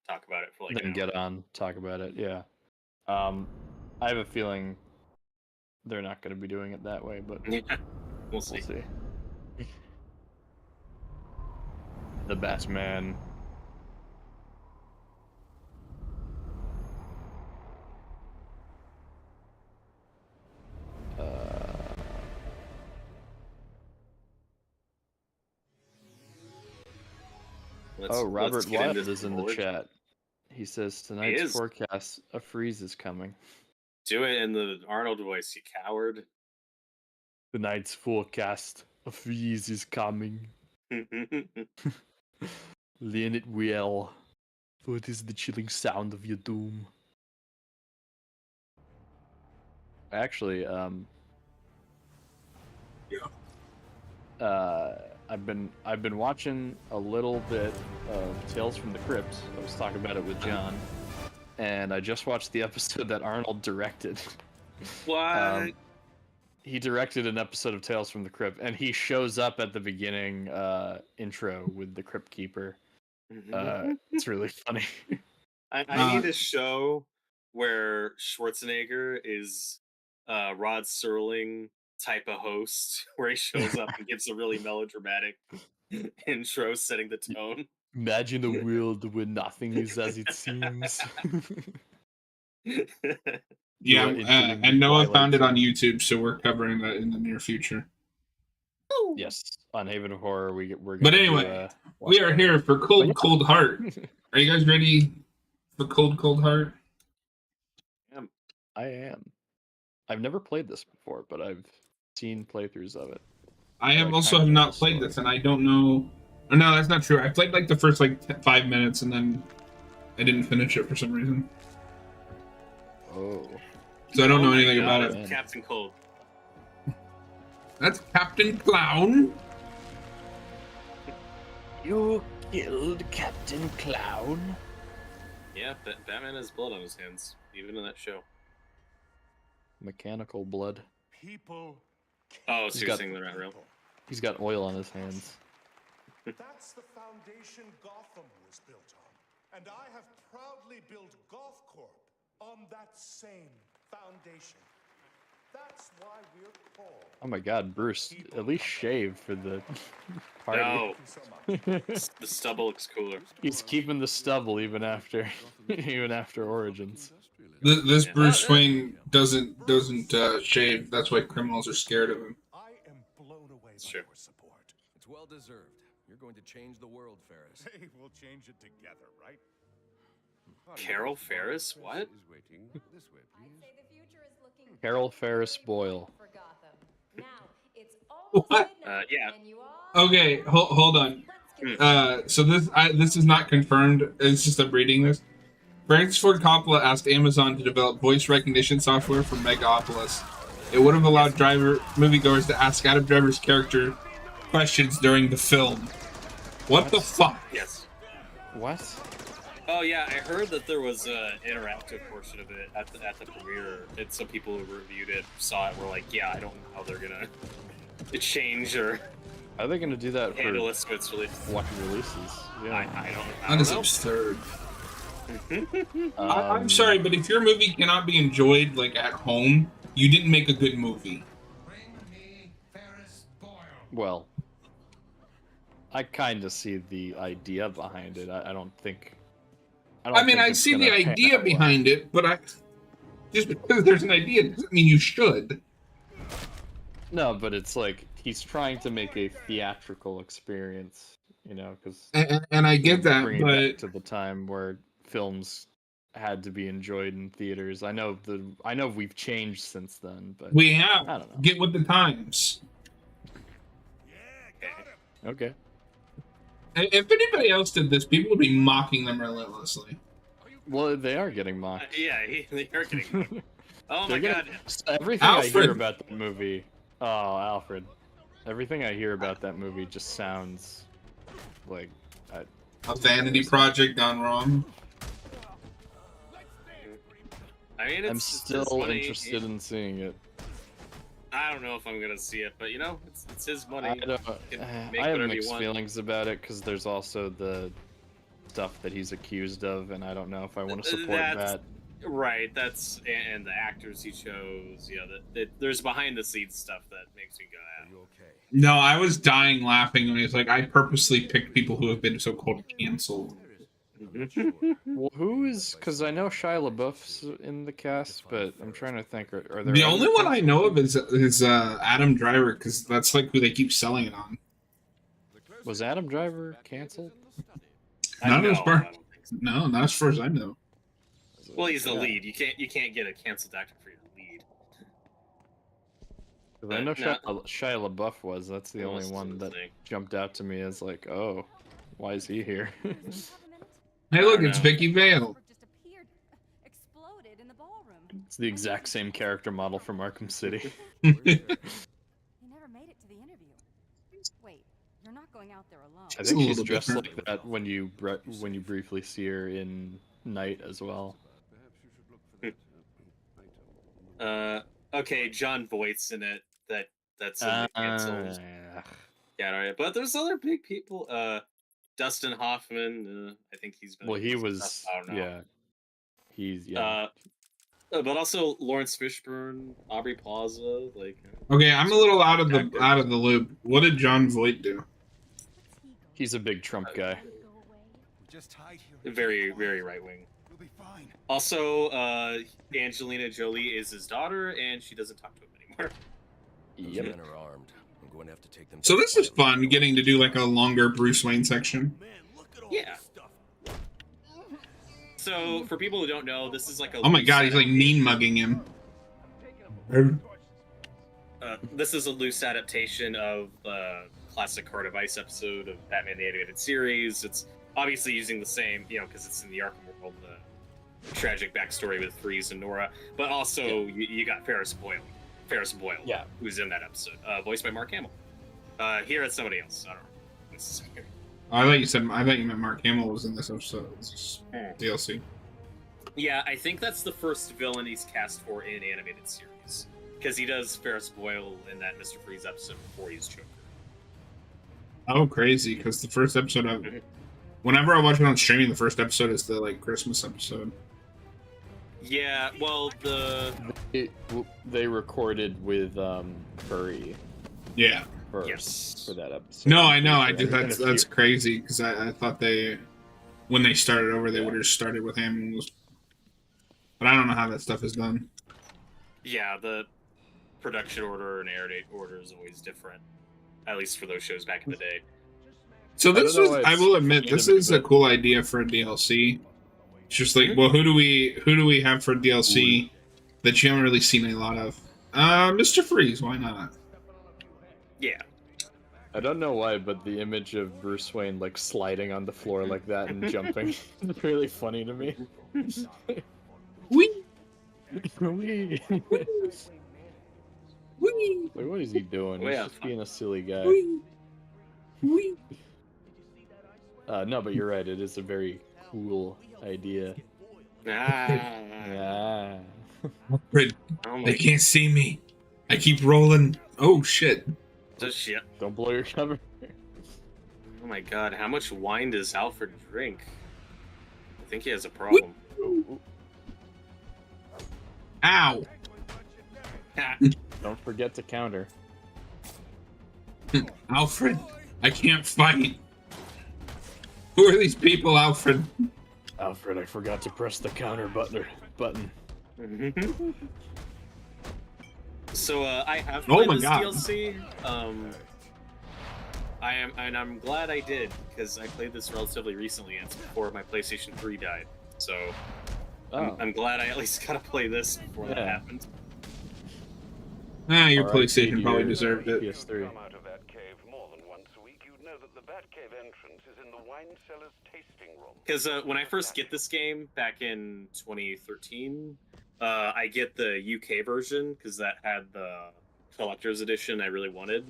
talk about it for like then an get hour. on, talk about it. Yeah. I have a feeling they're not going to be doing it that way, but Yeah, we'll we'll see. see. The Batman. Let's Robert get into Wild is some in the origin. chat. He says He tonight's is. forecast, a freeze is coming. Do it in the Arnold voice, you coward. Tonight's forecast, a freeze is coming. Lean it well, for it is the chilling sound of your doom. Actually, I've been watching a little bit of Tales from the Crypt. I was talking about it with John, and I just watched the episode that Arnold directed. What? He directed an episode of Tales from the Crypt, and he shows up at the beginning intro with the Crypt Keeper. It's really funny. I need a show where Schwarzenegger is Rod Serling type of host, where he shows up and gives a really melodramatic intro, setting the tone. Imagine a world where nothing is as it seems. Yeah, and Noah found it on YouTube, so we're covering that in the near future. Yes, on Haven of Horror, we're. But anyway, we are here for Cold Heart. Are you guys ready for Cold Heart? I am. I've never played this before, but I've seen playthroughs of it. I have not played this, and I don't know. Oh, no, that's not true. I played like the first 5 minutes, and then I didn't finish it for some reason. Oh. So I don't know anything about it. That's Captain Cold. That's Captain Clown. You killed Captain Clown? Yeah, Batman has blood on his hands, even in that show. Mechanical blood. People. Oh, so you're saying they're not real? He's got oil on his hands. That's the foundation Gotham was built on. And I have proudly built Goth Corp on that same foundation. That's why we're called. Oh my god, Bruce, at least shave for the party. No. The stubble looks cooler. He's keeping the stubble even after Origins. This Bruce Wayne doesn't shave. That's why criminals are scared of him. I am blown away by Sure. your support. It's well deserved. You're going to change the world, Ferris. Hey, we'll change it together, right? Carol Ferris? What? Carol Ferris Boyle. What? Yeah. Okay, hold on. So this is not confirmed. It's just I'm reading this. Francis Ford Coppola asked Amazon to develop voice recognition software for Megapolis. It would have allowed moviegoers to ask Adam Driver's character questions during the film. What the fuck? Yes. What? Oh yeah, I heard that there was an interactive portion of it at the premiere. And some people who reviewed it saw it were like, yeah, I don't know how they're gonna change or. Are they gonna do that handle for it so it's really what releases? Yeah. I don't That is know. absurd. I'm sorry, but if your movie cannot be enjoyed at home, you didn't make a good movie. Well, I kind of see the idea behind it. I don't think. I see the idea behind it, but just because there's an idea doesn't mean you should. No, but it's like he's trying to make a theatrical experience, because. And I get that, bring it but back to the time where films had to be enjoyed in theaters. I know we've changed since then, but we have. I don't know. Get with the times. Okay. If anybody else did this, people would be mocking them relentlessly. Well, they are getting mocked. Yeah, they are getting mocked. Oh my god. Everything Alfred. I hear about that movie. Oh, Alfred. Everything I hear about that movie just sounds like A vanity project gone wrong. I mean, I'm it's still interested in seeing it. I don't know if I'm gonna see it, but it's his money. I He can make have whatever he mixed wants. feelings about it because there's also the stuff that he's accused of, and I don't know if I want to support That's- that. Right, that's and the actors he chose. Yeah, there's behind the scenes stuff that makes me go, Are you okay? No, I was dying laughing when he was like, I purposely picked people who have been so-called canceled. I'm not sure. Well, who is? Because I know Shia LaBeouf's in the cast, but I'm trying to think. Are there The other only one I canceled know of people? is Adam Driver, because that's like who they keep selling it on. Was Adam Driver canceled? Not as I far. don't think so. No, not as far as I know. Well, he's the Yeah. lead. You can't get a canceled actor for your lead. 'Cause I know No. Shia LaBeouf was. That's the What only else one does that it say? jumped out to me as like, oh, why is he here? Hey, I look, don't it's know. Vicky Vale. Just appeared, exploded in the ballroom. It's the exact same character model from Arkham City. He never made it to the interview. Wait, you're not going out there alone. I It's think a she's little dressed different. like that when you briefly see her in Night as well. Okay, John Voight's in it. That's canceled. Yeah, right. But there's other big people. Dustin Hoffman. I think he's been. Well, he in some was. stuff, I don't know. Yeah. He's yeah. But also Lawrence Fishburne, Aubrey Plaza, like. Okay, I'm a little out of the loop. What did John Voight do? He's a big Trump guy. Just hide here. Very, very right wing. We'll be fine. Also, Angelina Jolie is his daughter, and she doesn't talk to him anymore. Those Yep. men are armed. I'm going to have to take them. So this is fun, getting to do like a longer Bruce Wayne section. Man, look at all Yeah. this stuff. So, for people who don't know, this is like a. Oh my loose god, he's like adaptation- mean mugging him. This is a loose adaptation of the classic Heart of Ice episode of Batman the Animated Series. It's obviously using the same, because it's in the Arkham world, the tragic backstory with Freeze and Nora. But also, you got Ferris Boyle, Yeah. who's in that episode, voiced by Mark Hamill. Here it's somebody else. I don't know. Necessarily. I thought you meant Mark Hamill was in this episode. It's just DLC. Yeah, I think that's the first villain he's cast for in animated series. Because he does Ferris Boyle in that Mr. Freeze episode before he's Joker. Oh, crazy! Because the first episode of, whenever I watch it on streaming, the first episode is the like Christmas episode. Yeah, well, They recorded with Furry Yeah. first for that episode. No, I know. I And just a that's few- crazy because I thought when they started over, they would have started with him. But I don't know how that stuff is done. yeah, the production order and air date order is always different. At least for those shows back in the day. So I this don't know was, why I it's will admit, this animated, is a but- cool idea for a DLC. It's just like, well, who do we have for DLC that you haven't really seen a lot of? Mr. Freeze, why not? Yeah. I don't know why, but the image of Bruce Wayne like sliding on the floor like that and jumping is really funny to me. Whee! Wee. Whee! Like, what is he doing? He's Yeah. just being a silly guy. Whee! Whee! No, but you're right. It is a very cool idea. Ah. Yeah. Alfred, Oh they my can't see me. I keep rolling. Oh shit! shit. Don't blow your cover. Oh my god, how much wine does Alfred drink? I think he has a problem. Ow! Don't forget to counter. Alfred, I can't fight. Who are these people, Alfred? Alfred, I forgot to press the counter button. So I have Oh played my this God. DLC. I'm glad I did because I played this relatively recently. And it's before my PlayStation 3 died, so Oh. I'm glad I at least got to play this before that Yeah. happened. Ah, your R.I.P. PlayStation to probably your deserved it. PS3. Come out of that cave more than once a week, you'd know that the Batcave entrance is in the wine cellar's tasting room. Because when I first get this game back in 2013, I get the UK version because that had the collector's edition I really wanted.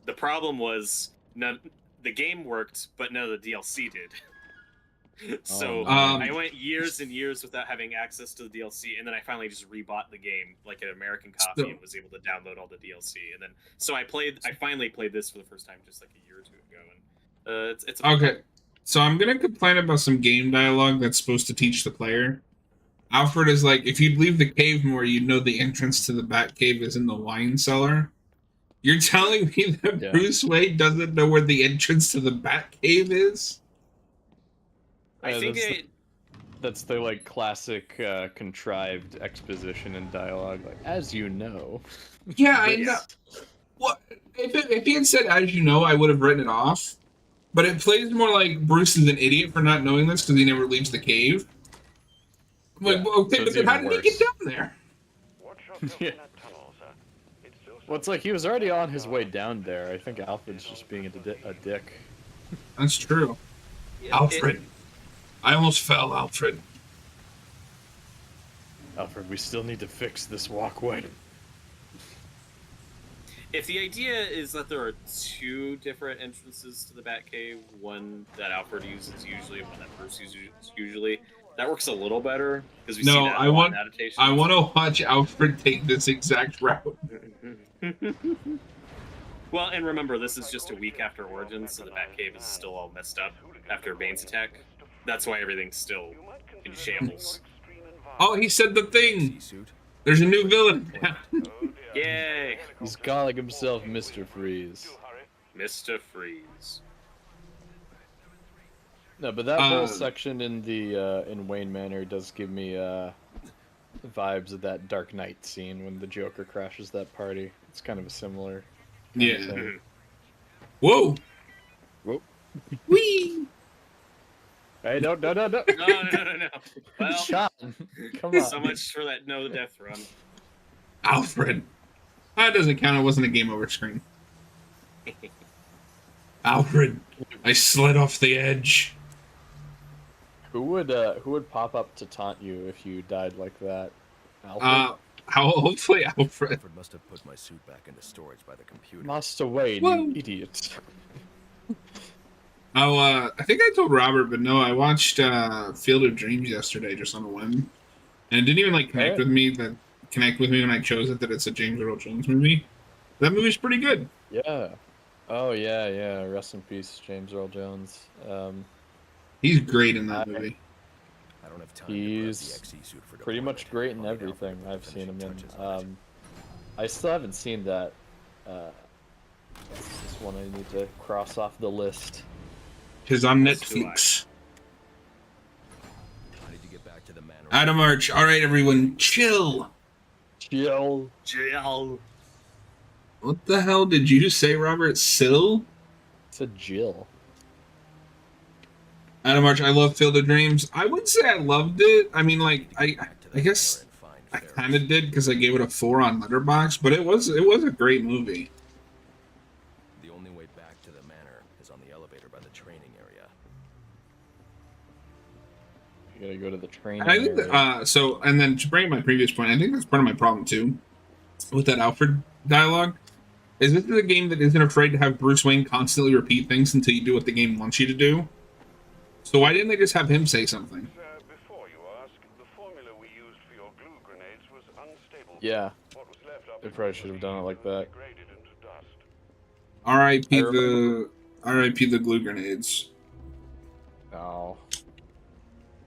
The problem was the game worked, but none of the DLC did. So Oh, no. I went years and years without having access to the DLC, and then I finally just rebought the game like an American copy So- and was able to download all the DLC. And then so I finally played this for the first time just like a year or two ago, and it's Okay, So I'm gonna complain about some game dialogue that's supposed to teach the player. Alfred is like, if you'd leave the cave more, you'd know the entrance to the Batcave is in the wine cellar. You're telling me that Yeah. Bruce Wayne doesn't know where the entrance to the Batcave is? I think that's the like classic contrived exposition and dialogue. Like, as you know. Yeah, I this- know. What if he had said, "As you know," I would have written it off. But it plays more like Bruce is an idiot for not knowing this because he never leaves the cave. I'm like, Yeah, well, okay, so but it's then how even did he get worse. down there? What's your filter Yeah. in that tunnel, sir? It's still Well, it's like he was already on his way down there. I think Alfred's just being a dick. That's true. Yeah, Alfred. I almost fell, Alfred. Alfred, we still need to fix this walkway. If the idea is that there are two different entrances to the Batcave, one that Alfred uses usually, and one that Bruce uses usually, that works a little better because we see No, that I a lot want- in adaptations. I want to watch Alfred take this exact route. Well, and remember, this is just a week after Origins, so the Batcave is still all messed up after Bane's attack. That's why everything's still in shambles. Oh, he said the thing. Suit. There's a new villain. Yay! He's calling himself Mr. Freeze. Mr. Freeze. No, but that whole Um, section in the in Wayne Manor does give me vibes of that Dark Knight scene when the Joker crashes that party. It's kind of a similar kind of Yeah. thing. Whoa. Whoop. Whee. Hey, no. No. Well, Sean, come on. so much for that no death run. Alfred. That doesn't count. It wasn't a game over screen. Alfred. I slid off the edge. Who would pop up to taunt you if you died like that? Alfred? Hopefully Alfred. Alfred must have put my suit back into storage by the computer. Master Wayne, Whoa. you idiot. I think I told Robert, but no, I watched Field of Dreams yesterday just on a whim, and it didn't even like connect with me when I chose it that it's a James Earl Jones movie. That movie's pretty good. Yeah. Oh yeah. Rest in peace, James Earl Jones. He's great in that movie. I don't have time He's to prep the XE suit for pretty much deployment. great in I'll get everything Alfred to I've seen him finish in. touches. I still haven't seen that. That's just one I need to cross off the list. He's on That's who Netflix. I need to get back to the manor. Adam Arch. All right, everyone, chill. Jill. Jill. What the hell did you say, Robert? Sill? It's a Jill. Adam Arch. I love Field of Dreams. I wouldn't say I loved it. I mean, like I guess I kind of did because I gave it a 4 on Letterboxd, but it was a great movie. The only way back to the manor is on the elevator by the training area. You gotta go to the train. And I think that, so, and then to bring up my previous point, I think that's part of my problem too with that Alfred dialogue. Is this is a game that isn't afraid to have Bruce Wayne constantly repeat things until you do what the game wants you to do. So why didn't they just have him say something? Before you ask, the formula we used for your glue grenades was unstable. Yeah. What was left up They probably should have done it like that. degraded into dust. R.I.P. I the R.I.P. the glue grenades. No.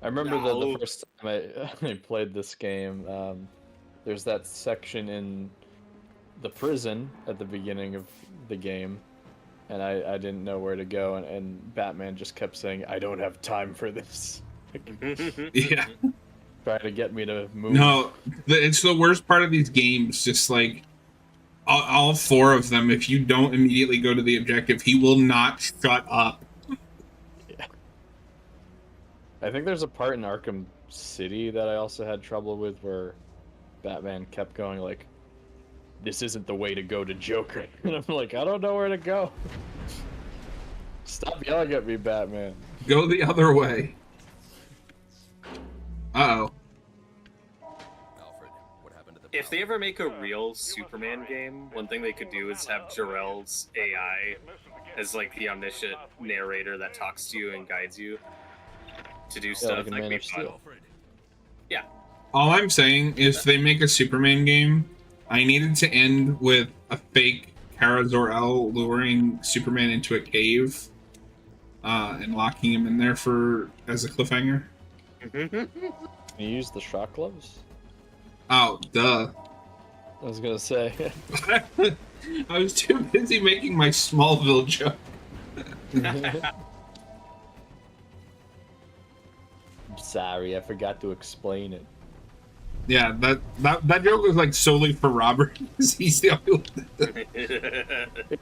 I remember No. the first time I played this game, there's that section in the prison at the beginning of the game, and I didn't know where to go, and Batman just kept saying, I don't have time for this. Yeah. Trying to get me to move. No, it's the worst part of these games. Just like all 4 of them, if you don't immediately go to the objective, he will not shut up. I think there's a part in Arkham City that I also had trouble with where Batman kept going like, this isn't the way to go to Joker. And I'm like, I don't know where to go. Stop yelling at me, Batman. Go the other way. Uh-oh. Alfred, what happened to the If they ever make a real Superman game, one thing they could do is have Jor-El's AI as like the omniscient narrator that talks to you and guides you to do stuff. like in That could Man be of fun. Steel. Yeah. All I'm saying is if they make a Superman game, I needed to end with a fake Kara Zor-El luring Superman into a cave and locking him in there as a cliffhanger. Can you use the shock gloves? Oh, duh. I was gonna say. I was too busy making my Smallville joke. I'm sorry, I forgot to explain it. Yeah, that joke was like solely for Robert, because he's the only one that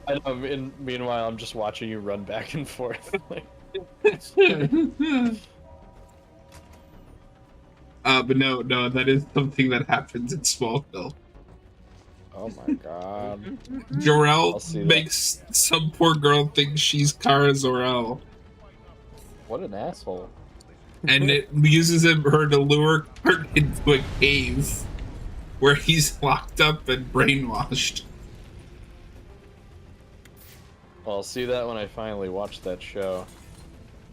I know, meanwhile, I'm just watching you run back and forth. but no, that is something that happens in Smallville. Oh my god. Jor-El see that. makes some poor girl think she's Kara Zor-El, What an asshole. and it uses her to lure her into a cave where he's locked up and brainwashed. Well, I'll see that when I finally watch that show.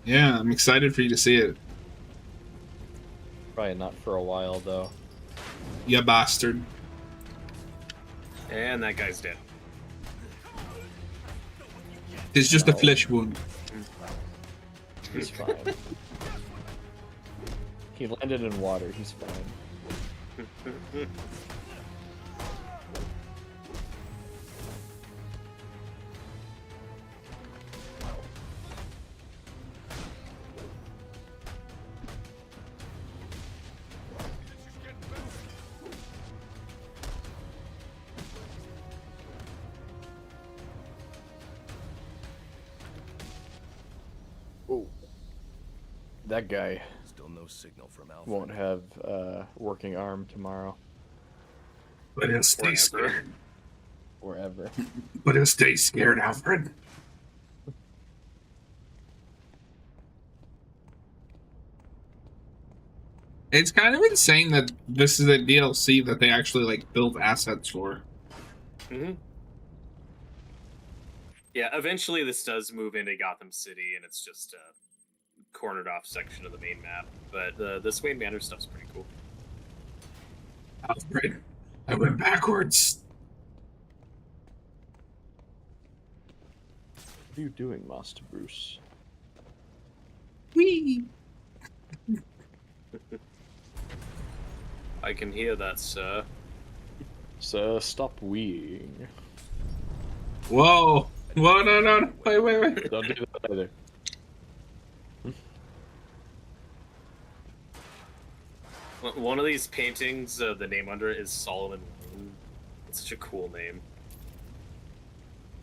Yeah, I'm excited for you to see it. Probably not for a while, though. You bastard. And that guy's dead. It's just a flesh wound. He's fine. He landed in water, he's fine. Oh, that guy Still no signal from Alpha. won't have working arm tomorrow But he'll stay Forever. scared. or ever. But he'll stay scared, Alfred. It's kind of insane that this is a DLC that they actually like built assets for. Mm-hmm. Yeah, eventually this does move into Gotham City, and it's just a cornered off section of the main map. But this Wayne Manor stuff's pretty cool. Alfred, I went backwards. What are you doing, Master Bruce? Whee! I can hear that, sir. Sir, stop weeing. Whoa! Whoa! No! Wait! Don't do that either. One of these paintings, the name under it is Solomon Moon. It's such a cool name.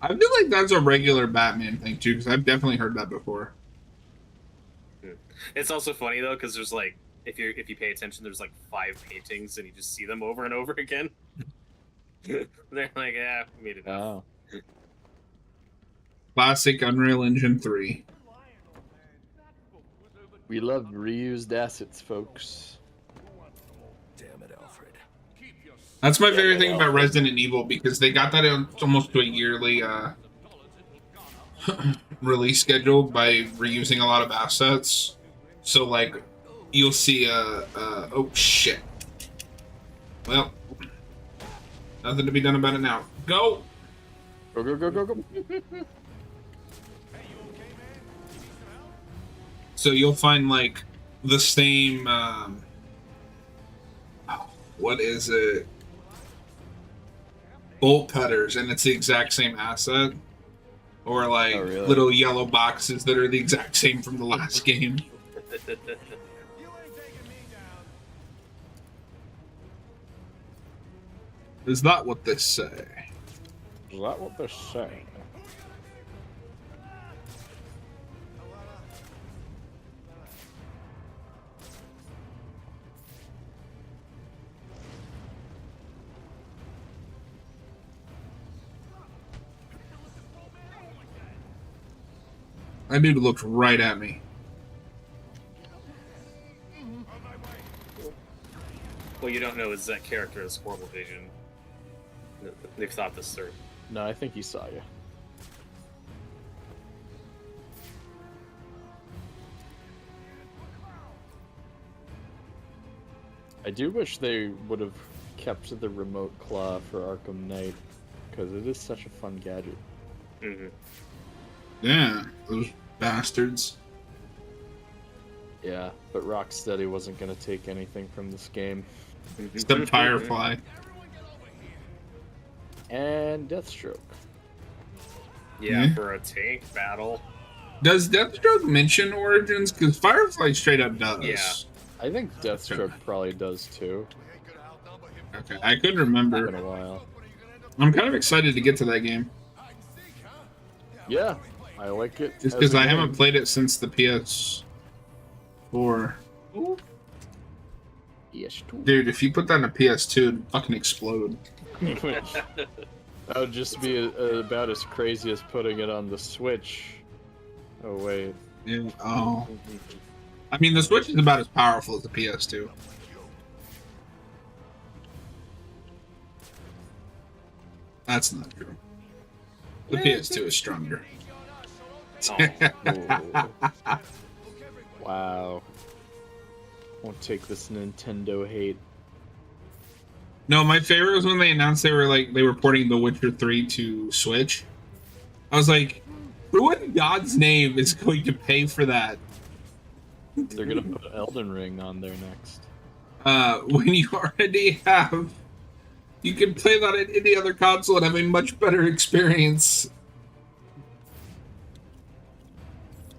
I feel like that's a regular Batman thing too, because I've definitely heard that before. It's also funny though, because there's like, if you pay attention, there's like 5 paintings, and you just see them over and over again. They're like, yeah, we made it up. Oh. Classic Unreal Engine 3. We love reused assets, folks. Damn it, Alfred. That's my favorite thing about Resident Evil, because they got that almost to a yearly release schedule by reusing a lot of assets. So like, you'll see oh shit. Well, nothing to be done about it now. Go! Go. So you'll find like the same what is it? Bolt cutters, and it's the exact same asset. Or like little yellow boxes that are the exact same from the last game. Is that what they say? Is that what they're saying? That dude looked right at me. What you don't know is that character has horrible vision. They've thought this through. No, I think he saw you. I do wish they would have kept the remote claw for Arkham Knight, because it is such a fun gadget. Mm-hmm. Yeah, Bastards. Yeah, but Rocksteady wasn't going to take anything from this game. Except Firefly. And Deathstroke. Yeah, Hmm? for a tank battle. Does Deathstroke mention Origins? Because Firefly straight up does. Yeah. I think Deathstroke probably does too. Okay, I couldn't It's remember. been a while. I'm kind of excited to get to that game. Yeah, I like it. Just as because a I game. haven't played it since the PS4. PS2. Dude, if you put that in a PS2, it'd fucking explode. That would just be about as crazy as putting it on the Switch. Oh, wait. Yeah. Oh. I mean, the Switch is about as powerful as the PS2. That's not true. The PS2 is stronger. Oh. Wow. Won't take this Nintendo hate. No, my favorite was when they announced they were porting The Witcher 3 to Switch. I was like, who in God's name is going to pay for that? They're gonna put Elden Ring on there next. When you already have, you can play that on any other console and have a much better experience.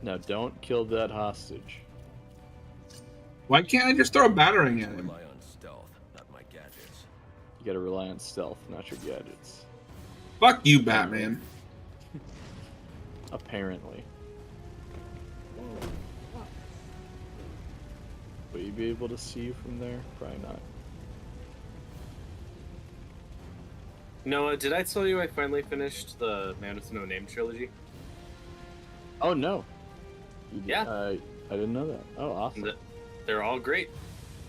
Now, don't kill that hostage. Why can't I just throw a battering at him? Rely on stealth, not my gadgets. You gotta rely on stealth, not your gadgets. Fuck you, Batman. Apparently. Will you be able to see you from there? Probably not. Noah, did I tell you I finally finished the Man with No Name trilogy? Oh no. You did- Yeah. I didn't know that. Oh, awesome. They're all great.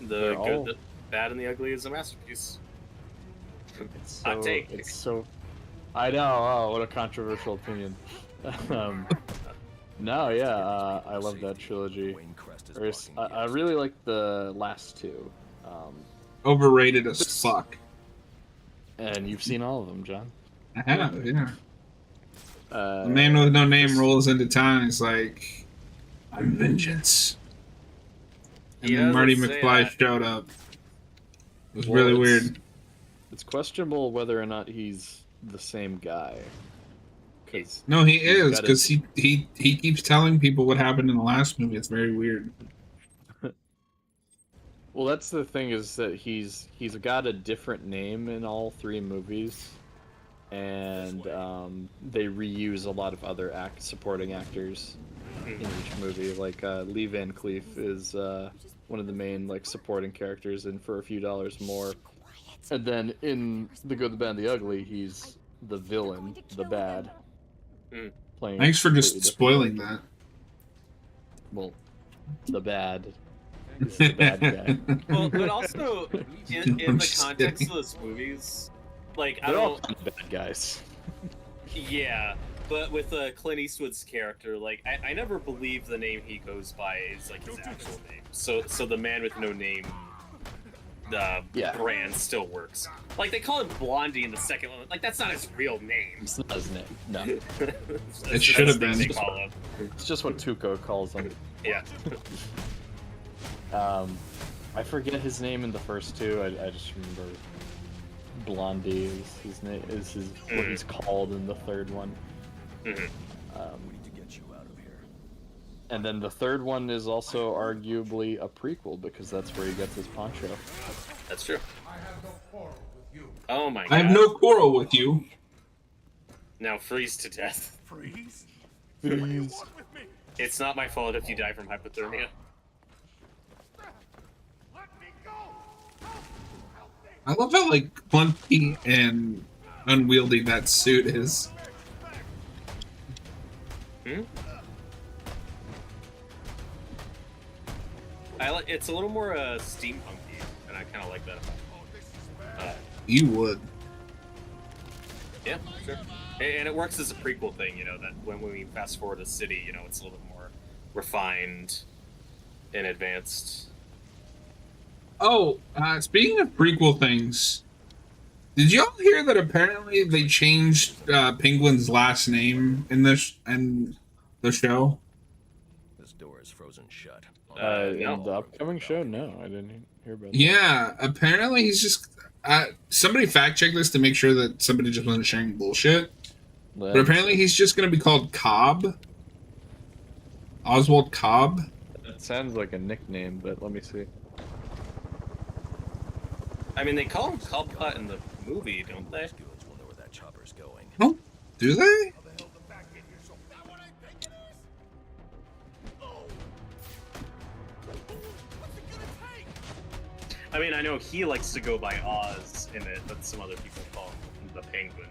The They're good, all- the bad, and the ugly is a masterpiece. It's Hot so, take. it's so. I know. Oh, what a controversial opinion. um, no, yeah, I love that trilogy. Wayne Crest is Or is- blocking I the really like the last two. Overrated as fuck. And you've seen all of them, John. I have, yeah. The The man with no name rolls into town. He's like, "I'm vengeance." And He then Marty doesn't say McFly that. showed up. It was Well, really it's- weird. It's questionable whether or not he's the same guy. Because No, he he's is got because he keeps telling people what happened in the last movie. It's very weird. well, that's the thing is that he's got a different name in all three movies, and they reuse a lot of other supporting actors in each movie. Like Lee Van Cleef is one of the main like supporting characters, and for a few dollars more. And then in The Good, the Bad, and the Ugly, he's the villain, the bad. Mm. Playing Thanks for just completely different spoiling character. that. Well, the bad. He's the bad guy. Well, but also in I'm the just context kidding. of those movies, like I They're all don't. kind of bad guys. Yeah, but with Clint Eastwood's character, like I never believe the name he goes by is like his actual name. So the Man with No Name, the Yeah. brand still works. Like they call him Blondie in the second one. Like that's not his real name. It's not his name. No. It should have been. They call him. It's just what Tuco calls him. Yeah. I forget his name in the first two. I just remember Blondie is his name. Is his what he's called in the third one. Mhm. We need to get you out of here. And then the third one is also arguably a prequel because that's where he gets his poncho. That's true. I have no quarrel with you. Oh my god. I have no quarrel with you. Now freeze to death. Freeze? Please. It's not my fault if you die from hypothermia. Let me go! Help me! I love how like clunky and unwieldy that suit is. Hmm? It's a little more steampunky, and I kind of like that. You would. Yeah, sure. And it works as a prequel thing, you know, that when we fast forward to City, you know, it's a little bit more refined and advanced. Oh, speaking of prequel things, did y'all hear that apparently they changed Penguin's last name in the show? In No. the upcoming show, no, I didn't hear about that. Yeah, apparently he's just. Somebody fact check this to make sure that somebody just wasn't sharing bullshit. Let But me apparently see. he's just going to be called Cobb. Oswald Cobb. It sounds like a nickname, but let me see. I mean, they call him Cobblepot in the movie, don't they? Guilds will know where that chopper's going. Oh, do they? I mean, I know he likes to go by Oz in it, but some other people call him the Penguin.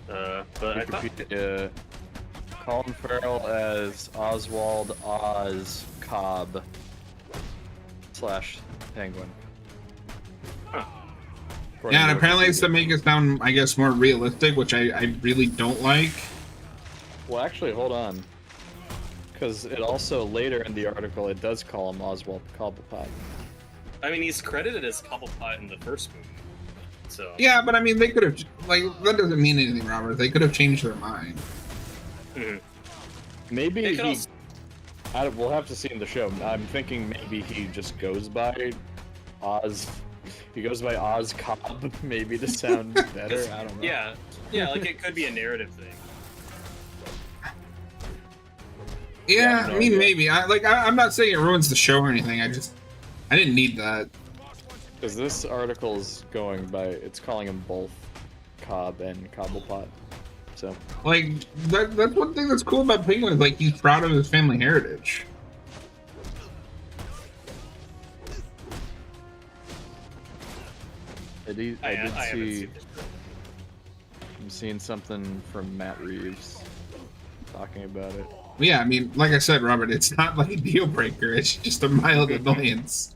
But I thought... Colin Farrell as Oswald Oz Cobb / Penguin. Huh. Yeah, and apparently it's to make it sound, I guess, more realistic, which I really don't like. Well, actually, hold on. Because it also, later in the article, it does call him Oswald Cobblepot. I mean, he's credited as Cobblepot in the first movie. So... Yeah, but I mean, they could have, like, that doesn't mean anything, Robert. They could have changed their mind. Mhm. Maybe It could he... also- we'll have to see in the show. I'm thinking maybe he just goes by Oz. He goes by Oz Cobb, maybe to sound better. I don't know. Yeah, like it could be a narrative thing. Yeah, no I mean, idea. maybe. I'm not saying it ruins the show or anything. I didn't need that. Because this article's going by, it's calling him both Cobb and Cobblepot. So, Like, that's one thing that's cool about Penguin is, like, he's proud of his family heritage. I did haven't see, seen this. I'm seeing something from Matt Reeves talking about it. Yeah, I mean, like I said, Robert, it's not like a deal breaker. It's just a mild annoyance.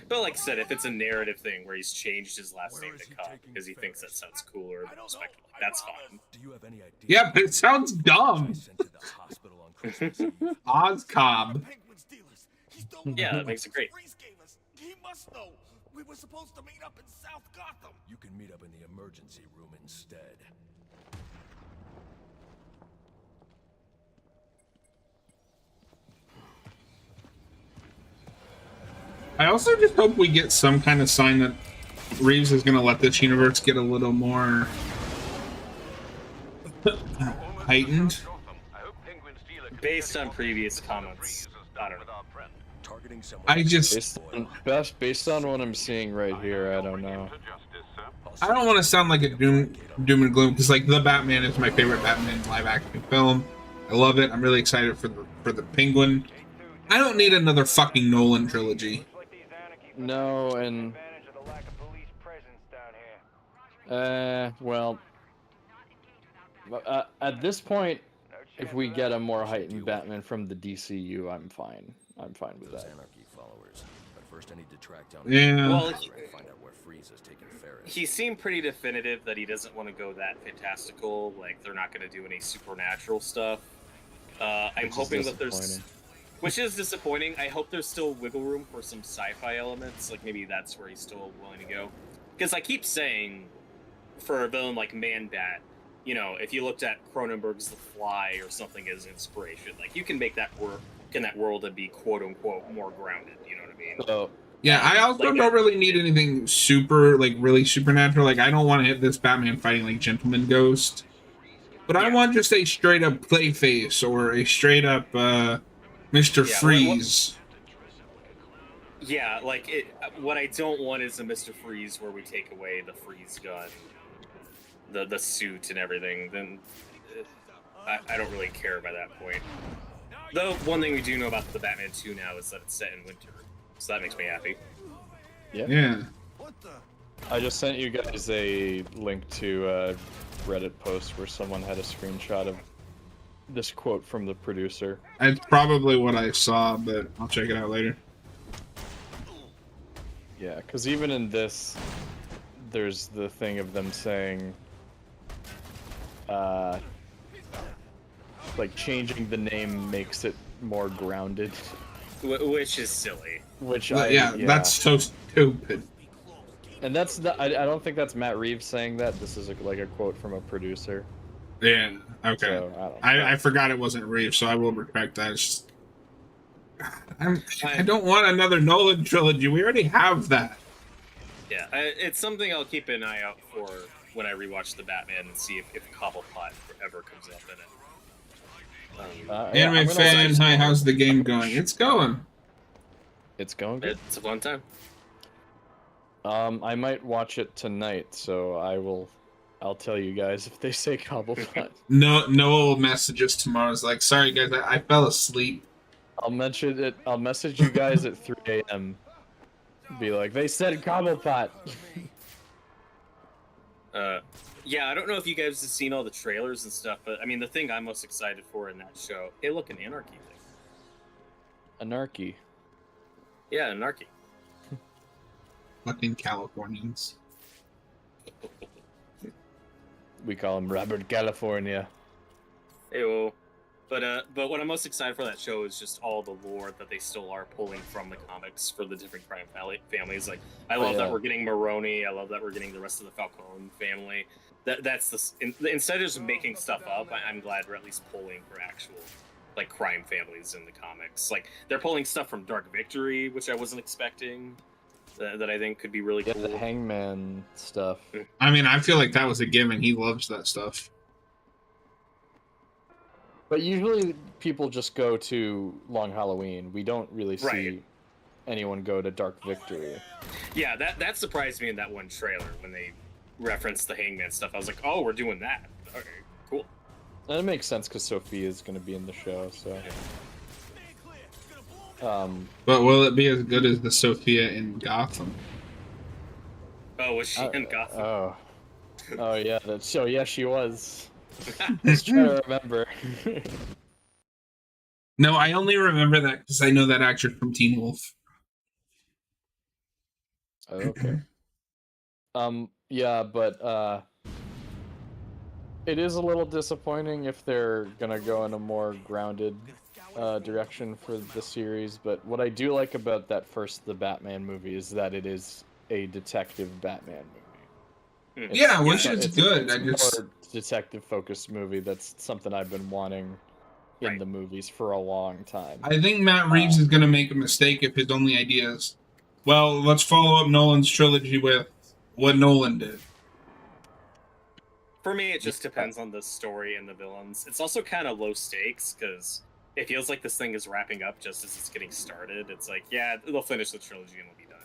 But like I said, if it's a narrative thing where he's changed his last name to Cobb because he thinks that sounds cooler or respectable, that's fine. Do you have any idea? Yeah, but it sounds dumb. Sent to the hospital on Christmas Eve. Oz Cobb. Penguin's dealers. He stole Yeah, that makes it great. Freeze gave us. He must know. We were supposed to meet up in South Gotham. You can meet up in the emergency room instead. I also just hope we get some kind of sign that Reeves is going to let this universe get a little more heightened. Based on previous comments, I don't know. Targeting someone. I just, Based on what I'm seeing right here, I don't know. I don't want to sound like a doom and gloom because, like, The Batman is my favorite Batman live action film. I love it. I'm really excited for the Penguin. I don't need another fucking Nolan trilogy. No, and well, at this point, if we get a more heightened Batman from the DCU, I'm fine. I'm fine with Those that. anarchy followers. But first I need to track down Yeah. Well, and find out where Freeze has taken Ferris. he seemed pretty definitive that he doesn't want to go that fantastical. Like they're not going to do any supernatural stuff. I'm Which is hoping that there's, disappointing. which is disappointing. I hope there's still wiggle room for some sci-fi elements. Like maybe that's where he's still willing to go. Because I keep saying, for a villain like Man-Bat, you know, if you looked at Cronenberg's The Fly or something as inspiration, like you can make that work in that world and be quote unquote more grounded. You know what I mean? So, Yeah, I also Like don't really need anything super, like, really supernatural. Like, I don't want to hit this Batman fighting, like, Gentleman Ghost. But I Yeah. want just a straight-up Clayface or a straight-up, Mr. Yeah, Freeze. Yeah, like it. What I don't want is a Mr. Freeze where we take away the freeze gun, the suit and everything. Then I don't really care by that point. Though one thing we do know about the Batman 2 now is that it's set in winter, so that makes me happy. Yeah. I just sent you guys a link to a Reddit post where someone had a screenshot of this quote from the producer. That's probably what I saw, but I'll check it out later. Yeah, because even in this, there's the thing of them saying, like, changing the name makes it more grounded. Which is silly. Which Yeah, that's so stupid. And that's the, I don't think that's Matt Reeves saying that. This is like a quote from a producer. Yeah. Okay. So, I forgot it wasn't Reeves, so I will respect that. It's just, I I- don't want another Nolan trilogy. We already have that. Yeah, it's something I'll keep an eye out for when I rewatch the Batman and see if Cobblepot ever comes up in it. Anime I'm gonna fan, watch- hi, how's the game going? It's going. It's going good. It's a fun time. I might watch it tonight, so I'll tell you guys if they say Cobblepot. No, Noah will message us tomorrow. It's like, sorry guys, I fell asleep. I'll message you guys at 3 a.m. Be like, they said Cobblepot. Yeah, I don't know if you guys have seen all the trailers and stuff, but I mean, the thing I'm most excited for in that show, hey, look, an anarchy thing. Anarchy. Yeah, anarchy. Fucking Californians. We call him Robert California. Ew. But what I'm most excited for that show is just all the lore that they still are pulling from the comics for the different crime families. Like, I love that we're getting Maroni. I love that we're getting the rest of the Falcone family. That's instead of just making stuff up, I'm glad we're at least pulling for actual like crime families in the comics. Like, they're pulling stuff from Dark Victory, which I wasn't expecting. That I think could be really cool. The Hangman stuff. I mean, I feel like that was a given. He loves that stuff. But usually people just go to Long Halloween. We don't really see anyone go to Dark Victory. Yeah, that surprised me in that one trailer when they referenced the Hangman stuff. I was like, oh, we're doing that. Okay, cool. And it makes sense because Sophia is going to be in the show, so... But will it be as good as the Sophia in Gotham? Oh, was she in Gotham? Oh yeah, yeah, she was. Let's try to remember. No, I only remember that because I know that actor from Teen Wolf. Okay. Yeah, but it is a little disappointing if they're gonna go in a more grounded direction for the series. But what I do like about the Batman movie is that it is a detective Batman movie. Yeah, which is good. It's a more detective-focused movie. That's something I've been wanting in the movies for a long time. I think Matt Reeves is going to make a mistake if his only idea is, well, let's follow up Nolan's trilogy with what Nolan did. For me, it just depends on the story and the villains. It's also kind of low stakes because it feels like this thing is wrapping up just as it's getting started. It's like, yeah, they'll finish the trilogy and it'll be done.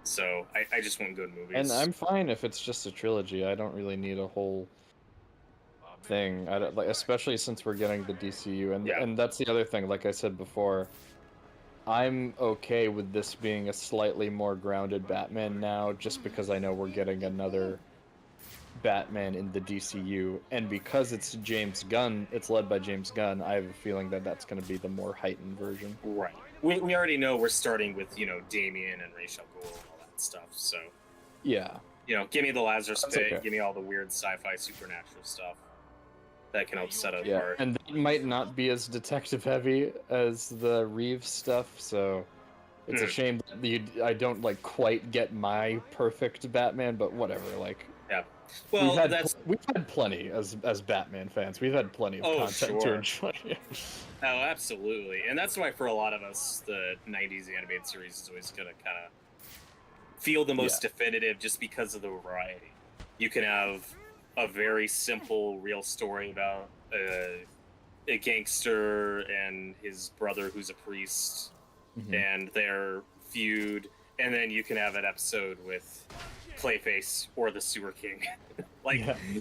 So I just want good movies. And I'm fine if it's just a trilogy. I don't really need a whole thing. I don't, like, especially since we're getting the DCU, and that's the other thing. Like I said before, I'm okay with this being a slightly more grounded Batman now, just because I know we're getting another Batman in the DCU, and because it's James Gunn, it's led by James Gunn. I have a feeling that that's going to be the more heightened version. Right. We already know we're starting with Damian and Ra's al Ghul and all that stuff. So yeah, give me the Lazarus Pit, okay. Give me all the weird sci-fi supernatural stuff that can help set it yeah, apart. and that might not be as detective heavy as the Reeves stuff. So it's a shame that I don't quite get my perfect Batman, but whatever. Yeah. Well, we've had plenty as Batman fans. We've had plenty of content to enjoy. Oh, absolutely. And that's why for a lot of us, the 90s animated series is always going to kind of feel the most definitive just because of the variety. You can have a very simple, real story about a gangster and his brother who's a priest and their feud. And then you can have an episode with Clayface or the Sewer King.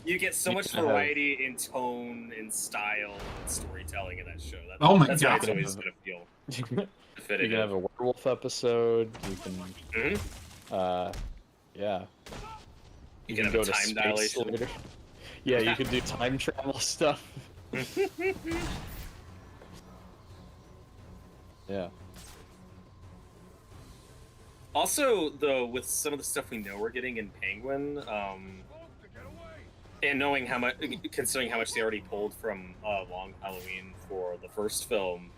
You get so much variety in tone, in style, and storytelling in that show. That's why it's always going to feel definitive. You can have a werewolf episode. You can, You can have a time dilation. Later. Yeah, you can do time travel stuff. Yeah. Also, though, with some of the stuff we know we're getting in Penguin, and knowing considering how much they already pulled from Long Halloween for the first film,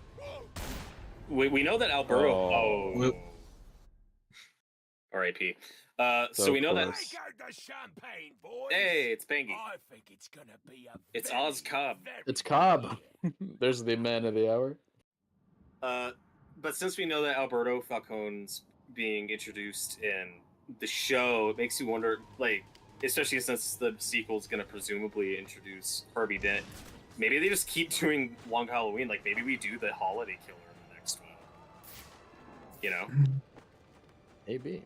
we know that Alberto. R.I.P. So we know that. course. Break out the champagne, boys. Hey, it's Bangy. I think it's gonna be a It's very, Oz Cobb. very It's good Cobb. year. There's the man of the hour. But since we know that Alberto Falcone's being introduced in the show, it makes you wonder, like, especially since the sequel's going to presumably introduce Harvey Dent, maybe they just keep doing Long Halloween. Like, maybe we do the Holiday Killer in the next one. You know? Maybe.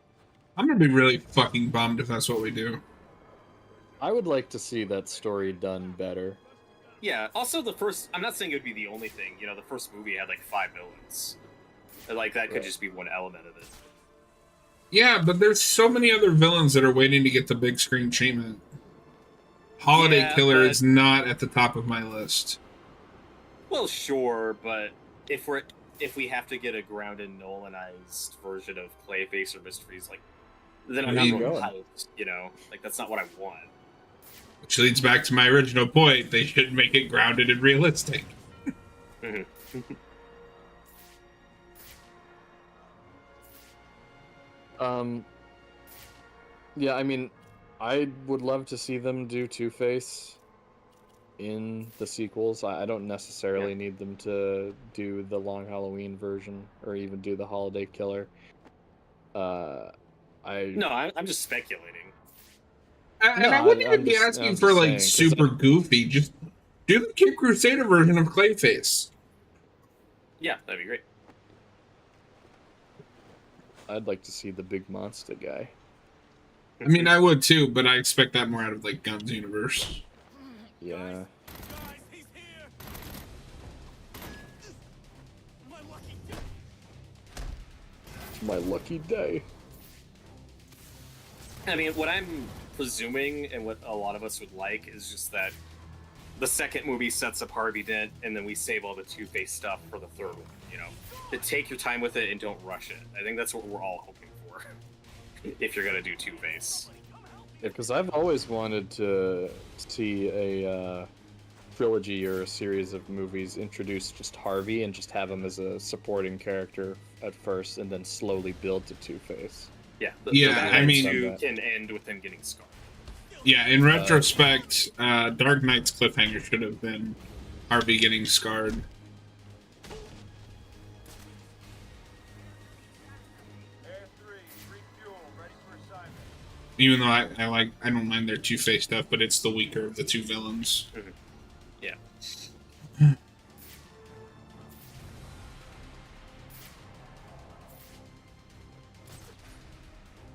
I'm gonna be really fucking bummed if that's what we do. I would like to see that story done better. Yeah, also I'm not saying it would be the only thing. You know, the first movie had like 5 villains. Like, that could Right. just be one element of it. Yeah, but there's so many other villains that are waiting to get the big screen treatment. Holiday Yeah, Killer but- is not at the top of my list. Well, sure, but if we have to get a grounded Nolanized version of Clayface or Mysteries, like, then I'm I not mean- really hyped, you know? Like, that's not what I want. Which leads back to my original point. They should make it grounded and realistic. Yeah, I mean, I would love to see them do Two-Face in the sequels. I don't necessarily need them to do the Long Halloween version or even do the Holiday Killer. No, I'm just speculating. And No, I wouldn't I'm even be just- asking I'm for just like saying, 'cause super goofy. Just do the Kid Crusader version of Clayface. Yeah, that'd be great. I'd like to see the big monster guy. I mean, I would too, but I expect that more out of like Guns Universe. Yeah. Guys, he's here. My lucky day. It's my lucky day. I mean, what I'm presuming and what a lot of us would like is just that the second movie sets up Harvey Dent, and then we save all the Two-Face stuff for the third one, you know? To take your time with it and don't rush it. I think that's what we're all hoping for, if you're gonna do Two-Face. Yeah, because I've always wanted to see a trilogy or a series of movies introduce just Harvey and just have him as a supporting character at first, and then slowly build to Two-Face. Yeah, Yeah, Batman I mean- 2 can end with him getting scarred. Yeah, in retrospect, Dark Knight's cliffhanger should have been Harvey getting scarred. Air 3, refuel, ready for assignment. Even though I don't mind their Two-Face stuff, but it's the weaker of the two villains. Yeah.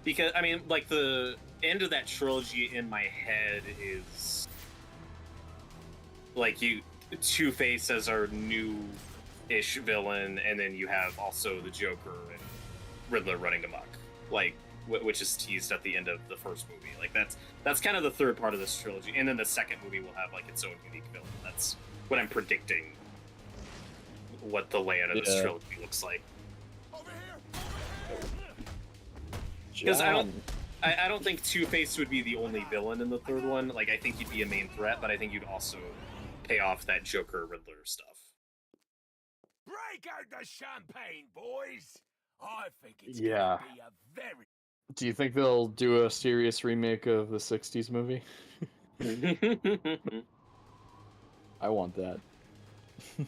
Because, I mean, like, the end of that trilogy in my head is like Two-Face as our new-ish villain, and then you have also the Joker and Riddler running amok, like, which is teased at the end of the first movie. Like, that's kind of the third part of this trilogy, and then the second movie will have like its own unique villain. That's what I'm predicting. What the layout of this Yeah. trilogy looks like. Over here. Because I don't think Two-Face would be the only villain in the third one. Like, I think he'd be a main threat, but I think you'd also pay off that Joker Riddler stuff. Break out the champagne, boys. I think it's Yeah. gonna be a very Do you think they'll do a serious remake of the 60s movie? I want that.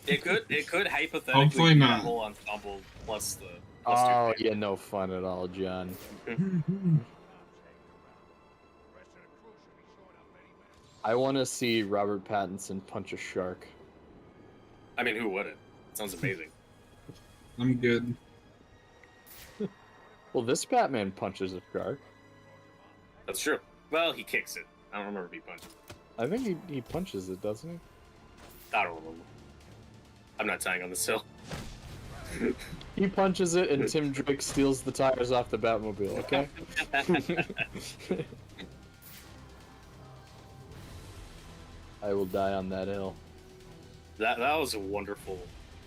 It could hypothetically Hopefully be not. a whole ensemble plus the Oh, Two-Face. yeah, no fun at all, John. I want to see Robert Pattinson punch a shark. I mean, who wouldn't? Sounds amazing. I'm good. Well, this Batman punches a shark. That's true. Well, he kicks it. I don't remember if he punches it. I think he punches it, doesn't he? I don't remember. I'm not tying on this hill. He punches it, and Tim Drake steals the tires off the Batmobile, okay? I will die on that hill. That was a wonderful.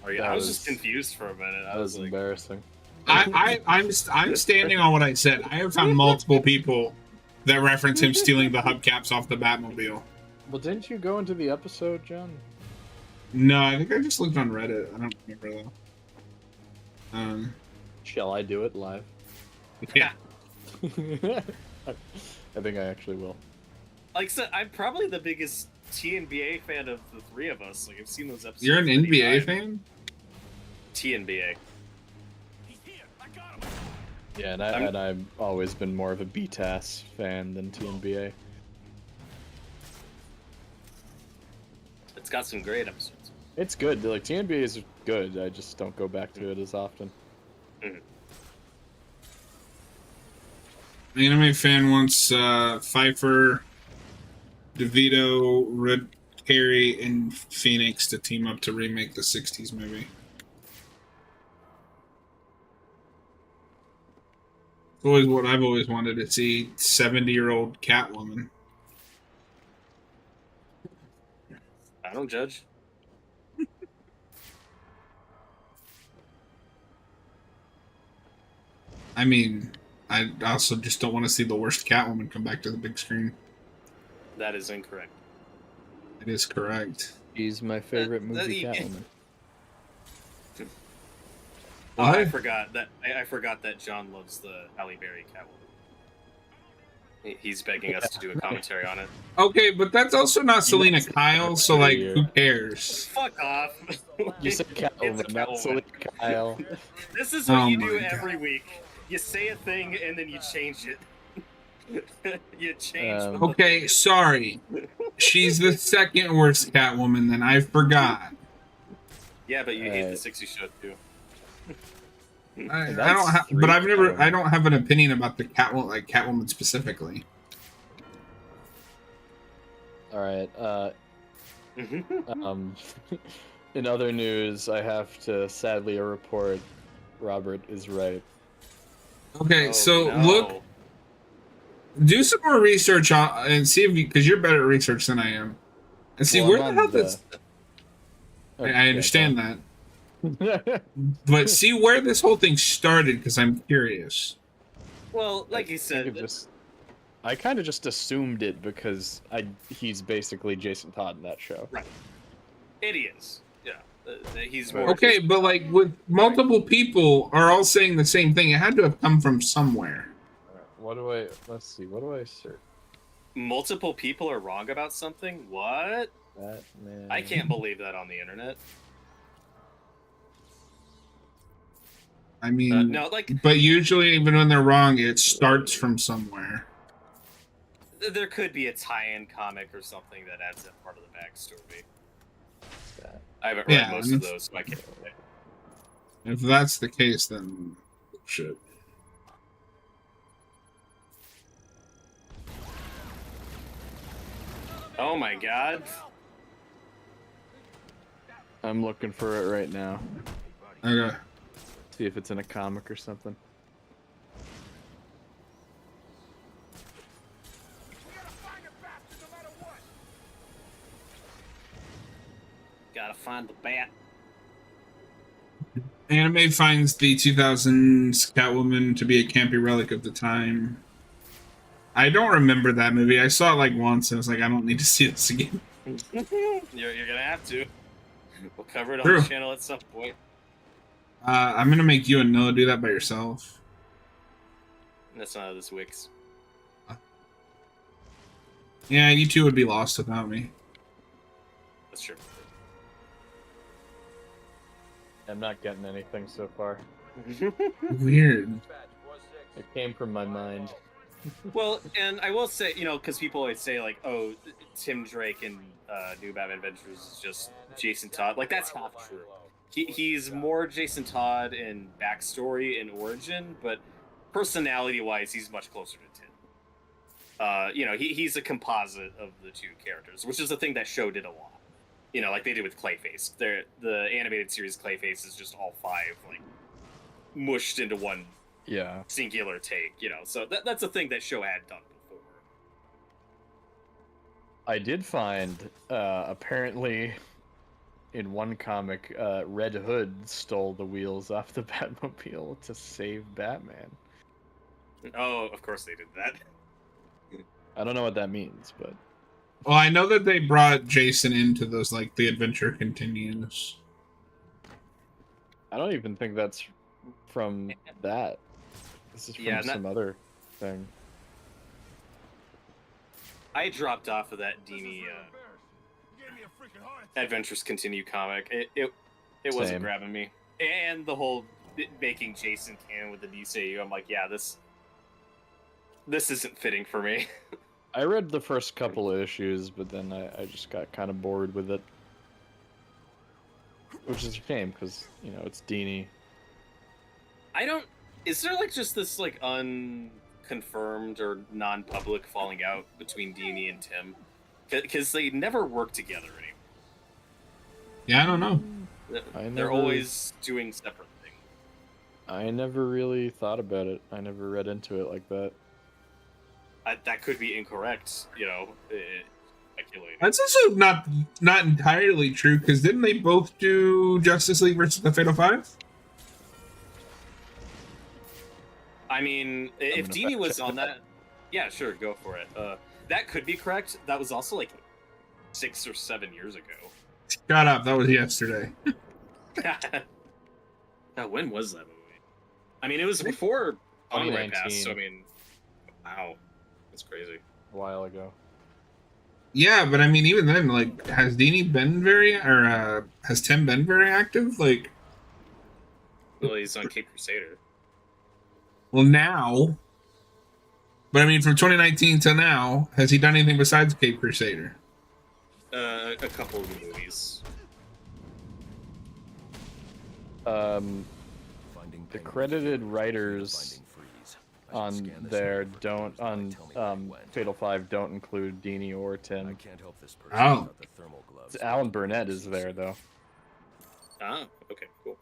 That I was was- just confused for a minute. I That was was like, embarrassing. I'm standing on what I said. I have found multiple people that reference him stealing the hubcaps off the Batmobile. Well, didn't you go into the episode, John? No, I think I just looked on Reddit. I don't remember though. Shall I do it live? Yeah. I think I actually will. Like, so I'm probably the biggest TNBA fan of the three of us. Like, I've seen those episodes. You're an many NBA times. fan? TNBA. Yeah, and I've always been more of a BTAS fan than TNBA. It's got some great episodes. It's good. Like TNBA is good. I just don't go back to it as often. Mhm. The anime fan wants Pfeiffer, DeVito, Red Carey, and Phoenix to team up to remake the '60s movie. It's always what I've always wanted to see: 70-year-old Catwoman. I don't judge. I mean, I also just don't want to see the worst Catwoman come back to the big screen. That is incorrect. It is correct. She's my favorite movie you- Catwoman. Oh, I What? forgot that. I forgot that John loves the Halle Berry Catwoman. He's begging us to do a commentary on it. Okay, but that's also not Selena Kyle, so like, who cares? Fuck off. You said It's Catwoman, not Catwoman. Selena Kyle. This is what Oh you my do God. every week. You say a thing and then you change it. You change. the Okay, thing. sorry. She's the second worst Catwoman, then I forgot. Yeah, but you hate the Alright. 60 show too. I That's don't have, three but I Catwoman. don't have an opinion about the Catwoman specifically. All right. In other news, I have to sadly report Robert is right. Okay, Oh, so no. look, do some more research on and see if you, because you're better at research than I am, and see Well, where I'm the on hell this. I understand that, that. but see where this whole thing started because I'm curious. Well, like you said, I kind of just assumed it because he's basically Jason Todd in that show. right. It is. Yeah. He's Right. more. Okay, but like with multiple people are all saying the same thing, it had to have come from somewhere. Let's see, what do I search? Multiple people are wrong about something? What? Batman. I can't believe that on the internet. I mean, No, like, but usually even when they're wrong, it starts from somewhere. there could be a tie-in comic or something that adds that part of the backstory. I haven't read Yeah, most and of it's- those, so I can't say. If that's the case, then shit. Oh my god. I'm looking for it right now. Okay. See if it's in a comic or something. Gotta find the bat. Anime finds the 2000s Catwoman to be a campy relic of the time. I don't remember that movie. I saw it like once and I was like, I don't need to see this again. You're gonna have to. We'll cover it on True. the channel at some point. I'm gonna make you and Noah do that by yourself. That's not how this wicks. Yeah, you two would be lost without me. That's true. I'm not getting anything so far. Weird. It came from my mind. Well, and I will say, because people always say, like, oh, Tim Drake in New Batman Adventures is just Jason Todd. Like, that's half true. He's more Jason Todd in backstory and origin, but personality-wise, he's much closer to Tim. He's a composite of the two characters, which is a thing that show did a lot. Like they did with Clayface. The animated series Clayface is just all five, like, mushed into one Yeah. singular take, so that's a thing that show had done before. I did find, apparently, in one comic, Red Hood stole the wheels off the Batmobile to save Batman. Oh, of course they did that. I don't know what that means, but Well, I know that they brought Jason into those, like, the adventure continues. I don't even think that's from that. This is from Yeah, some other. thing. I dropped off of that Dini Adventures Continue comic. It wasn't Same. grabbing me, and the whole making Jason canon with the DCU. I'm like, yeah, this isn't fitting for me. I read the first couple of issues, but then I just got kind of bored with it. Which is a shame, because, you know, it's Dini. Is there like just this like unconfirmed or non-public falling out between Dini and Tim? Because they never work together anymore. Yeah, I don't know. They're always doing separate things. I never really thought about it. I never read into it like that. That could be incorrect, you know, speculating. That's also not entirely true, because didn't they both do Justice League versus the Fatal Five? I mean, if Dini was on that, yeah, sure, go for it. That could be correct. That was also like 6 or 7 years ago. Shut up, that was yesterday. When was that movie? I mean, it was before Onward 2019. passed, so I mean, wow, that's crazy. A while ago. Yeah, but I mean, even then, like, has Dini been has Tim been very active? Like, Well, he's on Cape Crusader. well, now. But I mean, from 2019 till now, has he done anything besides Cape Crusader? A couple of movies. The credited writers on there don't Fatal 5 don't include Dini or Tim. Can't help this person Oh. without the thermal gloves. Alan Burnett is there though. Ah, okay, cool.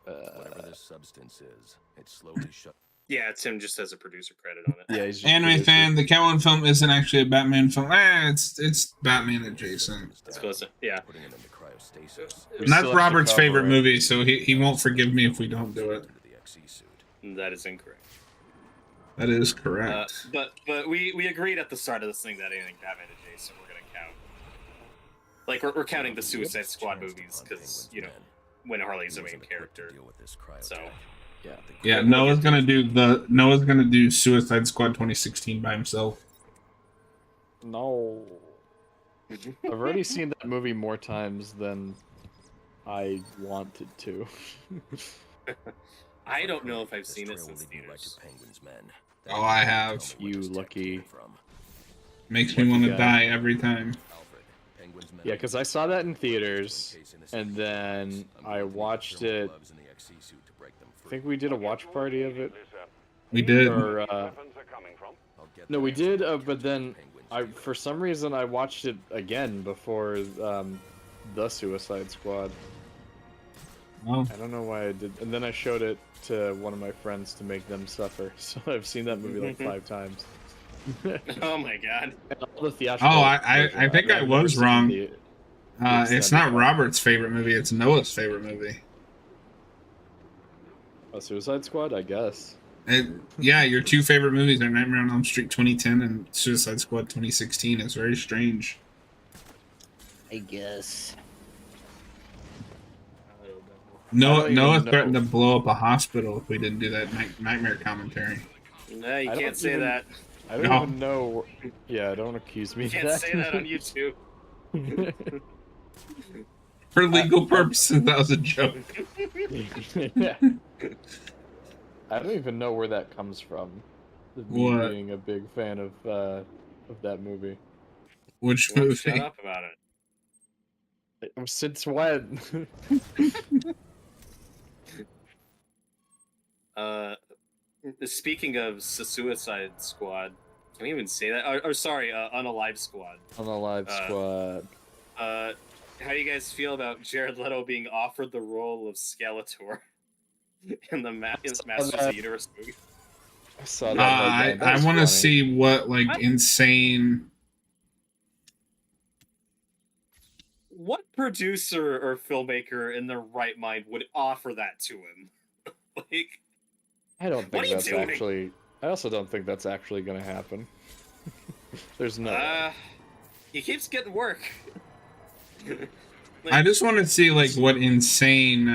Whatever this substance is, it slowly shut. Yeah, Tim just has a producer credit on it. Yeah, he's just Anime producer. fan, the Catwoman film isn't actually a Batman film. It's Batman adjacent. That's close. Yeah. Putting it into cryostasis. We And that's still have to Robert's cover favorite it. movie, so he won't forgive me if we don't do it. Into the XE suit. That is incorrect. That is correct. But we agreed at the start of this thing that anything Batman adjacent we're gonna count. Like we're counting the Suicide Squad movies because you know when Harley's the main character. So Yeah. Yeah, Noah's gonna do Suicide Squad 2016 by himself. No. I've already seen that movie more times than I wanted to. I don't know if I've seen it since theaters. Oh, I have. You lucky. Makes me want to die every time. Yeah, because I saw that in theaters, and then I watched it. I think we did a watch party of it. We did. Or, no, we did, but then for some reason I watched it again before the Suicide Squad. Oh. I don't know why I did, and then I showed it to one of my friends to make them suffer. So I've seen that movie like 5 times. Oh my god. And all the theatrical I think I I've was never wrong. seen It's not Robert's favorite movie, it's Noah's favorite movie. A Suicide Squad, I guess. Yeah, your 2 favorite movies are Nightmare on Elm Street 2010 and Suicide Squad 2016. It's very strange. I guess. Noah even threatened know. to blow up a hospital if we didn't do that Nightmare commentary. No, you I don't can't say even- that. I don't No. even know. Yeah, don't accuse me You of can't that. say that on YouTube. For legal purposes, that was a joke. Yeah. I don't even know where that comes from. Me What? being a big fan of that movie. Which Well, movie? shut up about it. Since when? Speaking of Suicide Squad, can we even say that? Or sorry, Unalive Squad. Unalive Squad. How do you guys feel about Jared Leto being offered the role of Skeletor in the Masters of the Universe movie? I saw that. I want to see what insane. What producer or filmmaker in their right mind would offer that to him? Like, I don't What think are you that's doing? actually. I also don't think that's actually gonna happen. There's no. way. he keeps getting work. I just want to see what insane.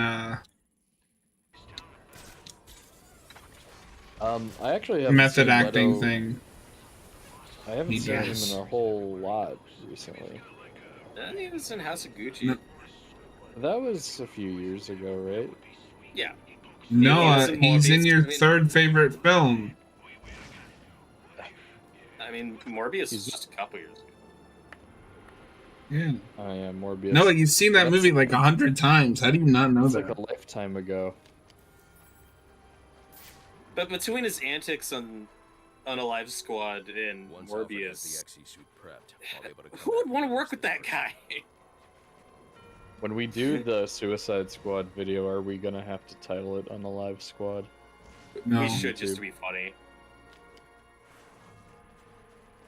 I actually haven't method seen acting Leto. thing. I haven't He seen him does. in a whole lot recently. He was in House of Gucci. No. That was a few years ago, right? Yeah. No, He was in he's in Morbius. your I mean, third favorite film. Morbius He's was just a couple years ago. Yeah. Oh yeah, Morbius. No, you've seen that That's- movie like 100 times. How do you not know It's that? like a lifetime ago. But between his antics on Unalive Squad and Once Alfred has the Morbius, XE suit prepped, I'll be able to come who would back want to later work this with that week. guy? When we do the Suicide Squad video, are we gonna have to title it Unalive Squad? No. We should, just to be funny.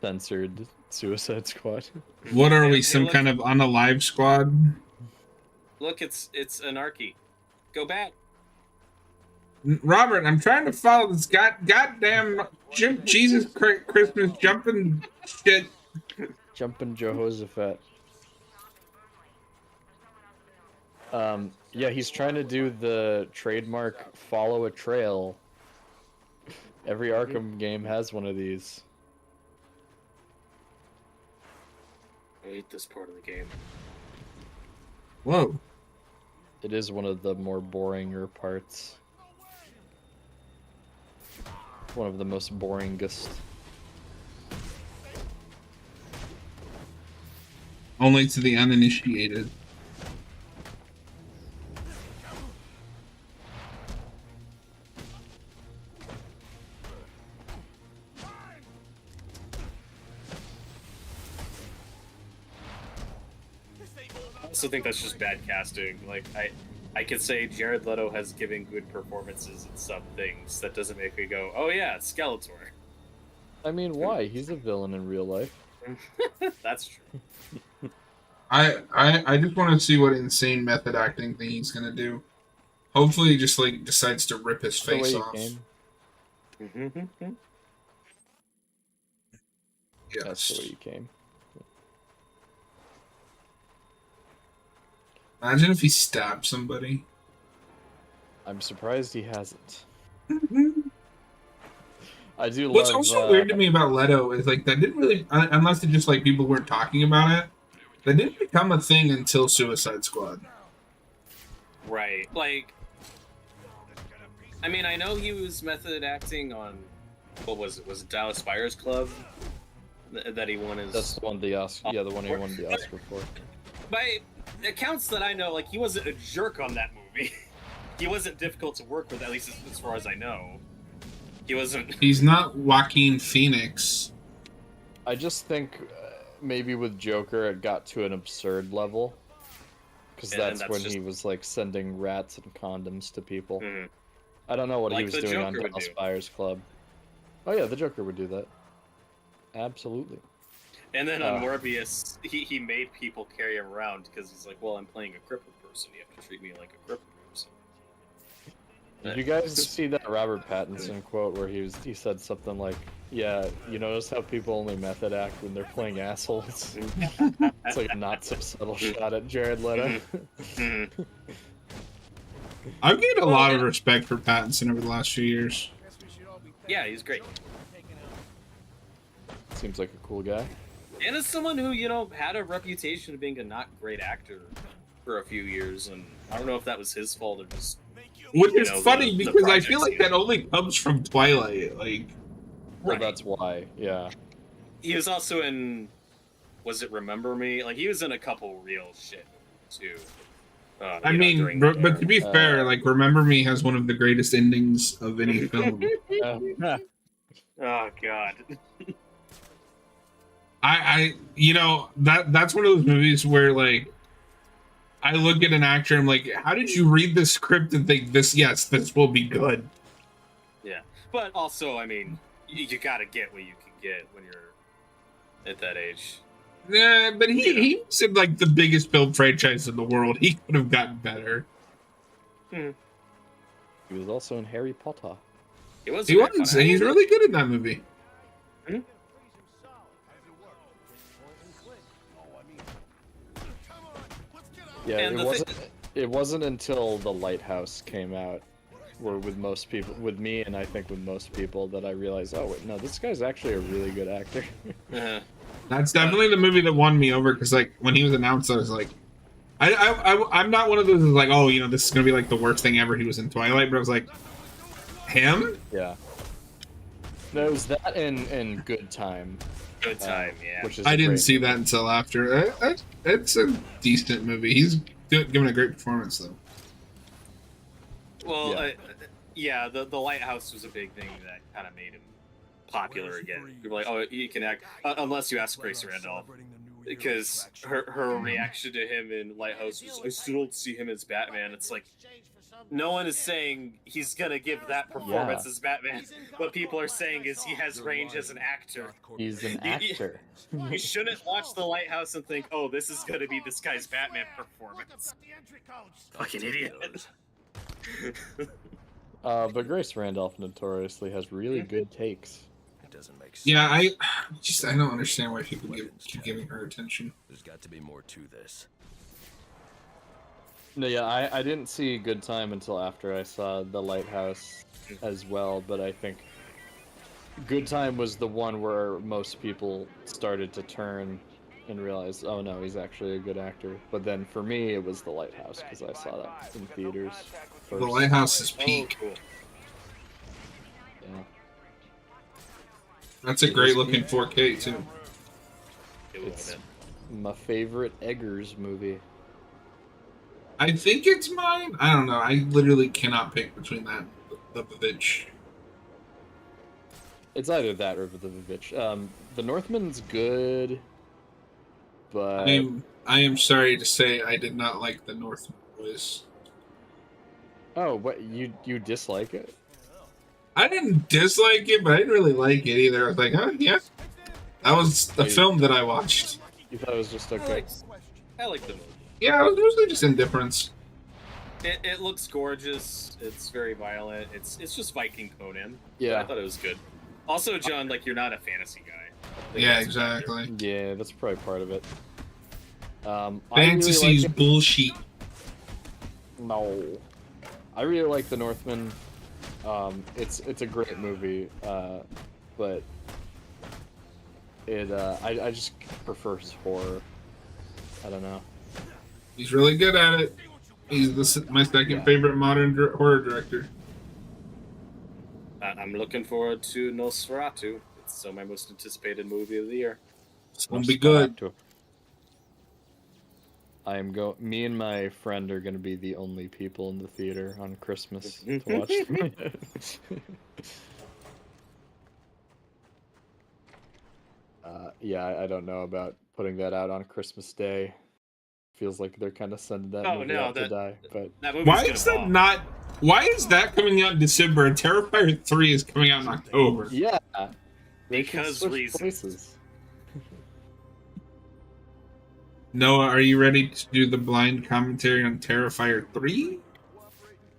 Censored Suicide Squad. What are we, Hey, some look, kind of unalive squad? Look, it's anarchy. Go back. Robert, I'm trying to follow this goddamn Jesus Christmas jumping shit. Jumpin' Jehoshaphat. Yeah, he's trying to do the trademark follow a trail. Every Arkham game has one of these. I hate this part of the game. Whoa. It is one of the more boringer parts. One of the most boringest. Only to the uninitiated. I also think that's just bad casting. Like, I could say Jared Leto has given good performances in some things. That doesn't make me go, oh yeah, it's Skeletor. I mean, why? He's a villain in real life. That's true. I just want to see what insane method acting thing he's gonna do. Hopefully he just like decides to rip his That's the way face he off. came. That's the way Yes. he came. Imagine if he stabbed somebody. I'm surprised he hasn't. I do What's love. also weird to me about Leto is like that didn't really, unless it just like people weren't talking about it, that didn't become a thing until Suicide Squad. Right. Like, I mean, I know he was method acting on, what was it? Was it Dallas Buyers Club? That he won his... That's the one the Oscar. Yeah, the one he won the Oscar for. By accounts that I know, like, he wasn't a jerk on that movie. He wasn't difficult to work with, at least as far as I know. He wasn't... He's not Joaquin Phoenix. I just think maybe with Joker it got to an absurd level. Because Yeah, and that's that's when just- he was like sending rats and condoms to people. Mhm. I don't know what he Like was the doing on Joker would Dallas do. Buyers Club. Oh yeah, the Joker would do that. Absolutely. And then on Morbius, he made people carry him around because he's like, well, I'm playing a crippled person. You have to treat me like a crippled person. Did you guys see that Robert Pattinson quote where he said something like, "Yeah, you notice how people only method act when they're playing assholes." It's like a not so subtle shot at Jared Leto. Mhm. I've gained a lot of respect for Pattinson over the last few years. Yeah, he's great. Seems like a cool guy. And as someone who, had a reputation of being a not great actor for a few years, and I don't know if that was his fault or just... Which is the- funny the because I feel projects like he- that only comes from Twilight. Like, Well, Right. that's why. Yeah. He was also in... Was it Remember Me? Like, he was in a couple real shit, too. I mean, during but that to be era. fair, like Remember Me has one of the greatest endings of any film. Oh, God. That's one of those movies where like I look at an actor and I'm like, how did you read the script and think this will be good? Yeah. But also, I mean, you gotta get what you can get when you're at that age. Yeah, but he was in like the biggest film franchise in the world. He could have gotten better. He was also in Harry Potter. He was. He very was, fun. and he's really good in that movie. Yeah, And it wasn't until The Lighthouse came out were with most people, with me, and I think with most people, that I realized, oh wait, no, this guy's actually a really good actor. That's definitely the movie that won me over because, like, when he was announced, I was like, I'm not one of those who's like, oh, you know, this is gonna be like the worst thing ever. He was in Twilight, but I was like, him? Yeah. No, it was that and Good Time. Good Time, yeah. Which is I a didn't great see movie. that until after. It's a decent movie. He's giving a great performance though. Well, Yeah. yeah, the Lighthouse was a big thing that kind of made him popular again. People were like, oh, he can act, unless you ask Grace Randolph, because her reaction to him in Lighthouse was, I still don't see him as Batman. It's like, no one is saying he's gonna give that performance as Batman. What people are saying is he has range as an actor. He's an actor. You shouldn't watch The Lighthouse and think, oh, this is gonna be this guy's Batman performance. Fucking idiot. But Grace Randolph notoriously has really good takes. It doesn't make sense. Yeah, I don't understand why people keep giving her attention. There's got to be more to this. No, yeah, I didn't see Good Time until after I saw The Lighthouse as well, but I think Good Time was the one where most people started to turn and realize, oh no, he's actually a good actor. But then for me, it was The Lighthouse, because I saw that in theaters first. The Lighthouse is peak. Cool. Yeah. That's a great looking 4K too. It's my favorite Eggers movie. I think it's mine. I don't know. I literally cannot pick between that and the Vivitch. It's either that or The Vivitch. The Northman's good, but I am sorry to say I did not like the Northman voice. oh, what you dislike it? I didn't dislike it, but I didn't really like it either. I was like, oh yeah, that was the film that I watched. You thought it was just okay? I like the movie. Yeah, it was mostly just indifference. It looks gorgeous. It's very violent. It's just Viking Conan. Yeah. I thought it was good. Also, John, like, you're not a fantasy guy. Yeah, exactly. Yeah, that's probably part of it. I Fantasy really is like bullshit. No, I really like The Northman. It's a great movie, but I just prefer horror. I don't know. He's really good at it. He's my second favorite modern horror director. I'm looking forward to Nosferatu. It's my most anticipated movie of the year. It's gonna be good. Me and my friend are gonna be the only people in the theater on Christmas to watch it. Yeah, I don't know about putting that out on Christmas Day. Feels like they're kind of sending that movie out to die. But Why is that not? Why is that coming out in December and Terrifier 3 is coming out in October? Yeah, because reasons. Noah, are you ready to do the blind commentary on Terrifier 3?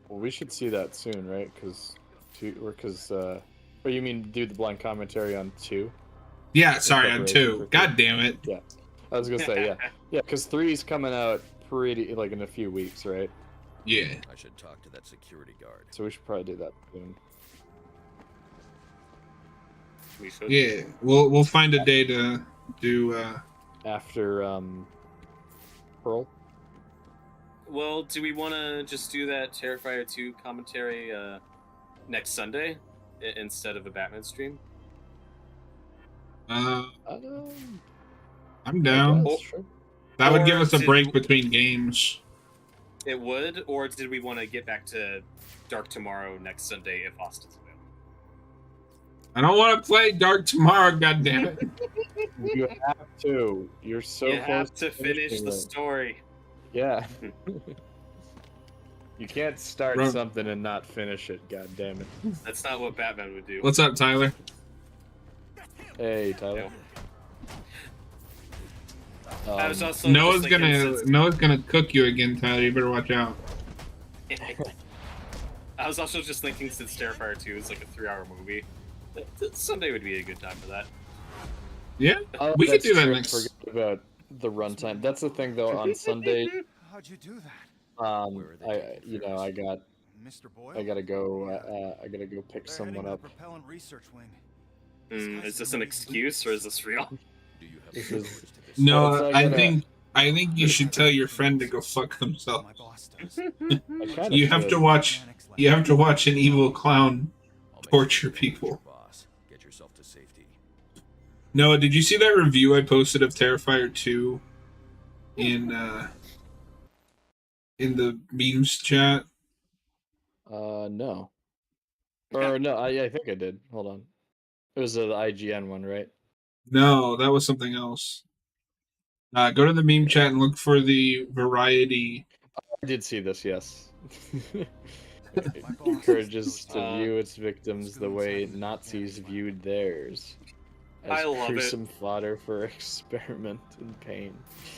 Well, we should see that soon, right? Oh, you mean do the blind commentary on 2? Yeah, sorry, on 2. God damn it. Yeah, I was gonna say yeah, because 3's coming out pretty like in a few weeks, right? Yeah. I should talk to that security guard. So we should probably do that soon. We should. Yeah, we'll find a day to do. After Pearl. Well, do we want to just do that Terrifier 2 commentary next Sunday instead of a Batman stream? I'm down. Sure. That would give us a break between games. It would, or did we want to get back to Dark Tomorrow next Sunday if Austin's available? I don't want to play Dark Tomorrow, goddammit. You have to. You're so You close have to finish finishing the it. story. Yeah. You can't start something and not finish it, god damn it. That's not what Batman would do. What's up, Tyler? Hey, Tyler. I was also Noah's just thinking gonna cook you again, Tyler. You better watch out. I was also just thinking since Terrifier 2 is like a 3-hour movie, Sunday would be a good time for that. Yeah, Oh, we could that's do that true. next. Forget about the runtime. That's the thing, though. On Sunday, How'd you do that? I got Mr. Boyle? I gotta go. I gotta go pick They're someone heading to the up. propellant research wing. Is this an excuse or is this real? Do you have This the is- knowledge to this? Well, No, so I think you should tell your friend to go fuck themselves. My boss does. I kind You of have to watch. You have to watch an evil clown I'll make torture sure you manage people. your boss. Get yourself to safety. Noah, did you see that review I posted of Terrifier 2 in the memes chat? No. Or no, I think I did. Hold on. It was the IGN one, right? No, that was something else. Go to the meme chat and look for the Variety. I did see this, yes. My boss Encourages to Uh, view its victims the way Nazis viewed theirs. As I love it. gruesome fodder for experiment and pain.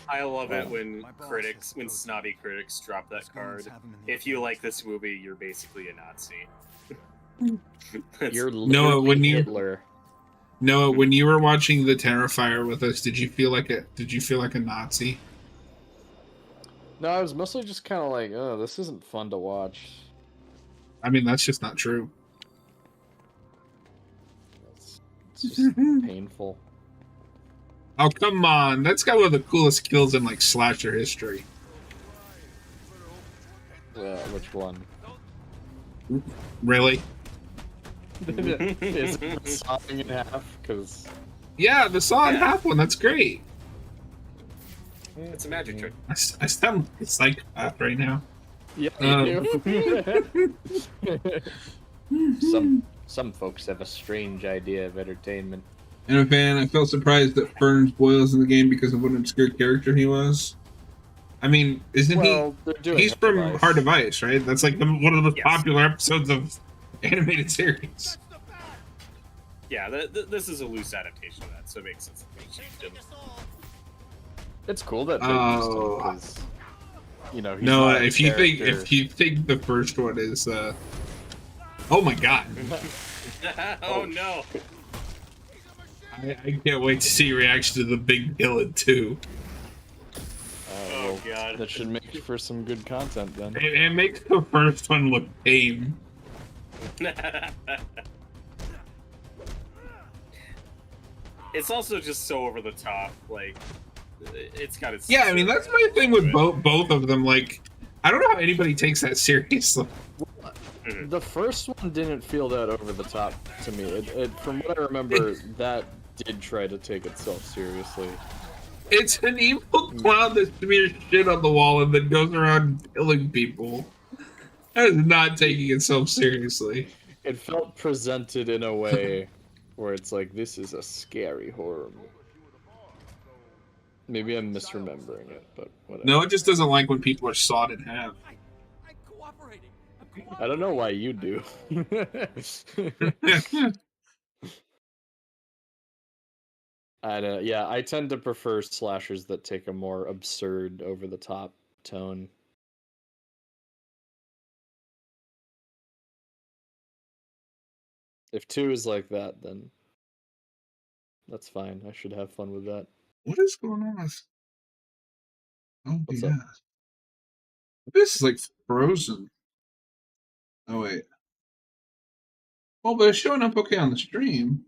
I love it Wow. when My boss critics, has when those snobby critics drop that Schools card. have 'em in the If you appendix. like this movie, you're basically a Nazi. You're Noah, literally when you- Hitler. Noah, when you were watching the Terrifier with us, did you feel like a Nazi? No, I was mostly just kind of like, oh, this isn't fun to watch. I mean, that's just not true. It's just painful. Oh, come on. That's got one of the coolest kills in, like, slasher history. Which one? Really? Is it sawing in half? Because Yeah, the saw in half one. That's great. It's a magic trick. I sound like a psychopath right now. yeah, Um, you do. Some folks have a strange idea of entertainment. And a fan, I felt surprised that Burns Boyle's in the game because of what an obscure character he was. I mean, isn't Well, they're he? doing He's Hard from Device. Hard Device, right? That's like one of the most Yes. popular episodes of animated series. Yeah, this is a loose adaptation of that, so it makes sense that they changed him. It's cool that they used him Oh. because, you know, he's No, not a if you character. think the first one is, oh my god, Oh no! I can't wait to see your reaction to the big villain too. Oh god. That should make for some good content then. It makes the first one look tame. It's also just so over the top. Like, it's got its. Yeah, I mean that's my thing with both of them. Like, I don't know how anybody takes that seriously. The first one didn't feel that over the top to me. From what I remember, that did try to take itself seriously. It's an evil clown that smears shit on the wall and then goes around killing people. That is not taking itself seriously. It felt presented in a way where it's like, this is a scary horror movie. Maybe I'm misremembering it, but whatever. No, it just doesn't like when people are sawed in half. I don't know why you do. Yeah, I tend to prefer slashers that take a more absurd, over-the-top tone. If 2 is like that, then that's fine. I should have fun with that. What is going on with? Oh What's yeah, up? this is like frozen. Oh wait. Oh, but it's showing up okay on the stream.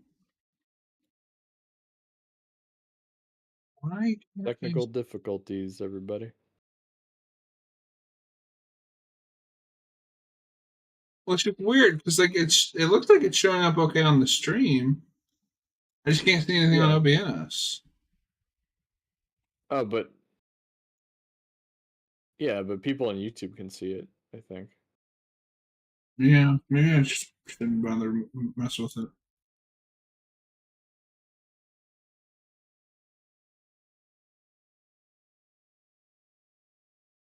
Why? can't Technical these- difficulties, everybody. Well, it's just weird because like it looks like it's showing up okay on the stream. I just can't see anything on Yeah. OBS. Oh, but yeah, but people on YouTube can see it, I think. Yeah, maybe I just shouldn't bother mess with it.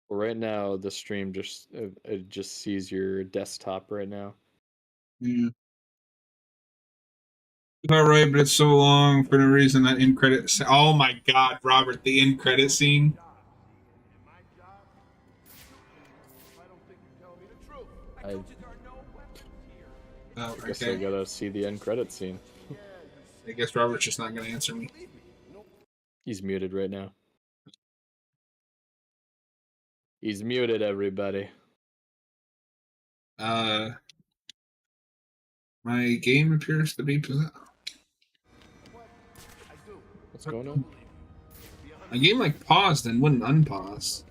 Well, right now, the stream it just sees your desktop right now. Yeah. All right, but it's so long for no reason. That end credit. Oh my God, Robert, the end credit scene. I Oh, guess I okay. gotta see the end credit scene. I guess Robert's just not going to answer me. He's muted right now. He's muted, everybody. My game appears to be possessed. What's going on? My game like paused and wouldn't unpause.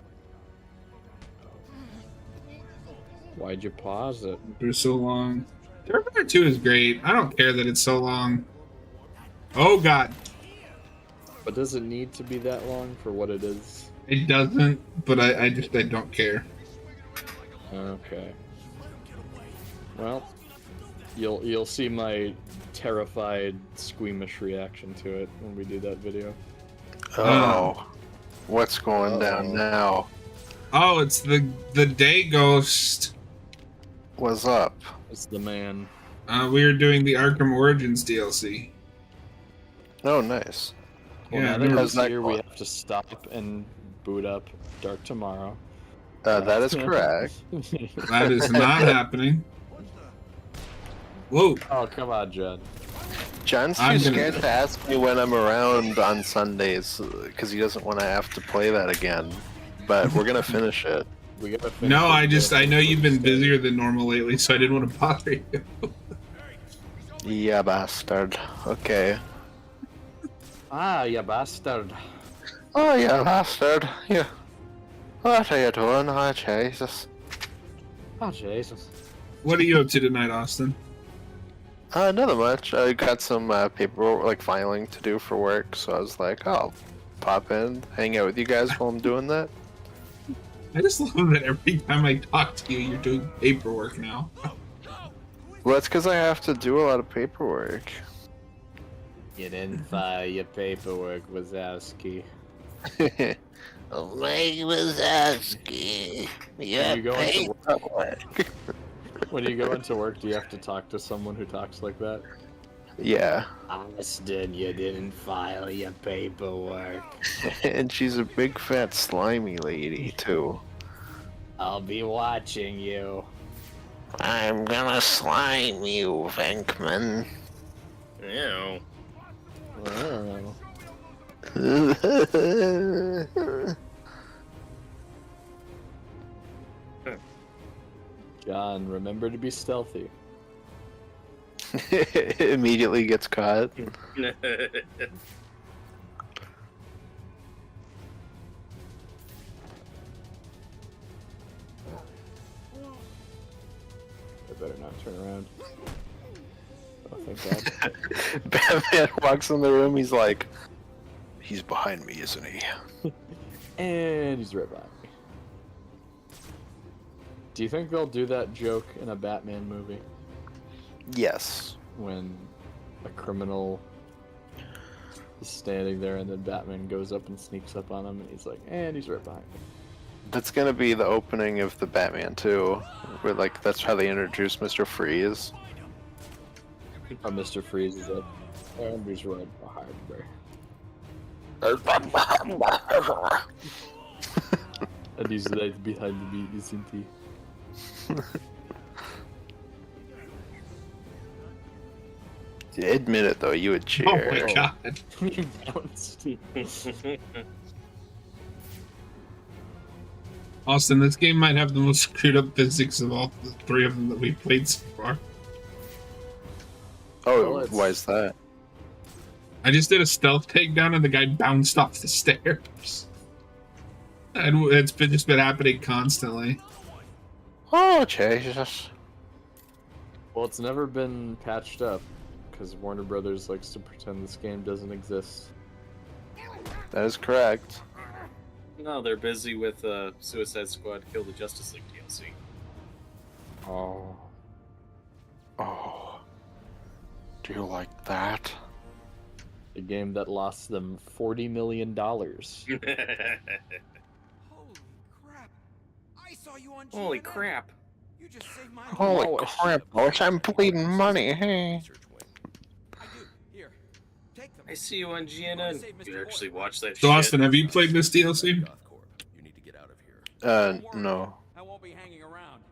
Why'd you pause it? For so long. Terminator 2 is great. I don't care that it's so long. Oh god. But does it need to be that long for what it is? It doesn't, but I don't care. Okay. Well, you'll see my terrified, squeamish reaction to it when we do that video. Oh. What's going down now? Oh, it's the day ghost. What's up? It's the man. We are doing the Arkham Origins DLC. Oh, nice. Well, Yeah, now that how's he's that here, we going? have to stop and boot up Dark Tomorrow. That is correct. That is not happening. Whoa. Oh, come on, Judd. John's I'm too gonna- scared to ask me when I'm around on Sundays because he doesn't want to have to play that again. But we're gonna finish it. We gotta finish No, it I know you've been Thursday. busier than normal lately, so I didn't want to bother you. Yeah, bastard. Okay. Ah, you bastard. Oh, yeah, bastard. Yeah. What are you doing? Oh, Jesus. Oh, Jesus. What are you up to tonight, Austin? Nothing much. I got some paperwork, like filing to do for work, so I was like, oh, I'll pop in, hang out with you guys while I'm doing that. I just love that every time I talk to you, you're doing paperwork now. Well, that's because I have to do a lot of paperwork. You didn't file your paperwork, Wazowski. Oh, Mike Wazowski. Yeah, you going to paperwork. When you go into work, do you have to talk to someone who talks like that? Yeah. Austin, you didn't file your paperwork. And she's a big fat slimy lady, too. I'll be watching you. I'm gonna slime you, Venkman. Ew. Oh. John, remember to be stealthy. Immediately gets caught. I better not turn around. Oh, thank God. Batman walks in the room, he's like, he's behind me, isn't he? And he's right behind me. Do you think they'll do that joke in a Batman movie? Yes. When a criminal is standing there and then Batman goes up and sneaks up on him and he's like, and he's right behind me. That's gonna be the opening of the Batman 2, where like that's how they introduce Mr. Freeze. Or Mr. Freeze is like, and he's right behind me. And he's right behind me, isn't he? Admit it though, you would cheer. Oh my god. You bounced. Austin, this game might have the most screwed up physics of all the three of them that we've played so far. Oh, Well, it's- why is that? I just did a stealth takedown and the guy bounced off the stairs. And it's just been happening constantly. Oh, Jesus. Well, it's never been patched up because Warner Brothers likes to pretend this game doesn't exist. That is correct. No, they're busy with Suicide Squad Kill the Justice League DLC. Oh. Oh. Do you like that? A game that lost them $40 million. Holy crap! I saw you on Holy GNN. crap. You just saved my Holy Oh, crap, boss, I'm bleeding money, hey. Research wing. I do. Here. Take them. I see you on GNN. You actually watch that So shit. Austin, have you played this DLC? Goth Corp. You need to get out of here. Don't worry. No. I won't be hanging around.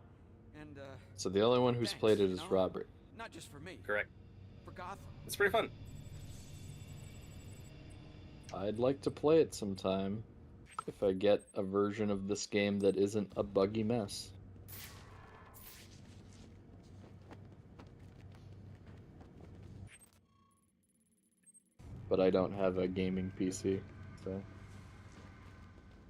And So the only one who's played it is Robert. not just for me. Correct. For Gotham. It's pretty fun. I'd like to play it sometime if I get a version of this game that isn't a buggy mess. but I don't have a gaming PC, so.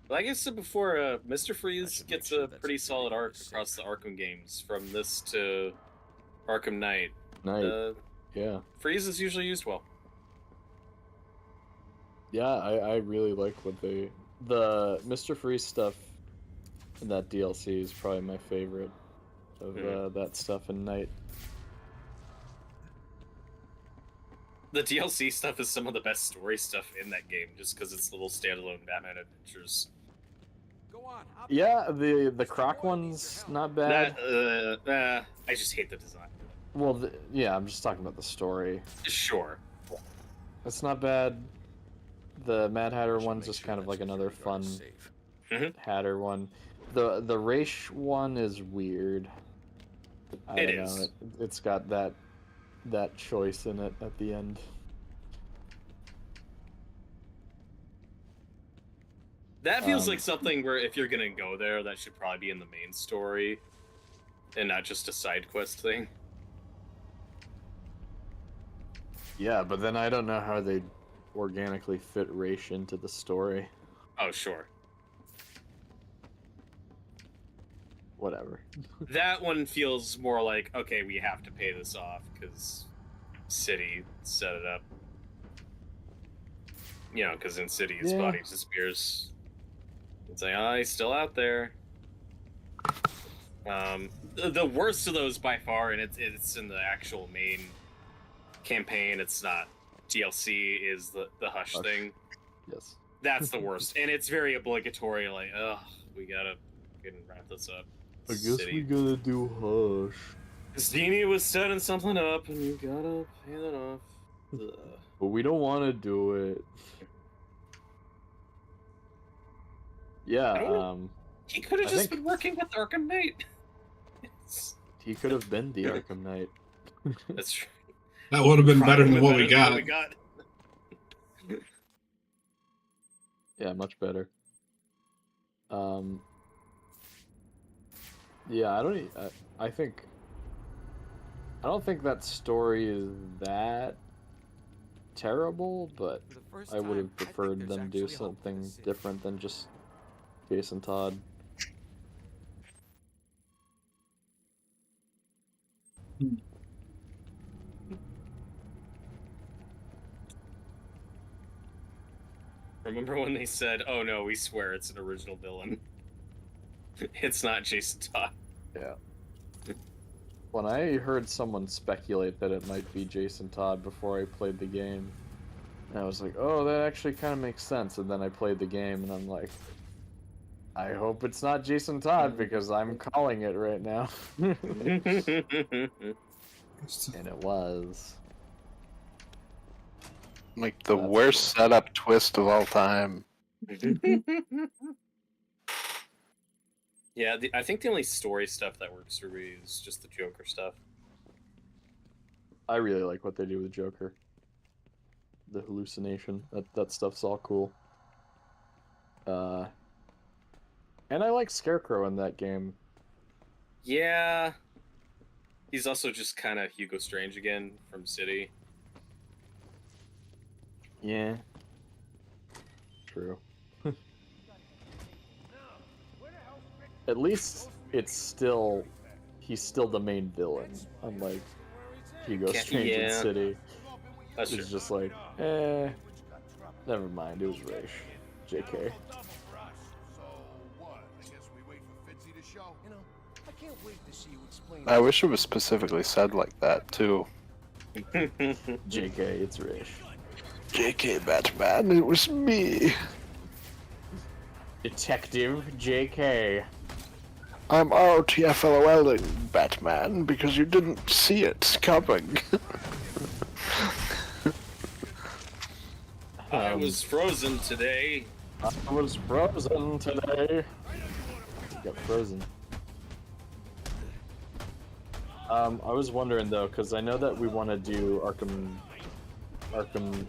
Like I said before, Mr. Freeze gets a pretty solid arc across the Arkham games, from this to Arkham Knight. Yeah. Freeze is usually used well. Yeah, I really like what the Mr. Freeze stuff in that DLC is probably my favorite of that stuff in Knight. The DLC stuff is some of the best story stuff in that game, just because it's little standalone Batman adventures. Go on. Yeah, the Croc one's not bad. I just hate the design. Well, yeah, I'm just talking about the story. Sure. It's not bad. The Mad Hatter one's just kind of like another fun Hatter one. The Raish one is weird. I don't know. It's got that choice in it at the end. That feels like something where if you're gonna go there, that should probably be in the main story, and not just a side quest thing. Yeah, but then I don't know how they organically fit Raish into the story. Oh, sure. Whatever. That one feels more like, okay, we have to pay this off because City set it up. You know, because in City his body disappears. It's like, oh, he's still out there. The worst of those by far, and it's in the actual main campaign, it's not DLC, is the Hush thing. Yes. That's the worst. And it's very obligatory, like, ugh, we gotta fucking wrap this up. I guess we gotta do Hush. Because Dini was setting something up, and you gotta pay that off. Ugh. But we don't want to do it. Yeah, he could have just been working with Arkham Knight. He could have been the Arkham Knight. That's true. That would have been better than what we got. Yeah, much better. Yeah, I don't think that story is that terrible, but I would have preferred them do something different than just Jason Todd. Remember when they said, oh no, we swear it's an original villain. It's not Jason Todd. Yeah. When I heard someone speculate that it might be Jason Todd before I played the game, I was like, oh, that actually kind of makes sense. And then I played the game, and I'm like, I hope it's not Jason Todd, because I'm calling it right now. And it was. Like the worst setup twist of all time. Yeah, I think the only story stuff that works for me is just the Joker stuff. I really like what they do with Joker. The hallucination. That stuff's all cool. And I like Scarecrow in that game. Yeah. He's also just kind of Hugo Strange again from City. Yeah. True. At least he's still the main villain, unlike Hugo Strange in City. That's it's just like, never mind, it was Raish. JK. I wish it was specifically said like that, too. JK, it's Raish. JK Batman, it was me. Detective JK. I'm RTFLOLing Batman because you didn't see it coming. I was frozen today. I was frozen today. Got frozen. I was wondering though, because I know that we want to do Arkham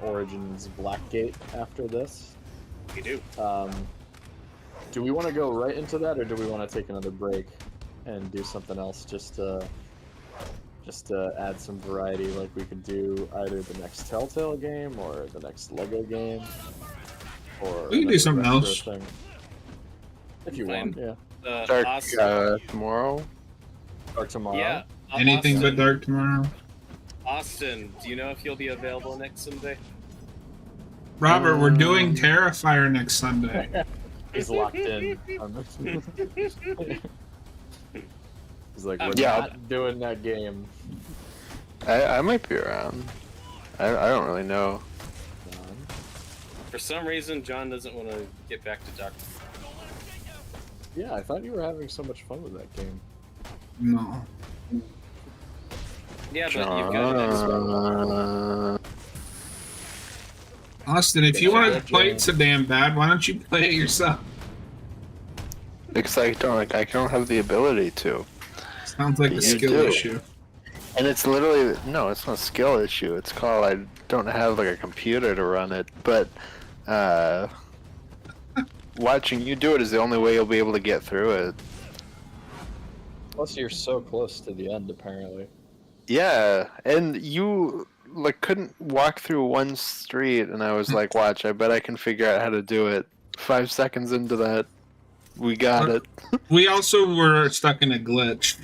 Origins Blackgate after this. We do. Do we want to go right into that, or do we want to take another break and do something else just to Just to add some variety, like we could do either the next Telltale game or the next Lego game, or We can do another something retro else. thing. If you Fine. want, yeah. Dark Austin, tomorrow. Or tomorrow. yeah. Anything but Austin, dark tomorrow. Austin, do you know if you'll be available next Sunday? Robert, we're doing Terrifier next Sunday. He's locked in. He's like, we're Yeah. not doing that game. I might be around. I don't really know. For some reason, John doesn't want to get back to Doctor. Yeah, I thought you were having so much fun with that game. No. Yeah, but you've got an Xbox. Austin, if you want to play it so damn bad, why don't you play it yourself? Because I don't have the ability to. Sounds like a You skill do. issue. And it's literally no, it's not a skill issue. It's called I don't have like a computer to run it. But watching you do it is the only way you'll be able to get through it. Plus, you're so close to the end, apparently. Yeah, and you like couldn't walk through one street, and I was like, "Watch, I bet I can figure out how to do it." 5 seconds into that, we got it. We also were stuck in a glitch.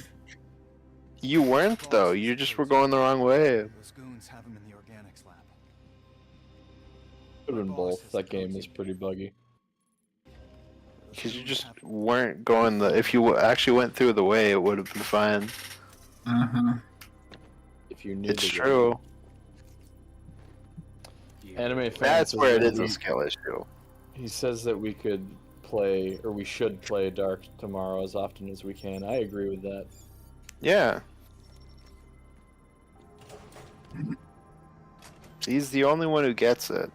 You weren't though. You just were going the wrong way. Those goons have him in the organics lab. Could have been both. That game is pretty buggy. Because you just weren't going the. If you actually went through the way, it would have been fine. Uh-huh. If you knew It's the true. Anime fans That's are where it is really- a skill issue. He says that we could play, or we should play Dark tomorrow as often as we can. I agree with that. Yeah. He's the only one who gets it.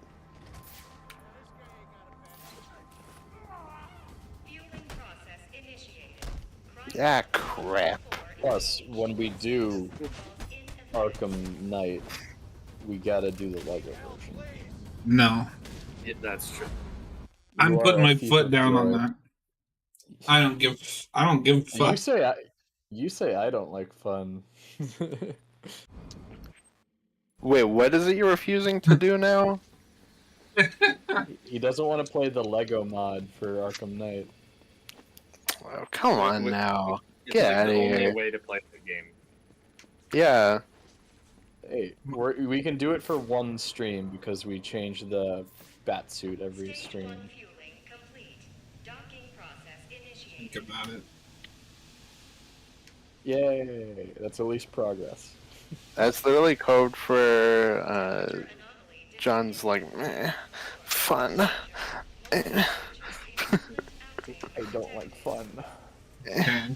Ah, crap. Plus, when we do Arkham Knight, we gotta do the Lego version. No. Yeah, that's true. I'm You putting are my a thief foot of down on joy. that. I don't give a You fuck. say I don't like fun. Wait, what is it you're refusing to do now? He doesn't want to play the Lego mod for Arkham Knight. Oh, come on With- now. It's Get like outta the only here. way to play the game. Yeah. Hey, we can do it for one stream because we change the bat suit every stream. Think about it. Yay! That's at least progress. That's literally code for John's like fun. I don't like fun. Okay.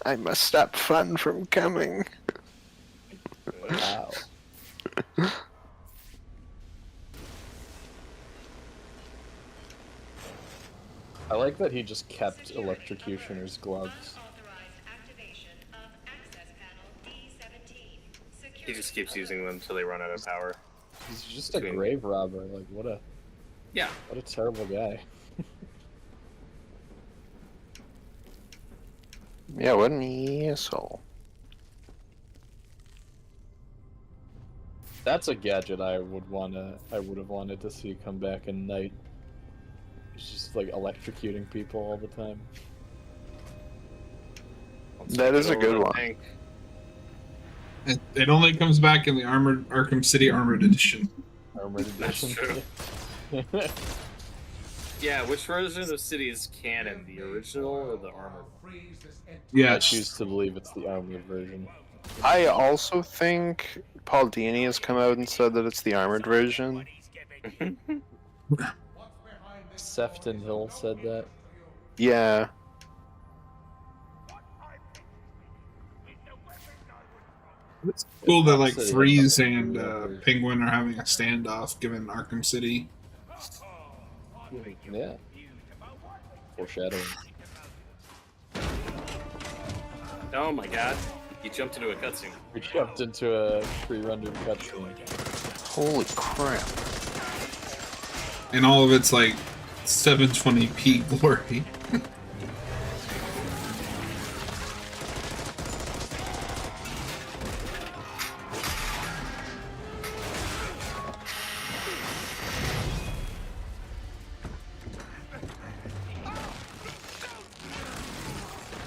I must stop fun from coming. Wow. I like that he just kept Electrocutioner's gloves. He just keeps using them until they run out of power. He's just a grave robber. Like what a Yeah. terrible guy. Yeah, what an asshole. That's a gadget I would have wanted to see come back in Night. It's just like electrocuting people all the time. That is a good one. Tank. It only comes back in the armored Arkham City Armored Edition. Armored That's edition. true. Yeah, which version of the city is canon? The original or the armored? I Yes. choose to believe it's the armored version. I also think Paul Dini has come out and said that it's the armored version. Sefton Hill said that. Yeah. It's cool that like City has Freeze the and armored version. Penguin are having a standoff given Arkham City. Yeah. Foreshadowing. Oh my god. You jumped into a cutscene. We jumped into a pre-rendered cutscene. Holy crap. And all of it's like 720p glory.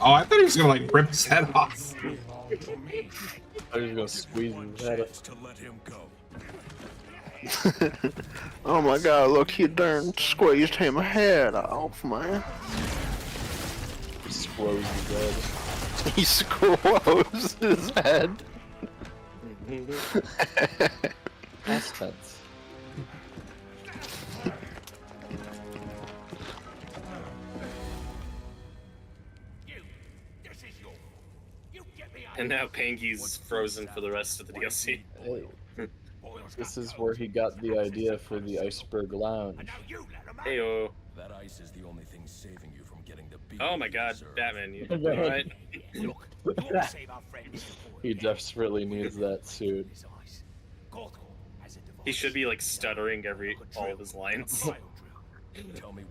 Oh, I thought he was gonna like rip his head off. I was gonna squeeze his head up. To let him go. Oh my god, look, he darn squeezed him head off, man. He squoze his head. He squoze his head. Past tense. And now Pangy's frozen for the rest of the DLC. Hey. This is where he got the idea for the Iceberg Lounge. Heyo. That ice is the only thing saving you from getting the beat. Oh my god, Batman, you alright? He desperately needs that suit. He should be like stuttering all of his lines.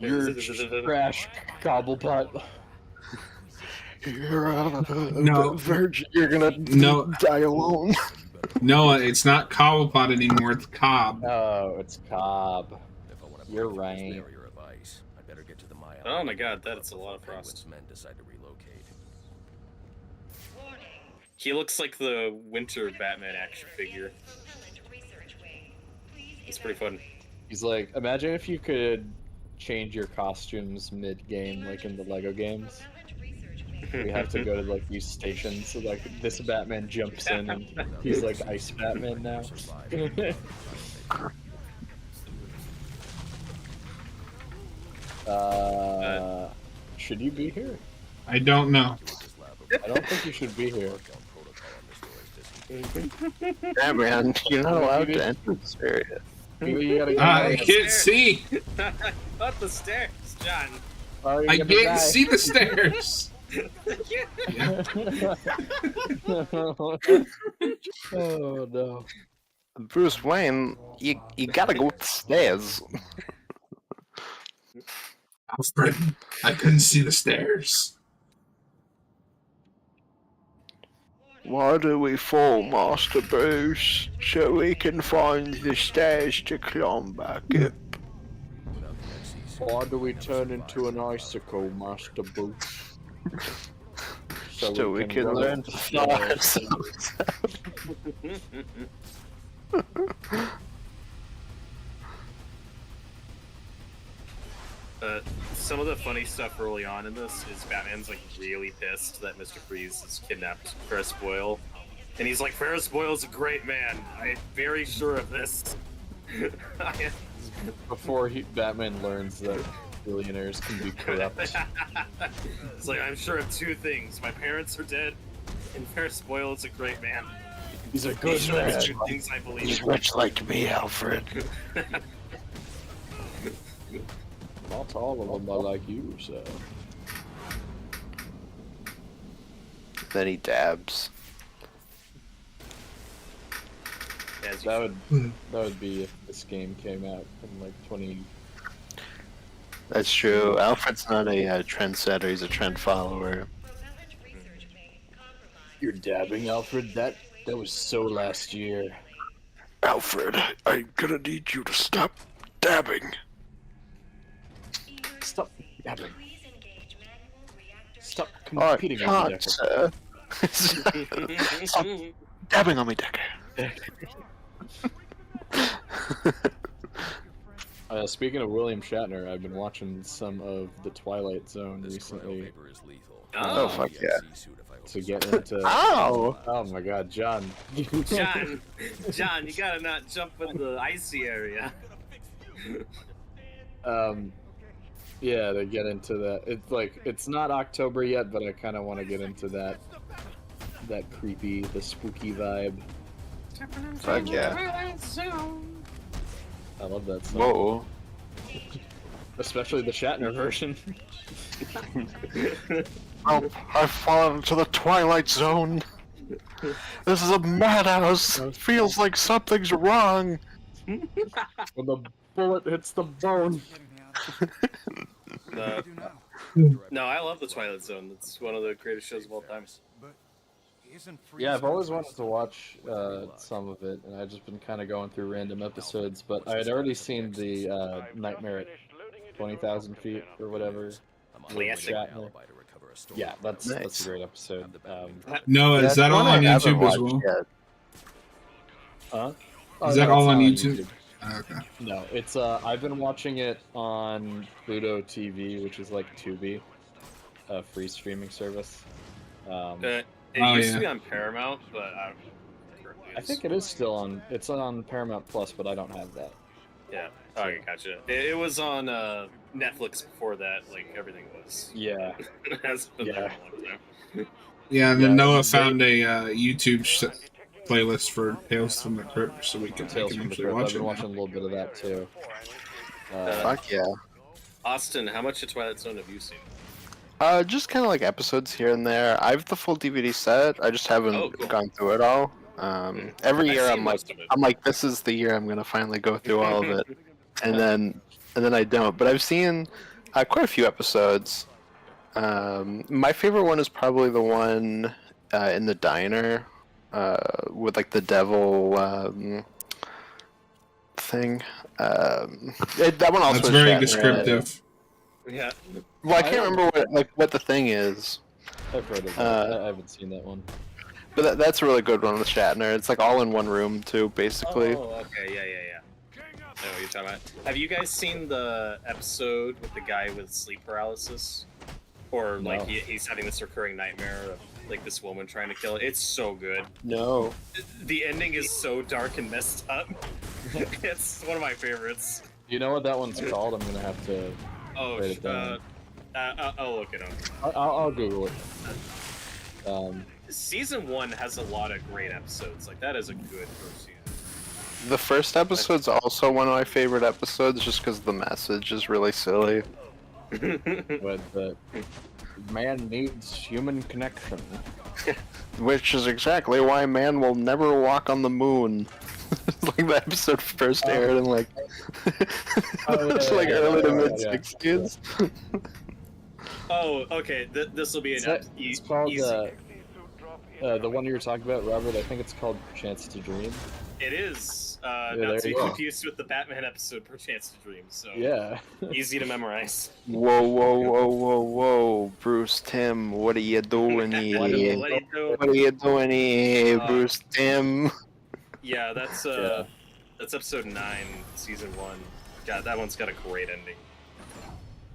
You're trash, Cobblepot. You're a No. virgin. You're gonna die alone. No, it's not Cobblepot anymore. It's Cobb. Oh, it's Cobb. You're right. Oh my god, that's a lot of frost. Men decide to relocate. He looks like the winter Batman action figure. It's pretty fun. He's like, imagine if you could change your costumes mid-game, like in the Lego games. We have to go to like these stations. So like this Batman jumps in and he's like Ice Batman now. Should you be here? I don't know. I don't think you should be here. Yeah, man, you're not allowed to enter this area. You gotta go I can't see. Up the stairs, John. I can't see the stairs. Oh no. Bruce Wayne, you gotta go upstairs. Alfred, I couldn't see the stairs. Why do we fall, Master Bruce? So we can find the stairs to climb back up. Why do we turn into an icicle, Master Bruce? So we can learn to fly ourselves. Some of the funny stuff early on in this is Batman's like really pissed that Mr. Freeze has kidnapped Ferris Boyle, and he's like, "Ferris Boyle's a great man. I'm very sure of this." Before Batman learns that billionaires can be corrupt. It's like, I'm sure of two things: my parents are dead, and Ferris Boyle is a great man. He's a good These are the man. two things I believe. He's rich like me, Alfred. Not all of them are like you, so. Then he dabs. That would be if this game came out in like 20. That's true. Alfred's not a trendsetter, he's a trend follower. You're dabbing, Alfred? That was so last year. Alfred, I'm gonna need you to stop dabbing. Stop dabbing. Stop I competing on me, can't, sir. Stop dabbing on me, Decker. Speaking of William Shatner, I've been watching some of The Twilight Zone recently. Oh, fuck yeah. To get into. Ow! Oh my god, John. John, you gotta not jump in the icy area. Yeah, to get into that. It's like, it's not October yet, but I kind of want to get into that creepy, the spooky vibe. Fuck yeah. I love that song. Whoa. Especially the Shatner version. Help, I've fallen into the Twilight Zone. This is a madhouse. Feels like something's wrong. When the bullet hits the bone. No, I love the Twilight Zone. It's one of the greatest shows of all time. Yeah, I've always wanted to watch some of it, and I've just been kind of going through random episodes, but I had already seen the Nightmare at 20,000 feet or whatever. Classic. Shatner. a story. Yeah, that's Nice. a great episode. No, is that all one I on haven't YouTube as watched well? yet. Huh? Is that no, all it's on not YouTube? Okay. No, it's I've been watching it on Pluto TV, which is like Tubi, a free streaming service. It Oh, used yeah. to be on Paramount, but I don't know. I think it is still on. It's on Paramount Plus, but I don't have that. Yeah. Okay, gotcha. It was on Netflix before that. Like everything was. Yeah, It has been there Yeah. a long time. Yeah, and then Yeah, Noah they- found a YouTube playlist for Tales from the Crypt, so we can Tales from the actually Crypt. watch I've been it. watching a little bit of that too. Fuck yeah. Austin, how much of Twilight Zone have you seen? Just kind of like episodes here and there. I have the full DVD set. I just haven't Oh, cool. gone through it all. Every I've year seen I'm like, most of it. this is the year I'm gonna finally go through all of it, and then I don't. But I've seen quite a few episodes. My favorite one is probably the one in the diner with like the devil thing. That one also That's has very Shatner in it. descriptive. Yeah. Well, I can't remember what the thing is. I've heard of that. I haven't seen that one. But that's a really good one with Shatner. It's like all in one room too, basically. Oh, okay. Yeah. I know what you're talking about. Have you guys seen the episode with the guy with sleep paralysis? Or like No. he's having this recurring nightmare of like this woman trying to kill it. It's so good. No. The ending is so dark and messed up. It's one of my favorites. You know what that one's called? I'm gonna have to. Oh, Write it down. I'll look it up. I'll Google it. Season 1 has a lot of great episodes. Like that is a good first season. The first episode's also one of my favorite episodes, just because the message is really silly. But the man needs human connection. Which is exactly why man will never walk on the moon. Like the episode first aired in like, it's like early to mid '60s. Oh, okay. This will be an It's called easy. the one you were talking about, Robert. I think it's called Chance to Dream. It is there not to be you go. confused with the Batman episode per Chance to Dream. So Yeah. easy to memorize. Whoa, Bruce Tim, what are you doing What here? are you doing? What are you doing here, Bruce Tim? Yeah, that's episode 9, season 1. God, that one's got a great ending.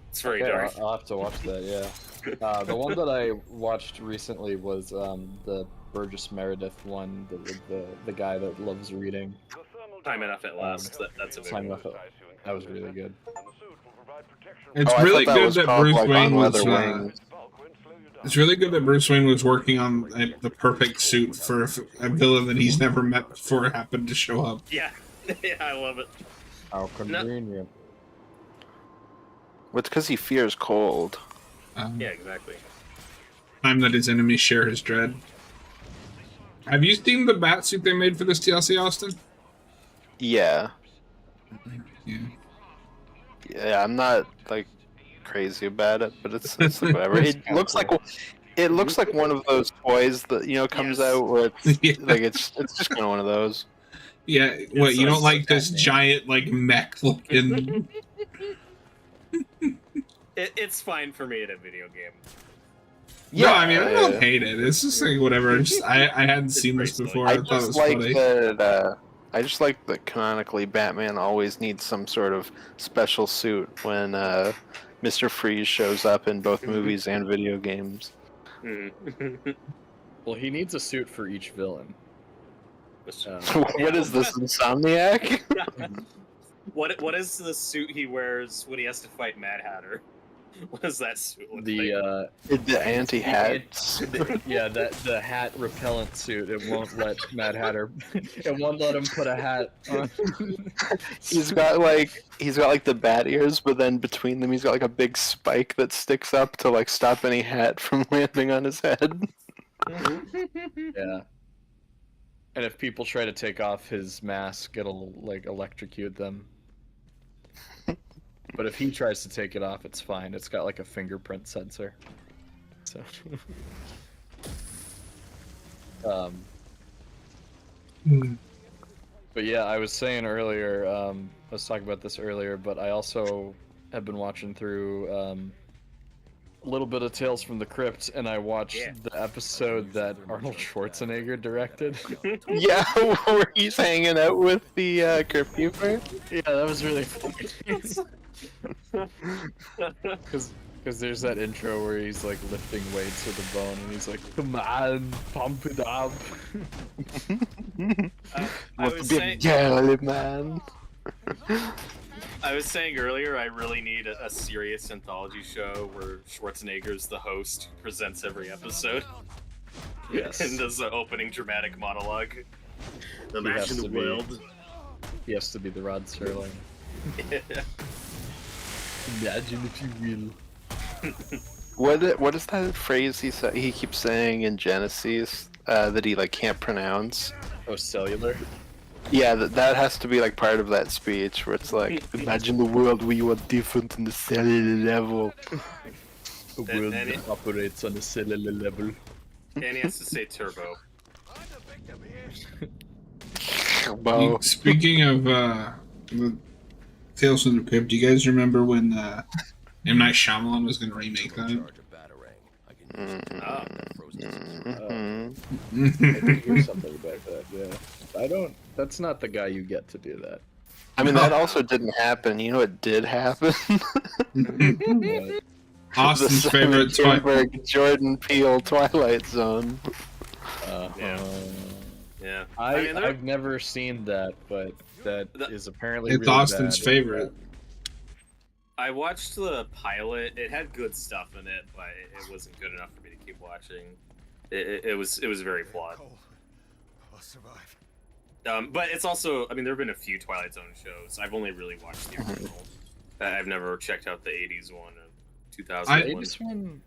It's very Okay, dark. I'll have to watch that. Yeah. The one that I watched recently was the Burgess Meredith one, the guy that loves reading. Time enough at last. That's a Time big Enough that was really good. It's I really thought good was that called, Bruce like, Wayne On was. Leather Wings. It's really good that Bruce Wayne was working on the perfect suit for a villain that he's never met before happened to show up. Yeah, yeah, I love it. How convenient. Well, it's because he fears cold. Yeah, exactly. Time that his enemies share his dread. Have you seen the bat suit they made for this TLC, Austin? Yeah. Yeah. Yeah, I'm not like crazy about it, but it's like, whatever. It looks like one of those toys that comes Yes. out where it's Yeah. like it's just kind of one of those. Yeah, what, you so don't like this Batman. giant, like, mech looking... It's fine for me in a video game. No, I mean, I don't yeah. hate it. It's just like, whatever. I hadn't seen this pretty before. I I thought it just was like funny. that. I just like that canonically Batman always needs some sort of special suit when Mr. Freeze shows up in both movies and video games. Mhm. Well, he needs a suit for each villain. What is this, Insomniac? What is the suit he wears when he has to fight Mad Hatter? What does that suit look like? The anti-hats. The hat repellent suit. It won't let Mad Hatter. It won't let him put a hat on. He's got like the bat ears, but then between them he's got like a big spike that sticks up to like stop any hat from landing on his head. Yeah. And if people try to take off his mask, it'll like electrocute them. But if he tries to take it off, it's fine. It's got like a fingerprint sensor. So. But yeah, I was saying earlier. I was talking about this earlier, but I also have been watching through little bit of Tales from the Crypt, and I watched the episode that Arnold Schwarzenegger directed. Yeah, where he's hanging out with the Crypt Keeper. Yeah, that was really funny. Because there's that intro where he's like lifting weights with a bone, and he's like, "Come on, pump it up." I was saying, man. I was saying earlier, I really need a serious anthology show where Schwarzenegger's the host who presents every episode. Yes. And does the opening dramatic monologue. Imagine the world. He has to be the Rod Serling. Imagine if you will. What is that phrase he keeps saying in Genesis that he like can't pronounce? Oh, cellular. Yeah, that has to be like part of that speech where it's like, imagine the world where you are different on the cellular level. The world that operates on the cellular level. And he has to say turbo. Speaking of the Tales from the Crypt, do you guys remember when M. Night Shyamalan was going to remake that? I did hear something about that, yeah. I don't... That's not the guy you get to do that. I mean, that also didn't happen. You know what did happen? Austin's favorite Twilight. Jordan Peele Twilight Zone. Yeah. I've never seen that, but that is apparently it's really Austin's bad. favorite. I watched the pilot. It had good stuff in it, but it wasn't good enough for me to keep watching. It was very flawed. I'll survive. But it's also, I mean, there have been a few Twilight Zone shows. I've only really watched the original. I've never checked out the 80s one or 2000 The one. 80s one,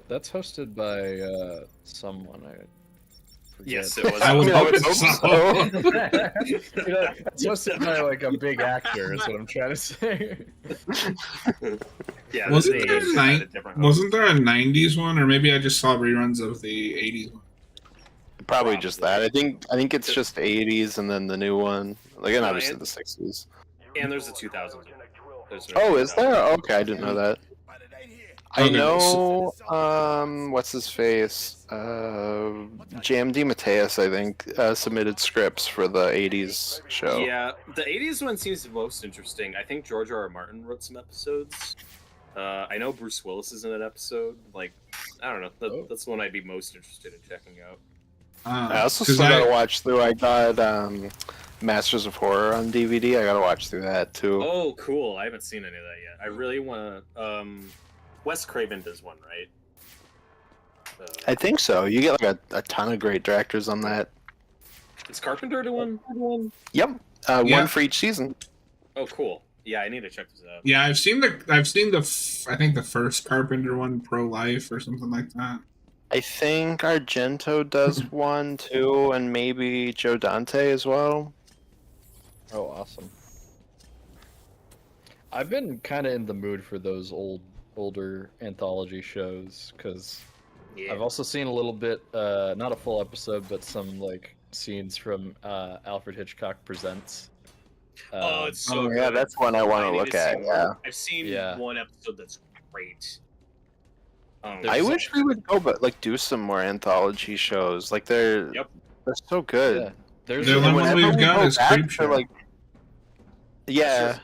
that's hosted by someone. I forget. Yes, it was. I would hope You know, it's hosted by like a big actor, is what I'm trying to say. Yeah, wasn't the there, 80s had a different host. wasn't there a 90s one? Or maybe I just saw reruns of the 80s one. Probably just that. I think it's just 80s and then the new one. Like, and obviously the 60s. And there's a 2000s one. Oh, is there? Okay, I didn't know that. I know, what's his face? Jam DeMatteis, I think, submitted scripts for the 80s show. Yeah, the 80s one seems the most interesting. I think George R.R. Martin wrote some episodes. I know Bruce Willis is in that episode. Like, I don't know. That's the one I'd be most interested in checking out. I also still gotta watch through. I got Masters of Horror on DVD. I gotta watch through that too. Oh, cool! I haven't seen any of that yet. I really want to. Wes Craven does one, right? I think so. You get like a ton of great directors on that. Is Carpenter doing one? Yep, one for each season. Oh, cool! Yeah, I need to check this out. Yeah, I've seen the I think the first Carpenter one, Pro Life or something like that. I think Argento does one too, and maybe Joe Dante as well. Oh, awesome. I've been kind of in the mood for those older anthology shows, because I've also seen a little bit, not a full episode, but some like scenes from Alfred Hitchcock Presents. Oh, it's so good. Yeah, that's one I want to look at. Yeah, I've seen one episode that's great. I wish we would go, but like do some more anthology shows. Like they're so good. Yeah. There's the only one we've got is Creepshow. Like, yeah,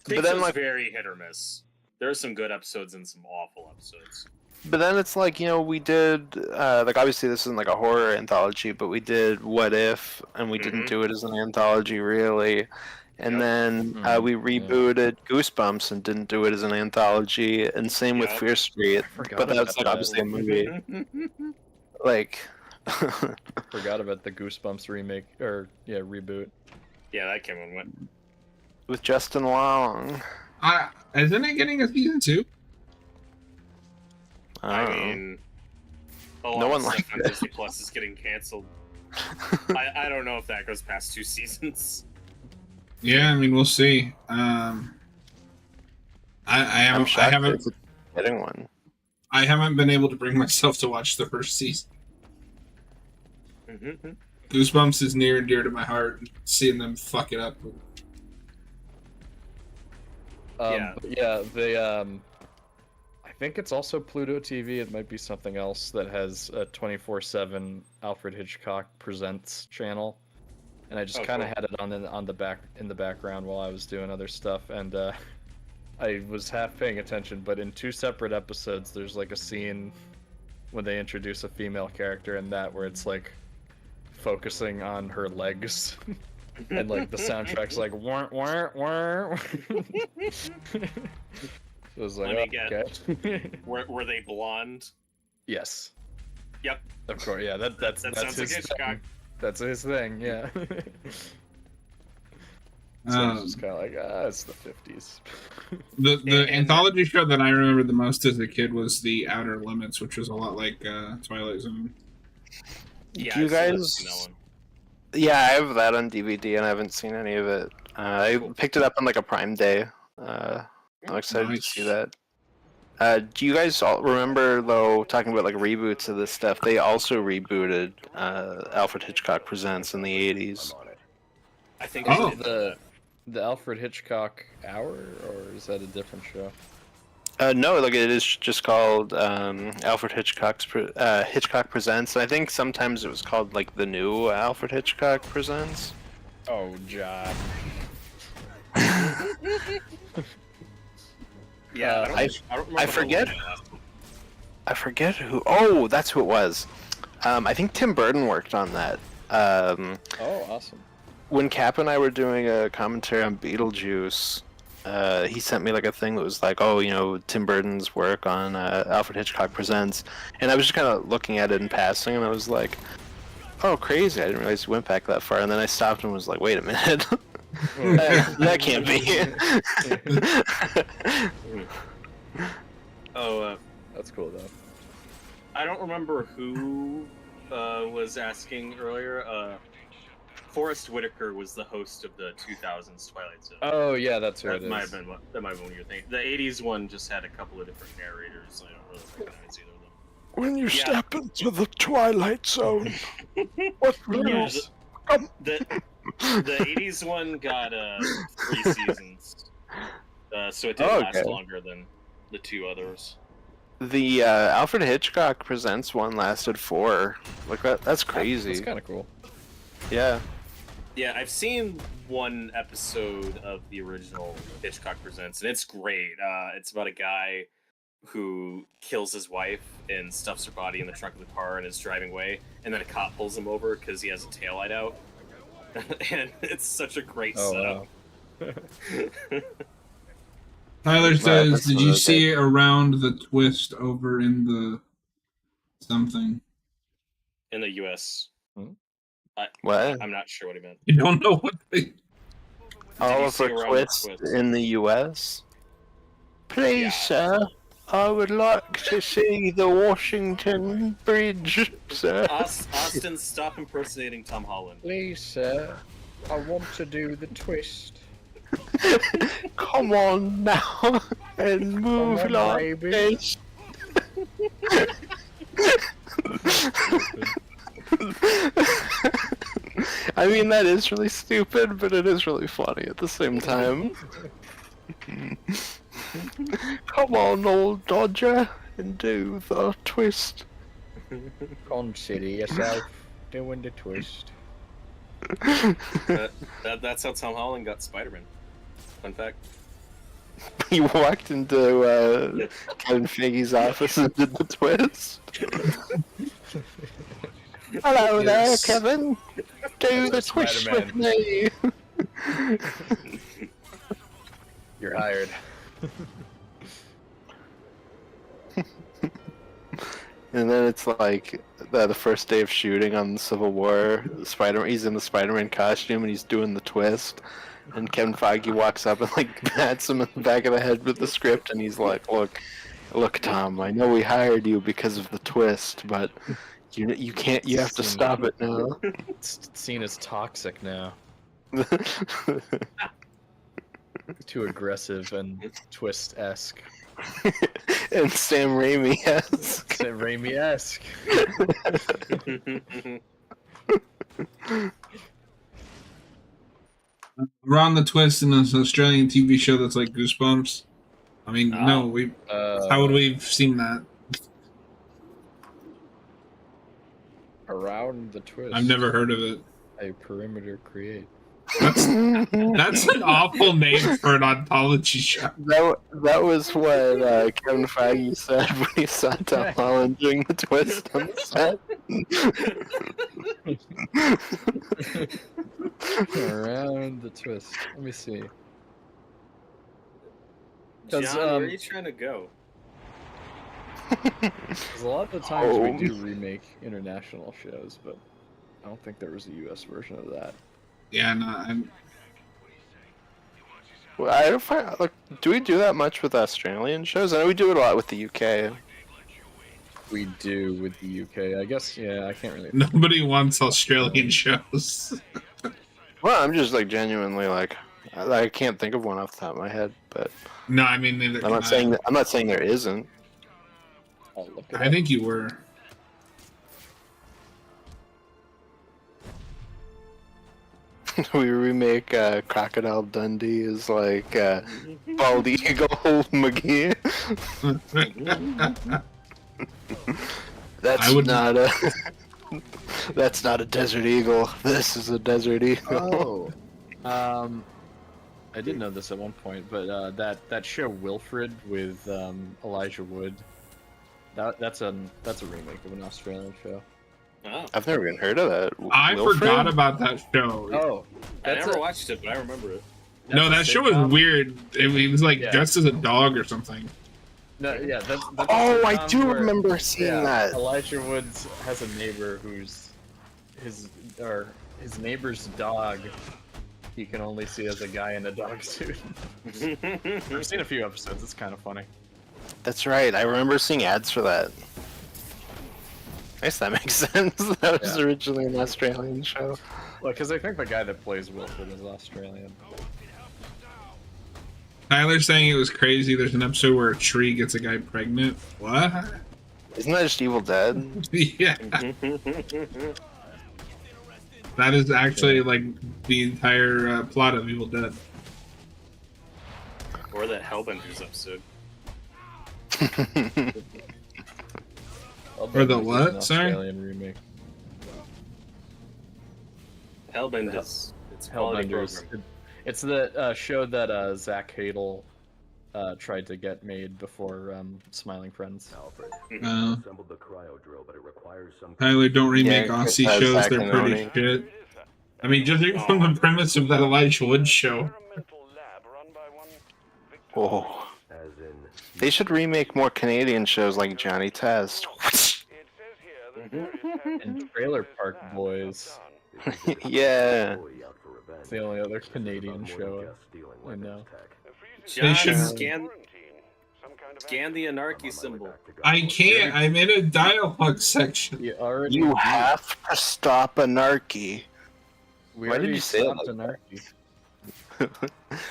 but then like very hit or miss. There are some good episodes and some awful episodes. But then it's like, you know, we did like obviously this isn't like a horror anthology, but we did What If, and we didn't do it as an anthology really. And then we rebooted Goosebumps and didn't do it as an anthology, and same with Fear Street. But that's like obviously a movie. Like, forgot about the Goosebumps remake or reboot. Yeah, that came and went. With Justin Long. Isn't it getting a season 2? I mean, no one liked it. Disney Plus is getting canceled. I don't know if that goes past 2 seasons. Yeah, I mean, we'll see. I haven't getting one. I haven't been able to bring myself to watch the first season. Goosebumps is near and dear to my heart. Seeing them fuck it up. think it's also Pluto TV. It might be something else that has a 24/7 Alfred Hitchcock Presents channel, and I just kind of had it on the back in the background while I was doing other stuff, and I was half paying attention. But in 2 separate episodes, there's like a scene when they introduce a female character in that where it's like focusing on her legs. And like the soundtrack's like wah, wah, wah. It was like, okay. were they blonde? Yes. Yep. Of course, yeah. That's sounds his like Hitchcock. thing. That's his thing, yeah. So it's just kind of like, it's the 50s. The anthology show that I remember the most as a kid was The Outer Limits, which was a lot like Twilight Zone. Yeah, Do you guys? Yeah, I have that on DVD and I haven't seen any of it. I picked it up on like a Prime Day. I'm excited to see that. Do you guys all remember, though, talking about like reboots of this stuff? They also rebooted Alfred Hitchcock Presents in the 80s. I think the Alfred Hitchcock Hour, or is that a different show? No, like it is just called Alfred Hitchcock Presents. I think sometimes it was called like the new Alfred Hitchcock Presents. Oh, John. Yeah, I forget. I forget who. Oh, that's who it was. I think Tim Burton worked on that. Oh, awesome. When Cap and I were doing a commentary on Beetlejuice, he sent me like a thing that was like, oh, you know, Tim Burton's work on Alfred Hitchcock Presents, and I was just kind of looking at it in passing, and I was like, oh, crazy! I didn't realize he went back that far. And then I stopped and was like, wait a minute, that can't be. That's cool though. I don't remember who was asking earlier. Forrest Whitaker was the host of the 2000s Twilight Zone. Oh yeah, that's who it is. That might have been what you're thinking. The 80s one just had a couple of different narrators. I don't really recognize either of them. When you step into the Twilight Zone, what rules? The 80s one got 3 seasons, so it did last longer than the 2 others. The Alfred Hitchcock Presents one lasted 4. Like that's crazy. That's kind of cool. Yeah. Yeah, I've seen 1 episode of the original Hitchcock Presents, and it's great. It's about a guy who kills his wife and stuffs her body in the trunk of the car and is driving away, and then a cop pulls him over because he has a taillight out. And it's such a great setup. Wow. Tyler says, did you see Around the Twist over in the something? In the U.S. What? I'm not sure what he meant. You don't know what they... Oliver Twist in the U.S.? Please, sir, I would like to see the Washington Bridge, sir. Austin, stop impersonating Tom Holland. Please, sir, I want to do the twist. Come on now, and move like this. I mean, that is really stupid, but it is really funny at the same time. Come on, old Dodger, and do the twist. Consider yourself doing the twist. That's how Tom Holland got Spider-Man. Fun fact. He walked into Kevin Feige's office and did the twist. Hello there, Kevin. Do the twist with me. You're hired. And then it's like the first day of shooting on Civil War. He's in the Spider-Man costume and he's doing the twist. And Kevin Feige walks up and like pats him in the back of the head with the script, and he's like, "Look, Tom. I know we hired you because of the twist, but you can't. You have to stop it now." It's seen as toxic now. Too aggressive and twist-esque. And Sam Raimi-esque. Sam Raimi-esque. Around the Twist in this Australian TV show that's like Goosebumps. I mean, no, we. How would we have seen that? Around the twist. I've never heard of it. A perimeter create. That's an awful name for an ontology show. That was what Kevin Feige said when he saw Tom Holland doing the twist on the set. Around the twist. Let me see. John, where are you trying to go? A lot of the times we do remake international shows, but I don't think there was a US version of that. Yeah, no. Well, I don't find, like, do we do that much with Australian shows? I know we do it a lot with the UK. We do with the UK. I guess, yeah, I can't really... Nobody wants Australian shows. Well, I'm just, like, genuinely, like, I can't think of one off the top of my head, but... No, I mean, neither I'm not saying that, I'm not saying there isn't. I think you were. We remake Crocodile Dundee as like Bald Eagle McGee. That's not a desert eagle. This is a desert eagle. Oh, I did know this at one point, but that show Wilfred with Elijah Wood, that's a remake of an Australian show. Oh. I've never even heard of that. I Wilfred? forgot about that show. Oh, I never watched it, but I remember it. No, that show was weird. It was like dressed as a dog or something. No, yeah, that's oh, I do remember seeing that. Elijah Woods has a neighbor who's his neighbor's dog. He can only see as a guy in a dog suit. I've seen a few episodes. It's kind of funny. That's right. I remember seeing ads for that. I guess that makes sense. That was originally an Australian show. Well, because I think the guy that plays Wilfred is Australian. Tyler's saying it was crazy. There's an episode where a tree gets a guy pregnant. What? Isn't that just Evil Dead? Yeah. That is actually like the entire plot of Evil Dead. Or that Hellbenders episode. Or the what? Sorry? Remake. Hellbenders. It's quality Hellbenders. program. It's the show that Zach Hadel tried to get made before Smiling Friends. Tyler, don't remake Yeah, Aussie Chris shows. has They're pretty Macaroni. shit. I mean, judging from the premise of that Elijah Wood show. Oh. They should remake more Canadian shows like Johnny Test. And Trailer Park Boys. Yeah. It's the only other Canadian show I know. John, should- scan the anarchy symbol. I can't. I'm in a dialogue section. You have to stop anarchy. Why did you say it like Anarchy?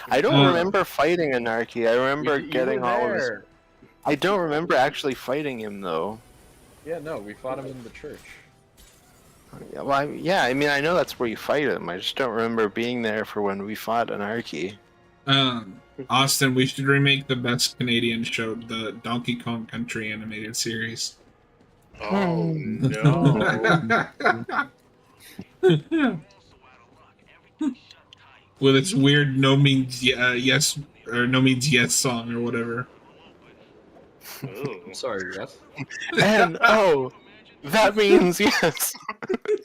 I don't remember fighting Anarchy. I remember You getting were all of his... there. I don't remember actually fighting him, though. Yeah, no, we fought him in the church. Yeah, well, I mean, I know that's where you fight him. I just don't remember being there for when we fought Anarchy. Austin, we should remake the best Canadian show, the Donkey Kong Country animated series. Oh, no. With its weird no means yes or no means yes song or whatever. I'm sorry, yes. And, oh, that means yes.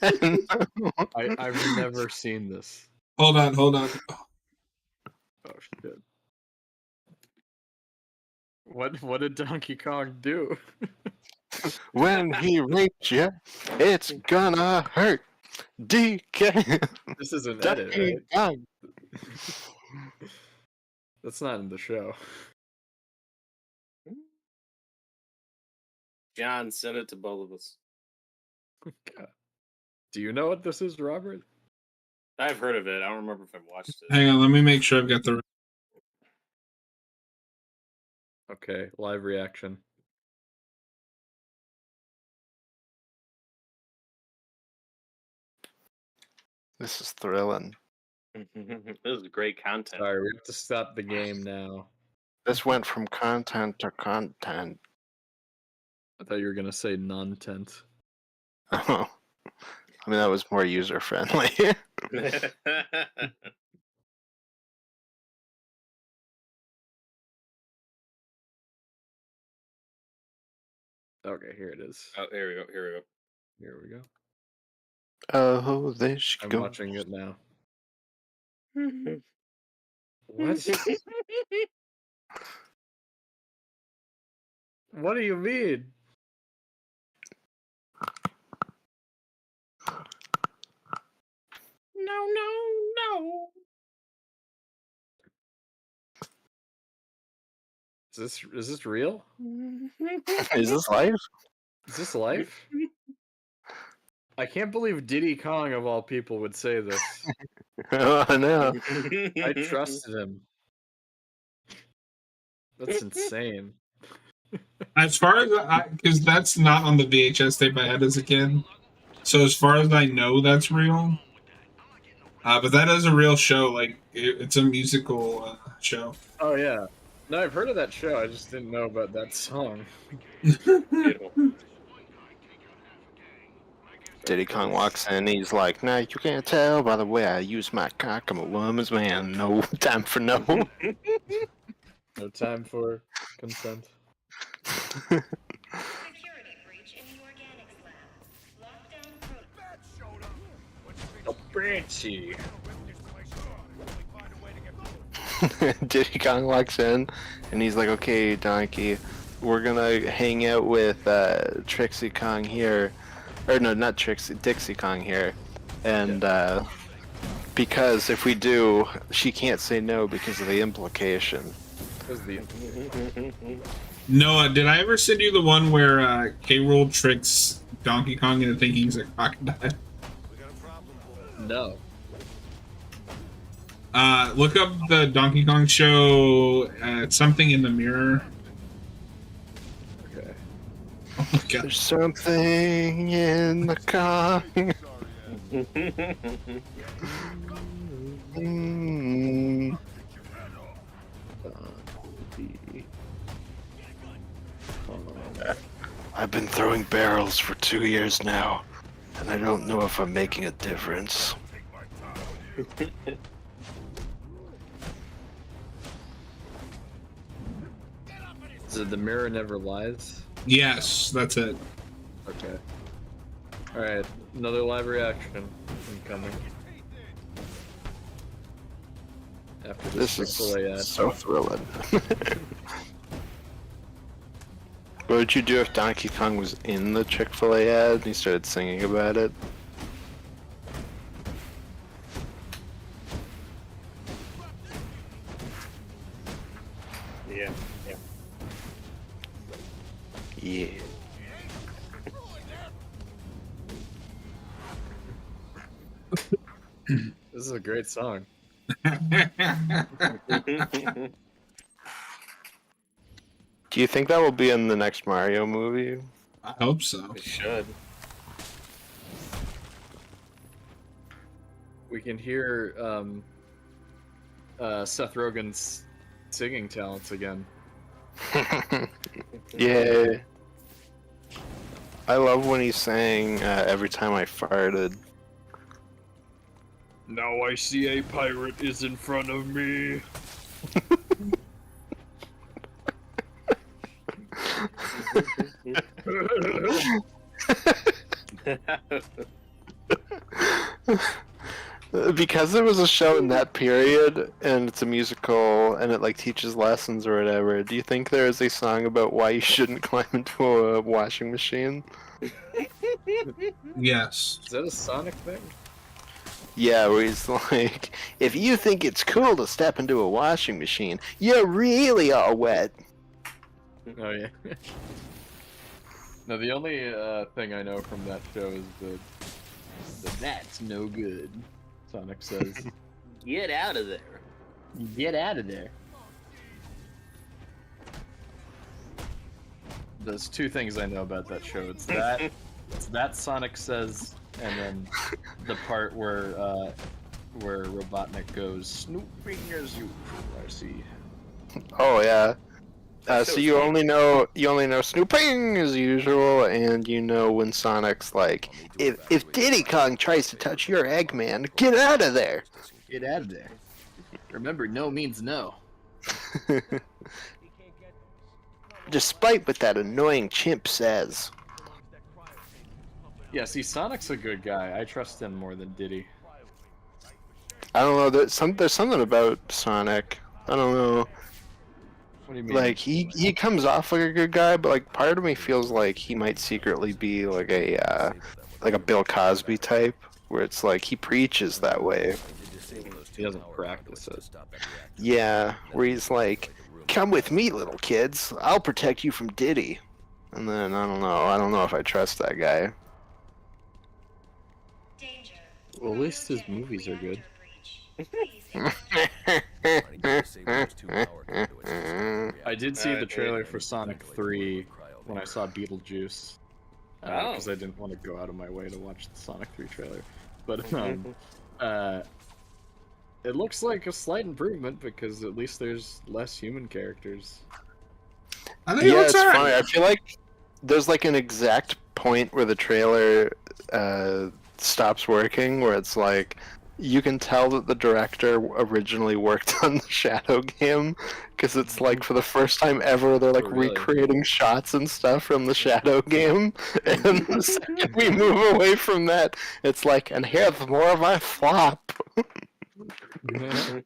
And, I've never seen this. Hold on. Oh shit. What did Donkey Kong do? when he rapes you, it's gonna hurt. DK. This is an edit, Donkey right? Kong. That's not in the show. John, send it to both of us. God. Do you know what this is, Robert? I've heard of it. I don't remember if I've watched it. Hang on, let me make sure I've got the. Okay, live reaction. This is thrilling. This is great content. Sorry, we have to stop the game now. This went from content to content. I thought you were gonna say non-tent. Oh, I mean that was more user friendly. Okay, here it is. Oh, here we go. Here we go. Here we go. Oh, there she I'm goes. watching it now. What? What do you mean? No, no. Is this real? Is this live? Is this life? I can't believe Diddy Kong of all people would say this. Oh no. I trusted him. That's insane. As far as because that's not on the VHS tape I had as a kid. So as far as I know, that's real. But that is a real show. Like it's a musical show. Oh yeah. No, I've heard of that show. I just didn't know about that song. Diddy Kong walks in, he's like, "Nah, you can't tell by the way I use my cock. I'm a woman's man. No time for no." No time for consent. Security breach in the organics lab. Lockdown protocol. Oh, Branchy. Diddy Kong walks in, and he's like, "Okay, Donkey, we're gonna hang out with Trixie Kong here, or no, not Trixie, Dixie Kong here, and because if we do, she can't say no because of the implication." Noah, did I ever send you the one where K-Rool tricks Donkey Kong into thinking he's a crocodile? No. Look up the Donkey Kong show. Something in the mirror. Okay. Oh my god. There's something in the Kong. Mm. I've been throwing barrels for 2 years now, and I don't know if I'm making a difference. Is it The Mirror Never Lies? Yes, that's it. Okay. Alright, another live reaction incoming. After This Chick-fil-A ad. is so thrilling. What would you do if Donkey Kong was in the Chick-fil-A ad and he started singing about it? Yeah. Yeah. This is a great song. Do you think that will be in the next Mario movie? I hope so. It should. We can hear Seth Rogen's singing talents again. Yeah. I love when he sang Every Time I Farted. Now I see a pirate is in front of me. Because there was a show in that period, and it's a musical, and it like teaches lessons or whatever. Do you think there is a song about why you shouldn't climb into a washing machine? Yes. Is that a Sonic thing? Yeah, where he's like, if you think it's cool to step into a washing machine, you're really all wet. Oh yeah. No, the only thing I know from that show is the "That's no good." Sonic says, Get out of there. "Get out of there." There's two things I know about that show. It's that Sonic says, and then the part where Robotnik goes, "Snoop fingers you." I see. Oh yeah. That So show's you only know Snooping as usual, and you know when Sonic's like, if Diddy Kong tries to touch your Eggman, get out of there. Get out of there. Remember, no means no. Despite what that annoying chimp says. Yeah, see, Sonic's a good guy. I trust him more than Diddy. I don't know. There's something about Sonic. I don't know. What do you mean? Like he comes off like a good guy, but like part of me feels like he might secretly be like a Bill Cosby type, where it's like he preaches that way. He doesn't practice it. Yeah, where he's like, "Come with me, little kids. I'll protect you from Diddy." And then I don't know. I don't know if I trust that guy. Danger. Well, at least his movies are good. I did see the trailer for Sonic 3 when I saw Beetlejuice. Because I didn't want to go out of my way to watch the Sonic 3 trailer. But it looks like a slight improvement because at least there's less human characters. I think it looks it's alright. funny. I feel like there's like an exact point where the trailer stops working, where it's like you can tell that the director originally worked on the Shadow game, because it's like for the first time ever they're like really? recreating shots and stuff from the Shadow game, and the second we move away from that, it's like, and here's more of my flop. Okay,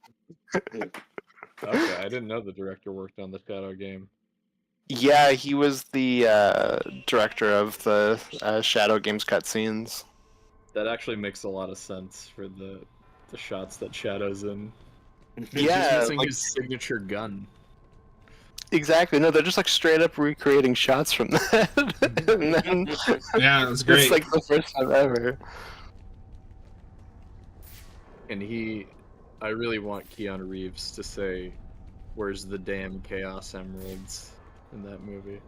I didn't know the director worked on the Shadow game. Yeah, he was the director of the Shadow games cutscenes. That actually makes a lot of sense for the shots that Shadow's in. He's Yeah, just missing like, his signature gun. exactly. No, they're just like straight up recreating shots from that. And then, Yeah, it was great. it's like the first time ever. And I really want Keanu Reeves to say, "Where's the damn Chaos Emeralds?" in that movie.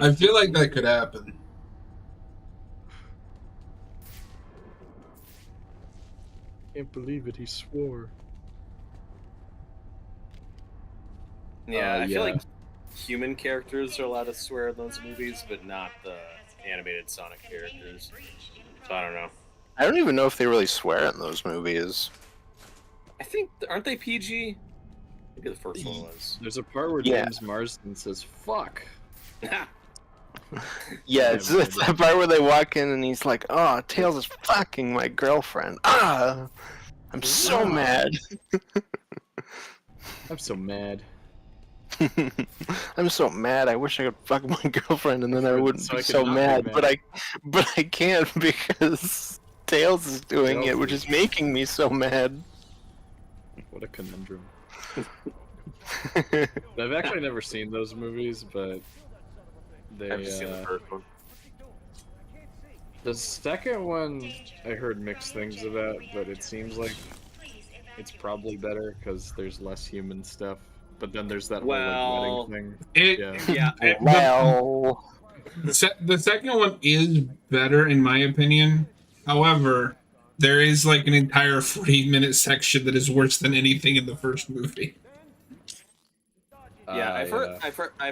I feel like that could happen. Can't believe it, he swore. Yeah, I feel like human characters are allowed to swear in those movies, but not the animated Sonic characters. So I don't know. I don't even know if they really swear in those movies. I think aren't they PG? Maybe the first one was. There's a part where Yeah. James Marsden says, "Fuck." Yeah, it's that part where they walk in and he's like, "Oh, Tails is fucking my girlfriend. Ah, I'm so mad. I'm so mad. I'm so mad. I wish I could fuck my girlfriend, and then I wouldn't So I be could so not be mad. mad. But I can't because Tails is doing it, which is making me so mad." What a conundrum. I've actually never seen those movies, but they. I've just seen the first one. The second one, I heard mixed things about, but it seems like it's probably better because there's less human stuff. But then there's that whole Well, like, wedding thing. Yeah. Well, The second one is better in my opinion. However, there is like an entire 40-minute section that is worse than anything in the first movie. Yeah, I've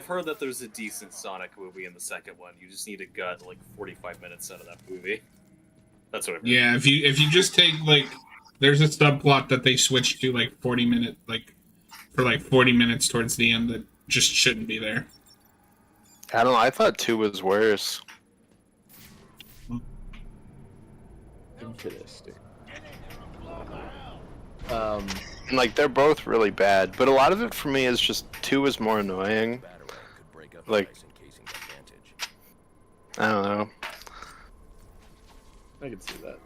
heard that there's a decent Sonic movie in the second one. You just need to gut like 45 minutes out of that movie. That's what I've heard. Yeah, if you just take like, there's a subplot that they switched to like 40 minute, like for like 40 minutes towards the end that just shouldn't be there. I don't know. I thought 2 was worse. Interesting. And like they're both really bad, but a lot of it for me is just 2 is more annoying. Like, I don't know. I can see that.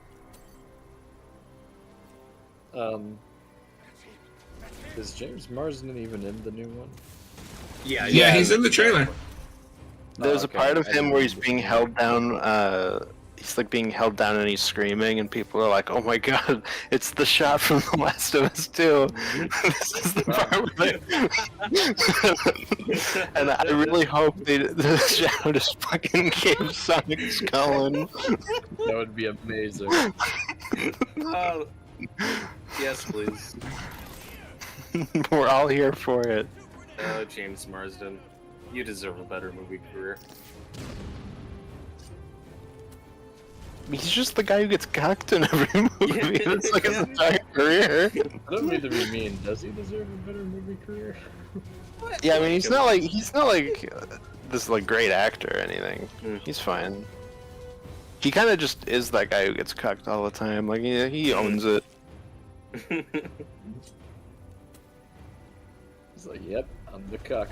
Is James Marsden even in the new one? Yeah, Yeah, he's in the trailer. There's okay. a part of I him didn't where he's know. being held down. He's like being held down and he's screaming, and people are like, "Oh my god, it's the shot from The Last of Us 2." This is the part where they... And I really hope the Shadow just fucking gave Sonic Skullin. That would be amazing. Yes, please. We're all here for it. James Marsden, you deserve a better movie career. He's just the guy who gets cocked in every movie. It's like his entire career. I don't mean to be mean. Does he deserve a better movie career? Yeah, I mean, he's not like this like great actor or anything. He's fine. He kind of just is that guy who gets cucked all the time. Like he owns it. He's like, yep, I'm the cuck.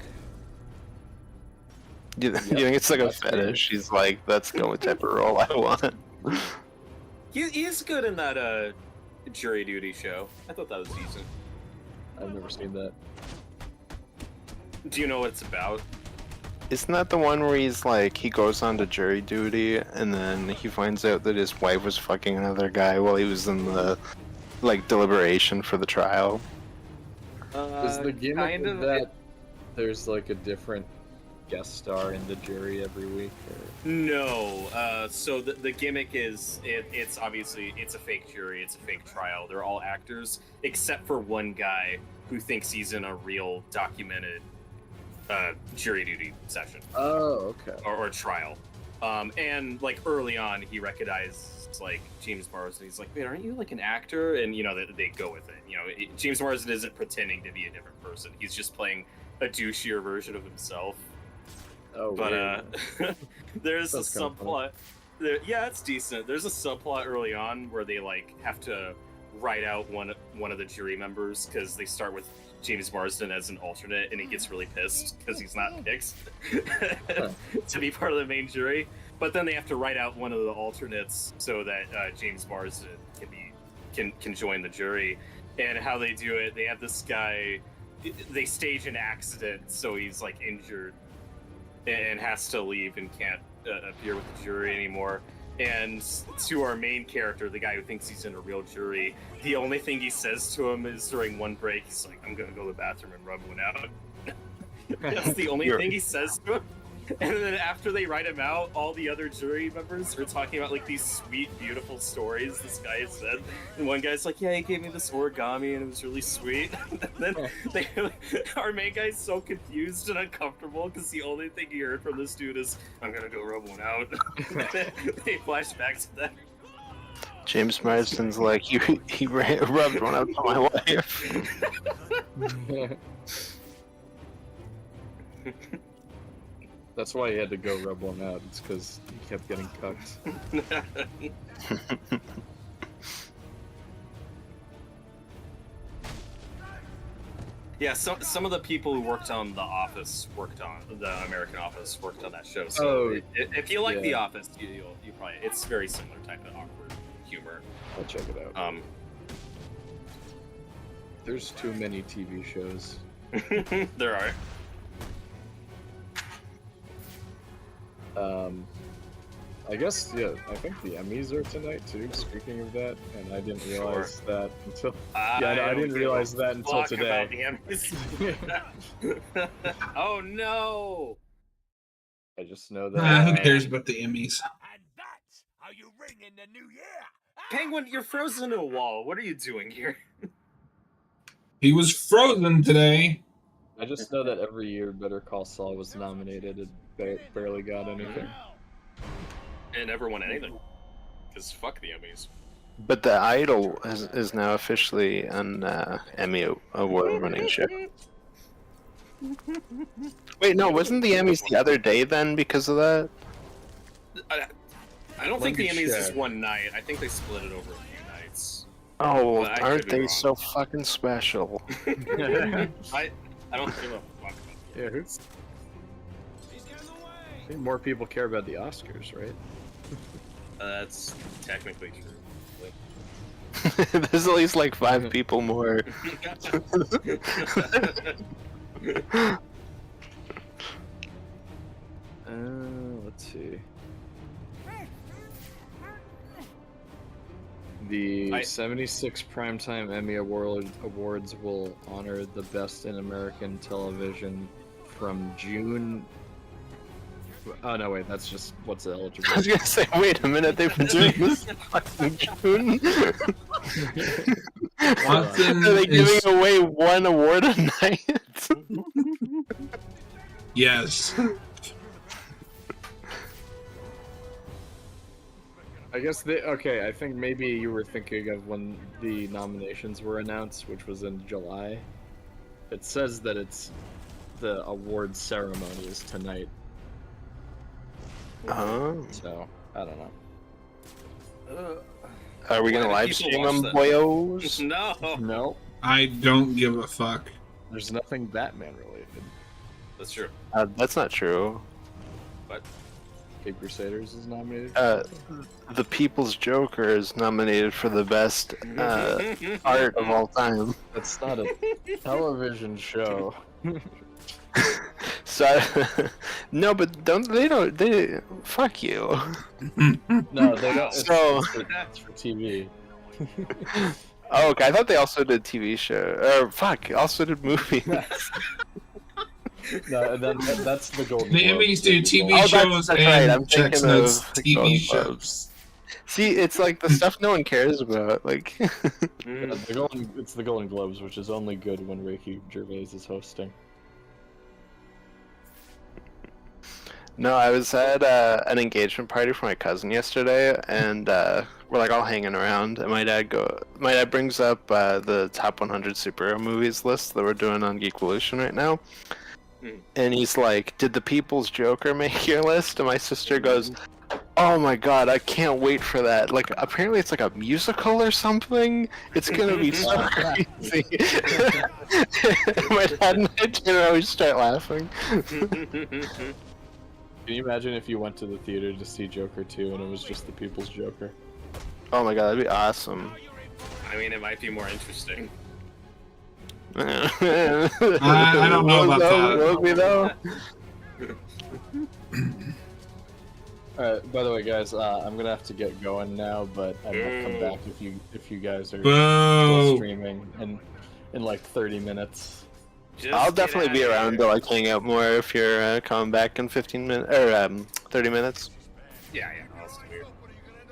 You think it's like a fetish? He's like, that's the only type of role I want. He's good in that jury duty show. I thought that was decent. I've never seen that. Do you know what it's about? Isn't that the one where he's like, he goes on to jury duty and then he finds out that his wife was fucking another guy while he was in the like deliberation for the trial? Is the gimmick of that there's like a different guest star in the jury every week? Or? No. So the gimmick is it's obviously it's a fake jury, it's a fake trial. They're all actors except for one guy who thinks he's in a real documented jury duty session. Oh, okay. Or trial. And like early on, he recognized like James Marsden. He's like, "Wait, aren't you like an actor?" And you know they go with it. You know, James Marsden isn't pretending to be a different person. He's just playing a douchier version of himself. Oh, but there's a subplot. Yeah, it's decent. There's a subplot early on where they like have to write out one of the jury members because they start with James Marsden as an alternate, and he gets really pissed because he's not picked to be part of the main jury. But then they have to write out one of the alternates so that James Marsden can join the jury. And how they do it, they have this guy. They stage an accident, so he's like injured and has to leave and can't appear with the jury anymore. And to our main character, the guy who thinks he's in a real jury, the only thing he says to him is during one break, he's like, "I'm gonna go to the bathroom and rub one out." That's the only thing he says to him. And then after they write him out, all the other jury members are talking about like these sweet, beautiful stories this guy has said. And one guy's like, "Yeah, he gave me this origami and it was really sweet." And then our main guy's so confused and uncomfortable because the only thing he heard from this dude is, "I'm gonna go rub one out." They flash back to that. James Marsden's like, he rubbed one out to my wife. That's why he had to go rub one out. It's because he kept getting cucked. Yeah, some of the people who worked on The Office the American Office worked on that show. So if you like The Office, you probably it's very similar type of awkward humor. I'll check it out. There's too many TV shows. There are. I guess, I think the Emmys are tonight too, speaking of that, and I didn't realize that until... I didn't realize that until today. Oh no! I just know that... who cares about the Emmys? And that's how you ring in the new year! Penguin, you're frozen into a wall. What are you doing here? He was frozen today. I just know that every year Better Call Saul was nominated and barely got anything. And never won anything. Because fuck the Emmys. But The Idol is now officially an Emmy award-winning show. Wait, no, wasn't the Emmys the other day then because of that? I don't think the Emmys is one night. I think they split it over a few nights. Oh, aren't they so fucking special? I don't give a fuck about I think more people care about the Oscars, right? That's technically true. There's at least like 5 people more. Let's see. The 76 Primetime Emmy Awards will honor the best in American television from June. Oh no, wait, that's just what's eligible. I was gonna say, wait a minute, they've been doing this fucking June. Watson Are they giving is away one award a night? yes. I guess okay, I think maybe you were thinking of when the nominations were announced, which was in July. It says that the awards ceremony is tonight. Oh. So, I don't know. Are we gonna Why do live people stream watch them, that? boyos? No. No, I don't give a fuck. there's nothing Batman related. That's true. That's not true. But Cape Crusaders is nominated. The People's Joker is nominated for the best art of all time. That's not a television show. So, no, but they fuck you. No, they don't. So- It's for TV. Oh, okay, I thought they also did TV show, or fuck, also did movies. No, that's the Golden The Globes. Emmys do TV Oh, shows that's right, and I'm thinking Chestnuts of TV Golden shows. See, it's like the stuff no one cares about. Like, It's the Golden Globes, which is only good when Ricky Gervais is hosting. no, I was at an engagement party for my cousin yesterday, and we're like all hanging around, and my dad brings up the top 100 superhero movies list that we're doing on Geekvolution right now. And he's like, "Did the People's Joker make your list?" And my sister goes, "Oh my god, I can't wait for that. Like, apparently it's like a musical or something. It's gonna be so crazy." My dad and I turn around, we start laughing. Can you imagine if you went to the theater to see Joker 2 and it was just the People's Joker? Oh my god, that'd be awesome. I mean, it might be more interesting. I don't know about that. Will we though? Alright, by the way, guys, I'm gonna have to get going now, but I might come back if you guys are Boo. still streaming in like 30 minutes. Just I'll get definitely be outta around here. to like hang out more if you're coming back in 15 minutes or 30 minutes. Yeah, I'll still be here.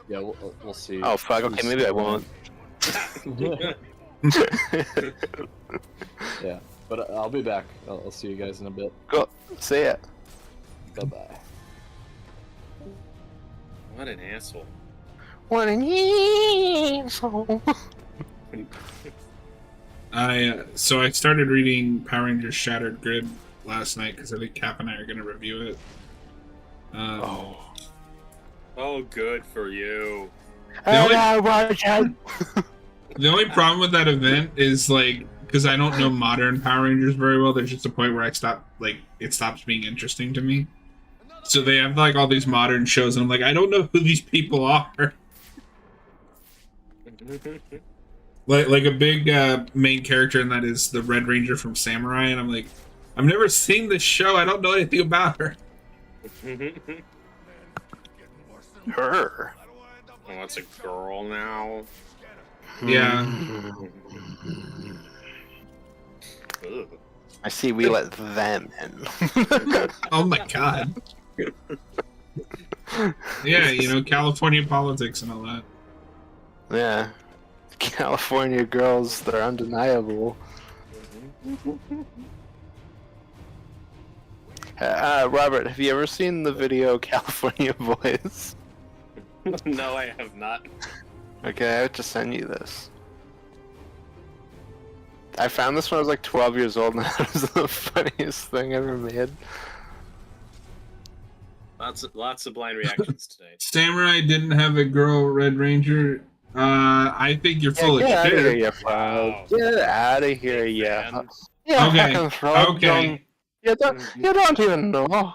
Yeah, we'll see. Oh fuck. Okay, maybe I won't. Yeah, but I'll be back. I'll see you guys in a bit. Cool. See ya. Bye bye. What an asshole. What an asshole. So I started reading Power Rangers Shattered Grid last night because I think Cap and I are going to review it. Oh, good for you. The only problem with that event is like because I don't know modern Power Rangers very well. There's just a point where it stops being interesting to me. So they have like all these modern shows, and I'm like, I don't know who these people are. Like a big main character in that is the Red Ranger from Samurai, and I'm like, I've never seen this show. I don't know anything about her. Her. Oh, it's a girl now. Yeah. Ugh. I see we let them in. Oh my god. Yeah, you know, California politics and all that. Yeah. California girls, they're undeniable. Robert, have you ever seen the video California Boys? No, I have not. Okay, I have to send you this. I found this when I was like 12 years old, and that was the funniest thing ever made. Lots of blind reactions today. Samurai didn't have a girl Red Ranger. I think you're full Get of out of here, shit. you Wow. Get out of here, yeah. Man. Yeah, Okay, fucking throw okay. You don't even know.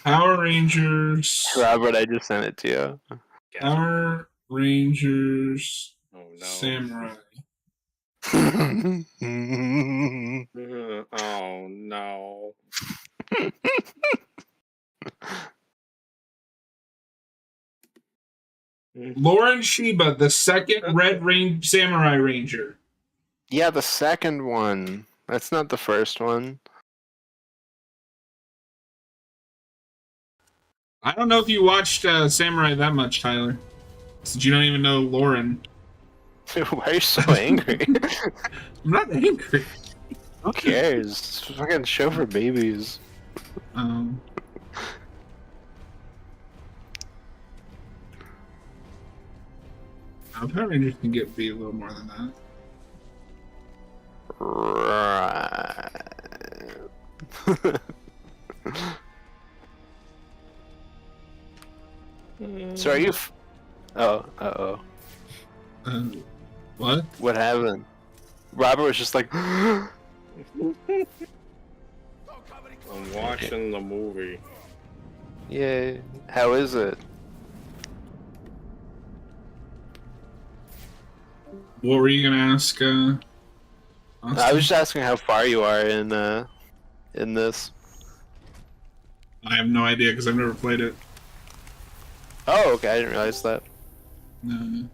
Power Rangers. Robert, I just sent it to you. Power Rangers. Oh no. Samurai. Oh no. Lauren Sheba, the second Samurai Ranger. Yeah, the second one. That's not the first one. I don't know if you watched Samurai that much, Tyler. Since you don't even know Lauren. Why are you so angry? I'm not angry. Who cares? It's a fucking show for babies. Power Rangers can be a little more than that. Right. So are you? Oh. What? What happened? Robert was just like. I'm watching the movie. Yay! How is it? What were you gonna ask? I was just asking how far you are in this. I have no idea because I've never played it. Oh, okay. I didn't realize that. No.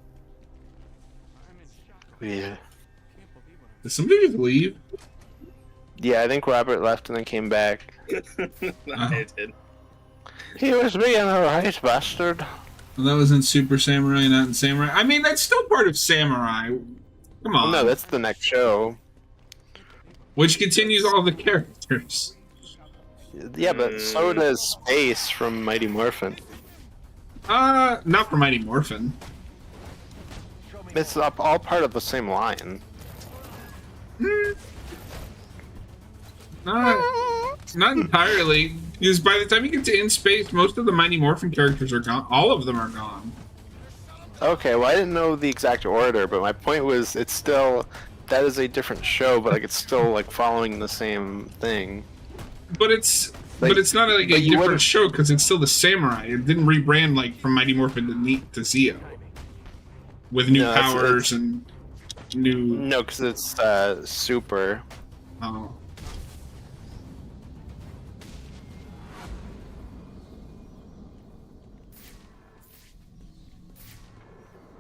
Yeah. Did somebody just leave? Yeah, I think Robert left and then came back. I did. He was being a right bastard. Well, that was in Super Samurai, not in Samurai. I mean, that's still part of Samurai. Come on. No, that's the next show. Which continues all the characters. Yeah, but so does Space from Mighty Morphin. Not from Mighty Morphin. It's all part of the same line. Not entirely. Because by the time you get to In Space, most of the Mighty Morphin characters are gone. All of them are gone. Okay, well I didn't know the exact order, but my point was it's still that is a different show, but like it's still like following the same thing. But it's not like a different show because it's still the Samurai. It didn't rebrand like from Mighty Morphin to Zeo with new powers and new. No, because it's Super. Oh.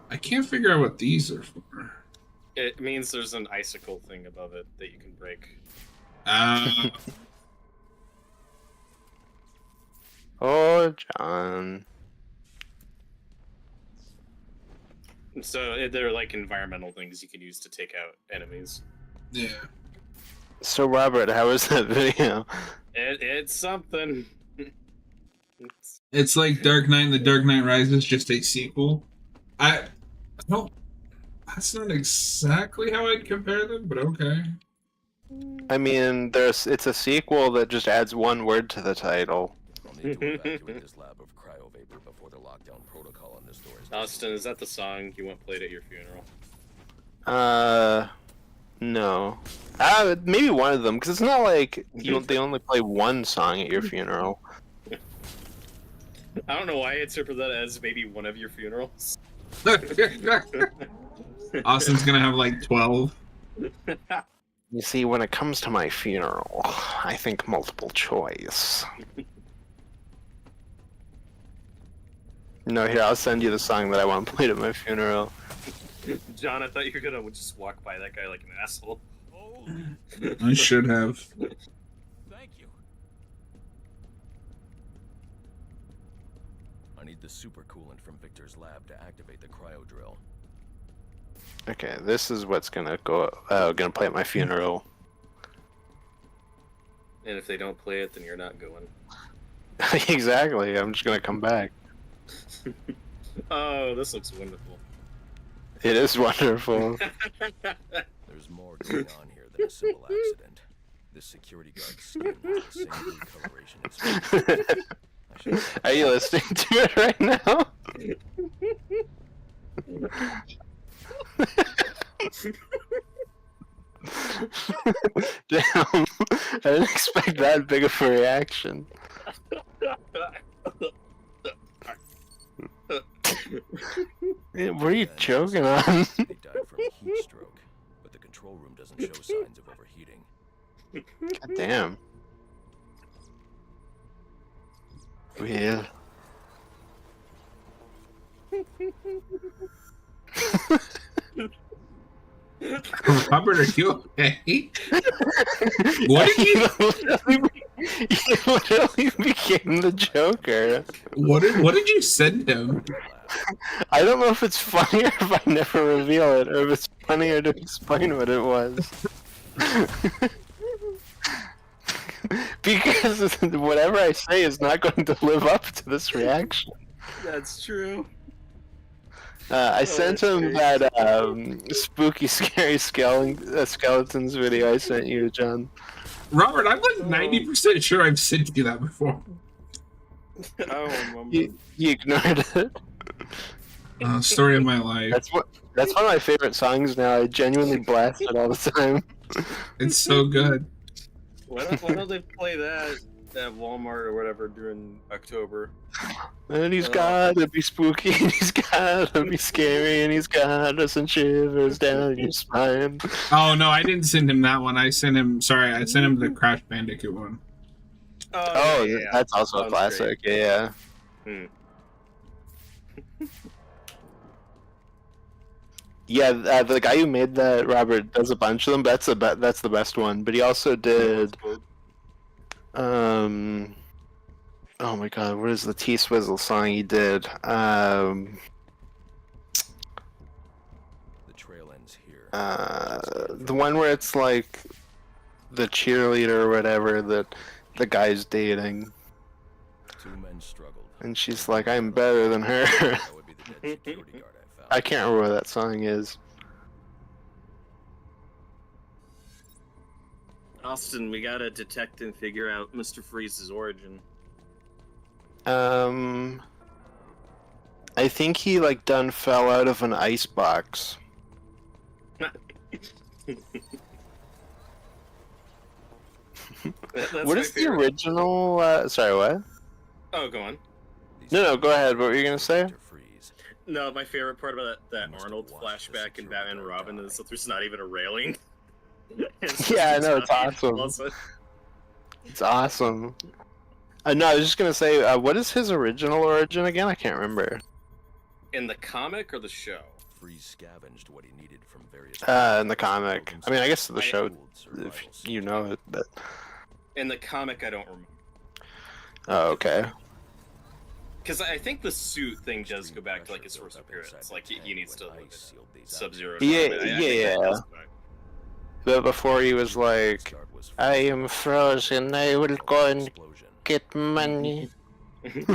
I can't figure out what these are for. It means there's an icicle thing above it that you can break. Oh, John. So they're like environmental things you can use to take out enemies. Yeah. So Robert, how was that video? It's something. It's like Dark Knight and The Dark Knight Rises, just a sequel. I don't. That's not exactly how I'd compare them, but okay. I mean, it's a sequel that just adds one word to the title. I'll need to evacuate this lab of cryovapor before the lockdown protocol on this door is. Austin, is that the song you want played at your funeral? No. Maybe one of them, because it's not like they only play one song at your funeral. I don't know why I interpret that as maybe one of your funerals. Austin's gonna have like 12. You see, when it comes to my funeral, I think multiple choice. No, here, I'll send you the song that I want played at my funeral. John, I thought you were gonna just walk by that guy like an asshole. I should have. Thank you. I need the supercoolant from Victor's lab to activate the cryo drill. Okay, this is what's gonna play at my funeral. And if they don't play it, then you're not going. Exactly, I'm just gonna come back. Oh, this looks wonderful. It is wonderful. There's more going on here than a simple accident. This security guard's skin has the same blue coloration as Are you listening to it right now? Damn, I didn't expect that big of a reaction. What are you joking on? They died from heat stroke, but the control room doesn't show signs of overheating. God damn. Well. Robert, are you okay? What did you? He literally became the Joker. What did you send him? I don't know if it's funnier if I never reveal it, or if it's funnier to explain what it was. Because whatever I say is not going to live up to this reaction. That's true. I sent him that spooky, scary skeletons video I sent you, John. Robert, I'm like 90% sure I've sent you that before. I don't remember. You ignored it. Story of my life. That's one of my favorite songs now. I genuinely blast it all the time. It's so good. Why don't they play that at Walmart or whatever during October? And he's gotta be spooky, and he's gotta be scary, and he's gotta send shivers down your spine. Oh no, I didn't send him that one. I sent him the Crash Bandicoot one. Oh, yeah. That's also a classic. Great. Yeah. Yeah, the guy who made that, Robert, does a bunch of them. That's the best one. But he also did. Oh my God, what is the T-Swizzle song he did? The trail ends here. The one where it's like the cheerleader or whatever that the guy's dating. Two men struggled. And she's like, I'm better than her. That would be the dead security guard I found. I can't remember what that song is. Austin, we gotta detect and figure out Mr. Freeze's origin. I think he like done fell out of an ice box. What is the original? Sorry, what? Oh, go on. No, go ahead. What were you gonna say? No, my favorite part about that Arnold flashback in Batman and Robin is that there's not even a railing. Yeah, I know, it's awesome. It's awesome. No, I was just gonna say, what is his original origin again? I can't remember. In the comic or the show? Freeze scavenged what he needed from various. In the comic. I mean, I guess the show, if you know it, but. In the comic, I don't remember. Oh, okay. Because I think the suit thing does go back to like his first appearance. Like he needs to Sub-Zero. Yeah. But before he was like, I am frozen, I will go and get money. He's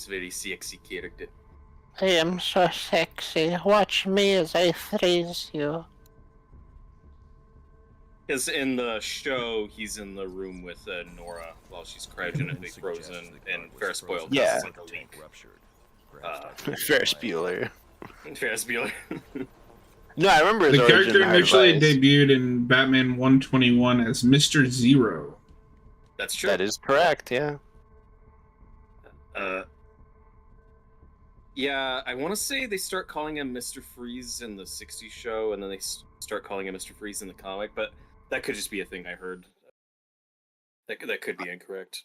a very sexy character. I am so sexy, watch me as I freeze you. Because in the show, he's in the room with Nora while she's cryogenically frozen, and Ferris Bueller does like a leak. Ferris Bueller. Ferris Bueller. No, I remember the his character initially advice. debuted in Batman 121 as Mr. Zero. That's true. That is correct, yeah. Yeah, I want to say they start calling him Mr. Freeze in the 60s show, and then they start calling him Mr. Freeze in the comic, but that could just be a thing I heard. That could be incorrect.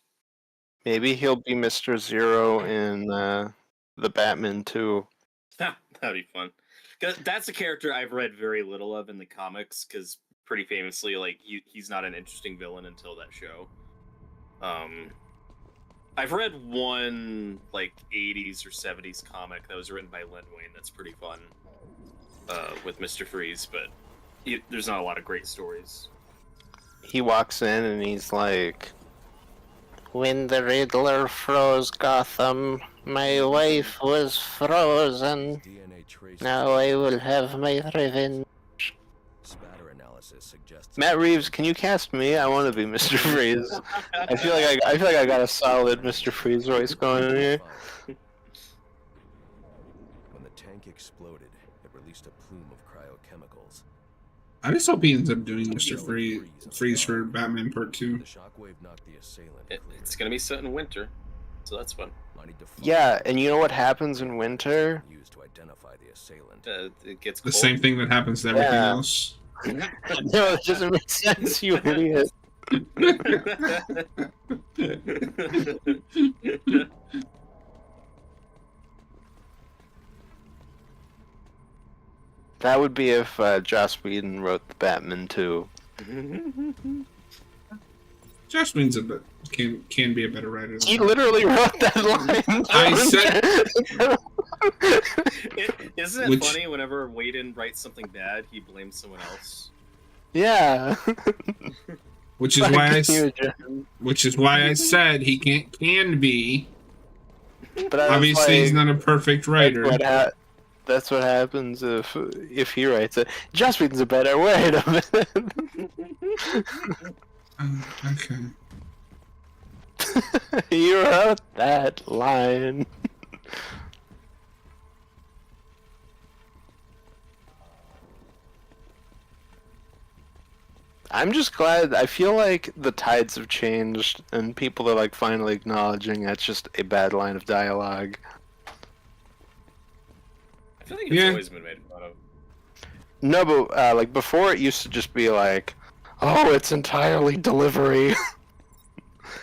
Maybe he'll be Mr. Zero in the Batman 2. That'd be fun. That's a character I've read very little of in the comics, because pretty famously, like he's not an interesting villain until that show. I've read one like 80s or 70s comic that was written by Len Wein that's pretty fun with Mr. Freeze, but there's not a lot of great stories. He walks in and he's like, when the Riddler froze Gotham, my wife was frozen. Now I will have my revenge. Spatter analysis suggests Matt Reeves, can you cast me? I want to be Mr. Freeze. I feel like I got a solid Mr. Freeze voice going in here. When the tank exploded, it released a plume of cryochemicals. I just hope he ends up doing Mr. Freeze for Batman Part 2. The shockwave knocked the assailant. It's gonna be set in winter, so that's fun. Yeah, and you know what happens in winter? Used to identify the assailant. It gets The cold. same thing that happens to everything else. No, it doesn't make sense, you idiot. That would be if Joss Whedon wrote the Batman 2. Josh Whedon's a bit can be a better writer. Than He literally wrote that line. I said. Isn't it Which- funny whenever Whedon writes something bad, he blames someone else? Yeah. Which is why I said he can be. But I was Obviously, he's like, not a perfect writer. That's what happens if he writes it. Joss Whedon's a better. Wait a minute. Okay. You wrote that line. I'm just glad. I feel like the tides have changed, and people are like finally acknowledging that's just a bad line of dialogue. I feel like it's always been made fun of. No, but like before, it used to just be like, "Oh, it's entirely delivery.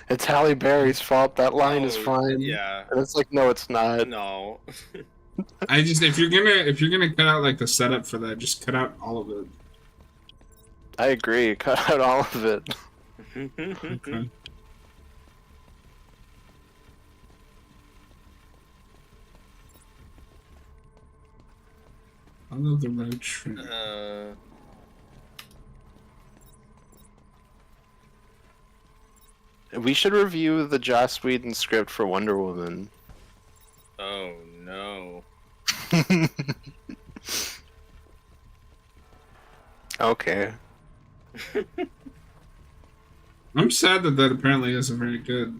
It's Halle Berry's fault. That line is fine." Yeah. And it's like, no, it's not. No. I just if you're gonna cut out like the setup for that, just cut out all of it. I agree. Cut out all of it. Okay. I love the red tree. We should review the Joss Whedon script for Wonder Woman. Oh no. Okay. I'm sad that apparently isn't very good.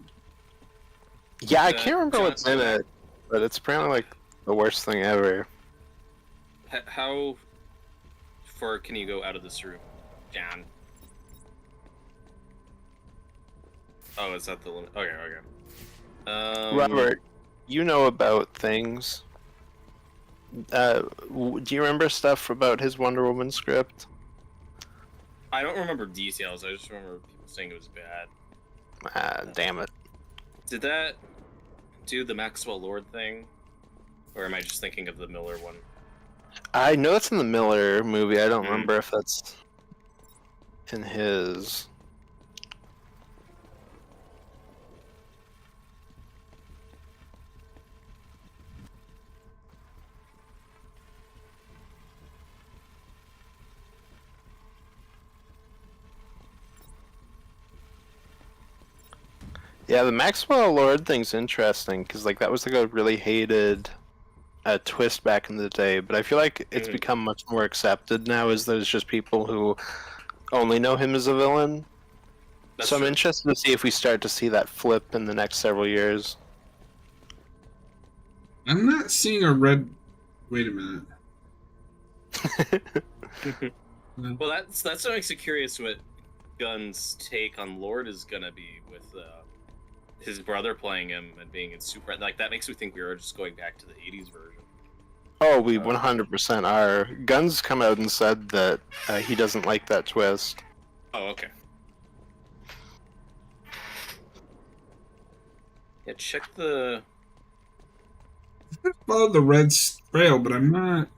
Yeah, I can't remember what's in it, but it's apparently like the worst thing ever. How far can you go out of this room, John? Oh, is that the limit? Okay, okay. Robert, you know about things. Do you remember stuff about his Wonder Woman script? I don't remember details. I just remember people saying it was bad. Ah, damn it. Did that do the Maxwell Lord thing? Or am I just thinking of the Miller one? I know it's in the Miller movie. I don't remember if that's in his. Yeah, the Maxwell Lord thing's interesting because like that was like a really hated twist back in the day, but I feel like it's become much more accepted now as there's just people who only know him as a villain. So I'm interested to see if we start to see that flip in the next several years. I'm not seeing a red. Wait a minute. Well, that's what makes it curious what Gunn's take on Lord is gonna be with his brother playing him and being in super. Like that makes me think we were just going back to the '80s version. Oh, we 100% are. Gunn's come out and said that he doesn't like that twist. Oh, okay. Yeah, check the. Follow the red trail, but I'm not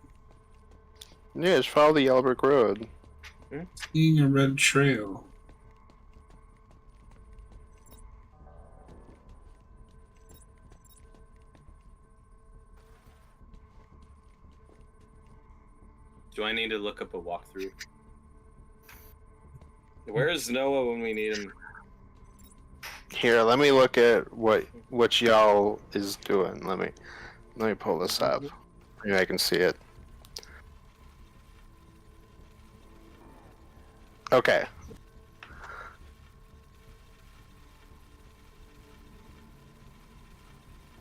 Yeah, just follow the Yellow Brick Road. seeing a red trail. Do I need to look up a walkthrough? Where is Noah when we need him? Here, let me look at what y'all is doing. Let me pull this up. Maybe I can see it. Okay.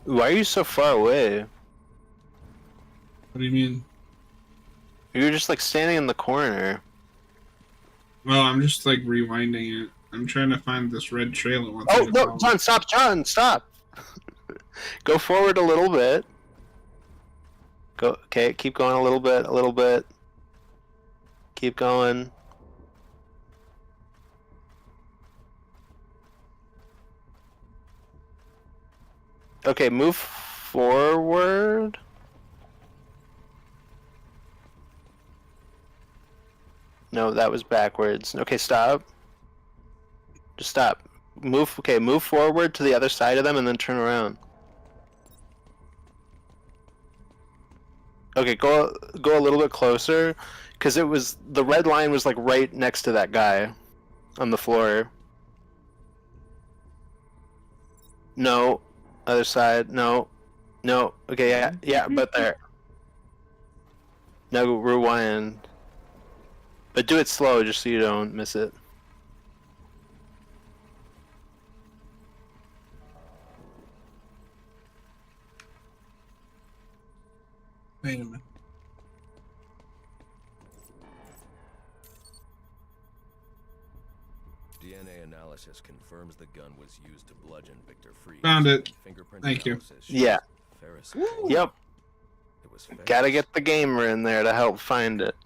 Why are you so far away? What do you mean? You're just like standing in the corner. Well, I'm just like rewinding it. I'm trying to find this red trail. It wants Oh me to no, follow. John, stop, John, stop. Go forward a little bit. Go, okay, keep going a little bit. Keep going. Okay, move forward. No, that was backwards. Okay, stop. Just stop. move. Okay, move forward to the other side of them and then turn around. Okay, go a little bit closer, because the red line was like right next to that guy on the floor. No, other side. No. Okay, yeah, but there. Now rewind. But do it slow, just so you don't miss it. Wait a minute. DNA analysis confirms the gun was used to bludgeon Victor Freeze. Found it. Fingerprint Thank you. analysis shows Yeah. Ferris. Yep. It was Ferris. Gotta get the gamer in there to help find it.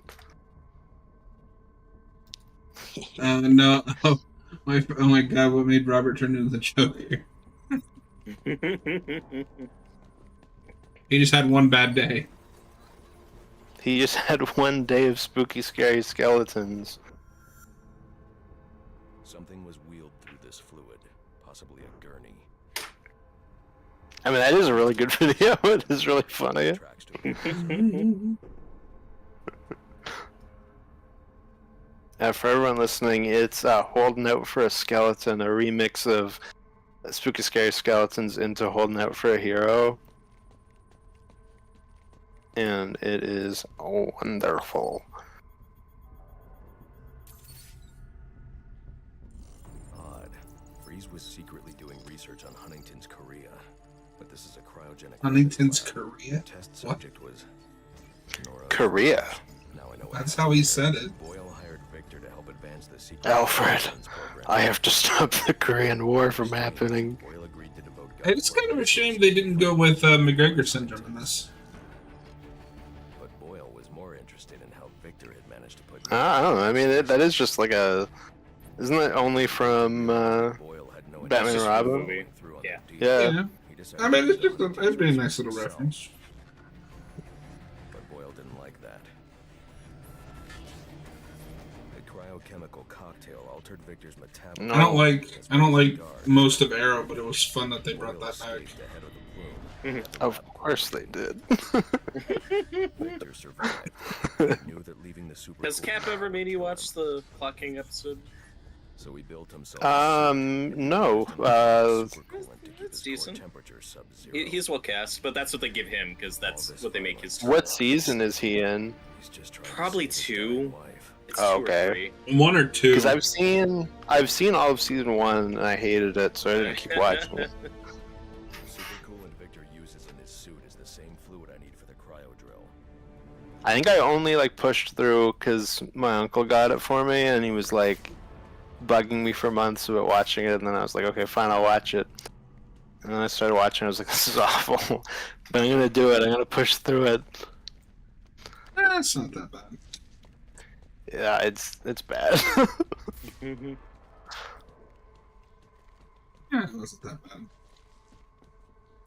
No. Oh my god, what made Robert turn into the Joker? He just had one bad day. He just had one day of spooky, scary skeletons. Something was wheeled through this fluid, possibly a gurney. I mean, that is a really good video. It is really funny. Tracks to a For everyone listening, it's Holding Out for a Skeleton, a remix of Spooky Scary Skeletons into Holding Out for a Hero. And it is wonderful. Odd. Freeze was secretly doing research on Huntington's Korea, but this is a cryogenic. Huntington's lab. Korea? Test What? subject was Nora. Korea. Now I know That's how he said it. Boyle hired Victor to help advance the secret Alfred, intelligence program. I have to stop the Korean War from happening. Boyle agreed to devote It's kind of a shame they didn't go with McGregor syndrome in this. But Boyle was more interested in how Victor had managed to put. I don't know. I mean, that is just like a. Isn't it only from Boyle had no Batman and Just Robin? movie. through on Yeah. the deal. Yeah. Yeah. He decided I mean, to it's just develop it'd be a the nice little himself. reference. But Boyle didn't like that. A cryochemical cocktail altered Victor's metabolism. No. I don't like most of Arrow, but it was fun that they brought that back. Of course they did. Victor survived. He knew that leaving the super. Has Cap ever made you watch the Clock King episode? So he built himself. No. It's decent. He's well cast, but that's what they give him because that's what they make his. What season is he in? Probably 2. It's Oh, 2 or okay. 3. 1 or 2. Because I've seen all of season 1 and I hated it, so I didn't keep watching it. The super coolant Victor uses in his suit is the same fluid I need for the cryo drill. I think I only like pushed through because my uncle got it for me, and he was like bugging me for months about watching it, and then I was like, okay, fine, I'll watch it. And then I started watching. I was like, this is awful, but I'm gonna do it. I'm gonna push through it. It's not that bad. Yeah, it's bad. Yeah, it wasn't that bad.